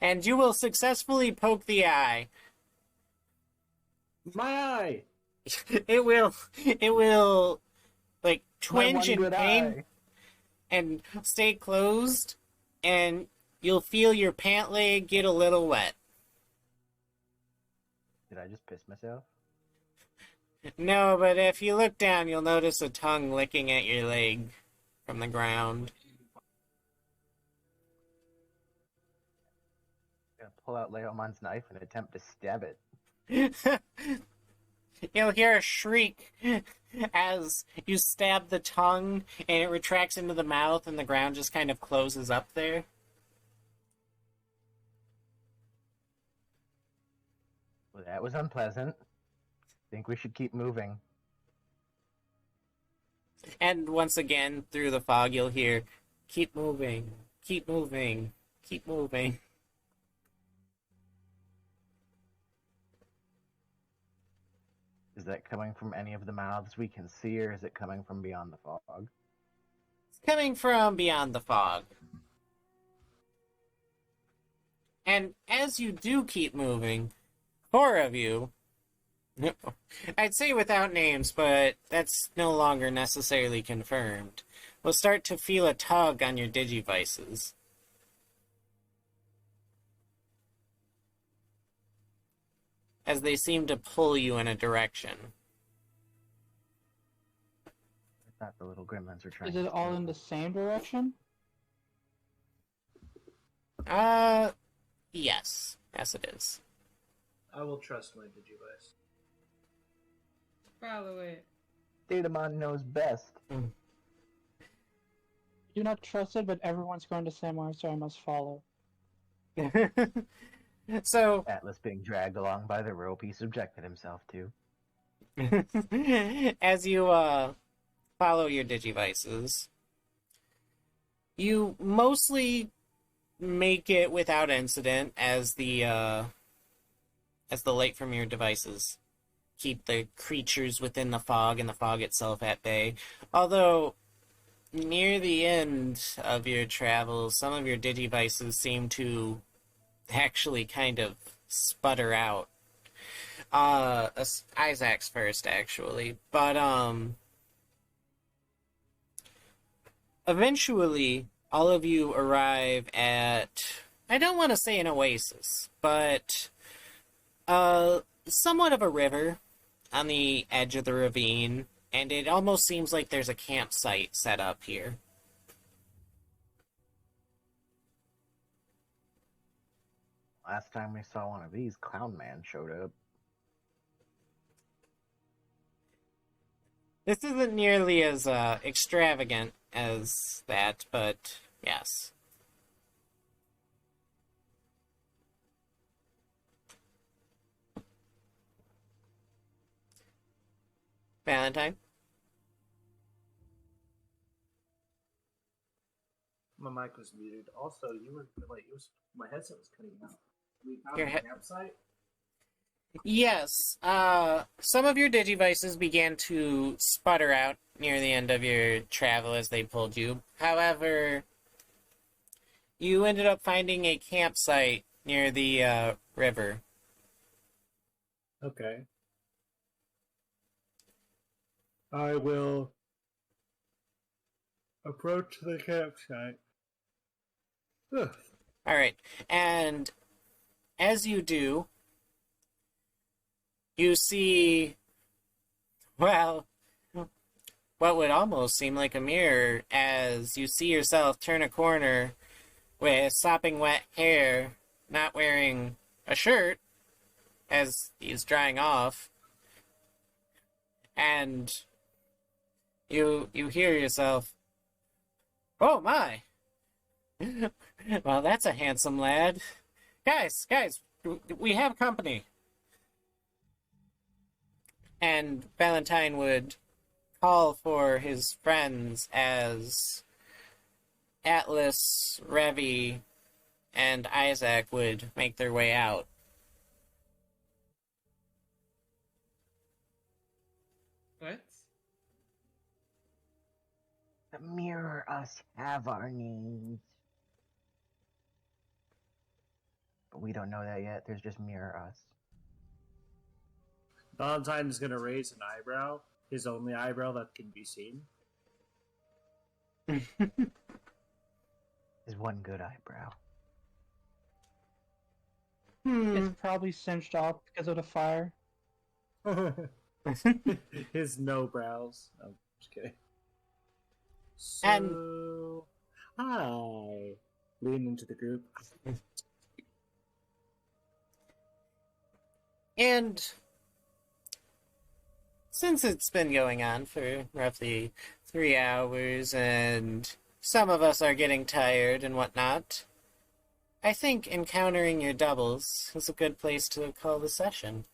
And you will successfully poke the eye. My eye! It will like My twinge one in good pain eye. and stay closed, and you'll feel your pant leg get a little wet. Did I just piss myself? No, but if you look down, you'll notice a tongue licking at your leg from the ground. Gonna pull out Leomon's knife and attempt to stab it. You'll hear a shriek as you stab the tongue and it retracts into the mouth and the ground just kind of closes up there. Well, that was unpleasant. Think we should keep moving. And once again, through the fog, you'll hear, keep moving, keep moving, keep moving. Is that coming from any of the mouths we can see, or is it coming from beyond the fog? It's coming from beyond the fog. And as you do keep moving, 4 of you, I'd say without names, but that's no longer necessarily confirmed, will start to feel a tug on your digivices. As they seem to pull you in a direction. I thought the little gremlins were trying Is it to all kill in the us. same direction? Yes. Yes, it is. I will trust my Digivice. Follow it. Digimon knows best. Do not trust it, but everyone's going to Samurai, so I must follow. So, Atlas being dragged along by the rope he subjected himself to. as you, follow your digivices, you mostly make it without incident as the light from your devices keep the creatures within the fog and the fog itself at bay. Although, near the end of your travels, some of your digivices seem to actually kind of sputter out. Isaac's first, actually. But, eventually, all of you arrive at, I don't want to say an oasis, but, somewhat of a river on the edge of the ravine, and it almost seems like there's a campsite set up here. Last time we saw one of these, Clown Man showed up. This isn't nearly as extravagant as that, but yes. Valentine? My mic was muted. Also, you were like, my headset was cutting out. We found Your a he- campsite. Yes, some of your digivices began to sputter out near the end of your travel as they pulled you. However, you ended up finding a campsite near the river. Okay. I will approach the campsite. Ugh. Alright, and as you do, you see, well, what would almost seem like a mirror as you see yourself turn a corner with sopping wet hair, not wearing a shirt as he's drying off, and you hear yourself, "Oh my! Well, that's a handsome lad. Guys, we have company." And Valentine would call for his friends as Atlas, Revi, and Isaac would make their way out. What? The mirror us have our needs. But we don't know that yet. There's just mirror us. Valentine is going to raise an eyebrow, his only eyebrow that can be seen. Is one good eyebrow. It's probably cinched off because of the fire. His no brows. No, just kidding. So, And- hi. Lean into the group. And since it's been going on for roughly 3 hours and some of us are getting tired and whatnot, I think encountering your doubles is a good place to call the session.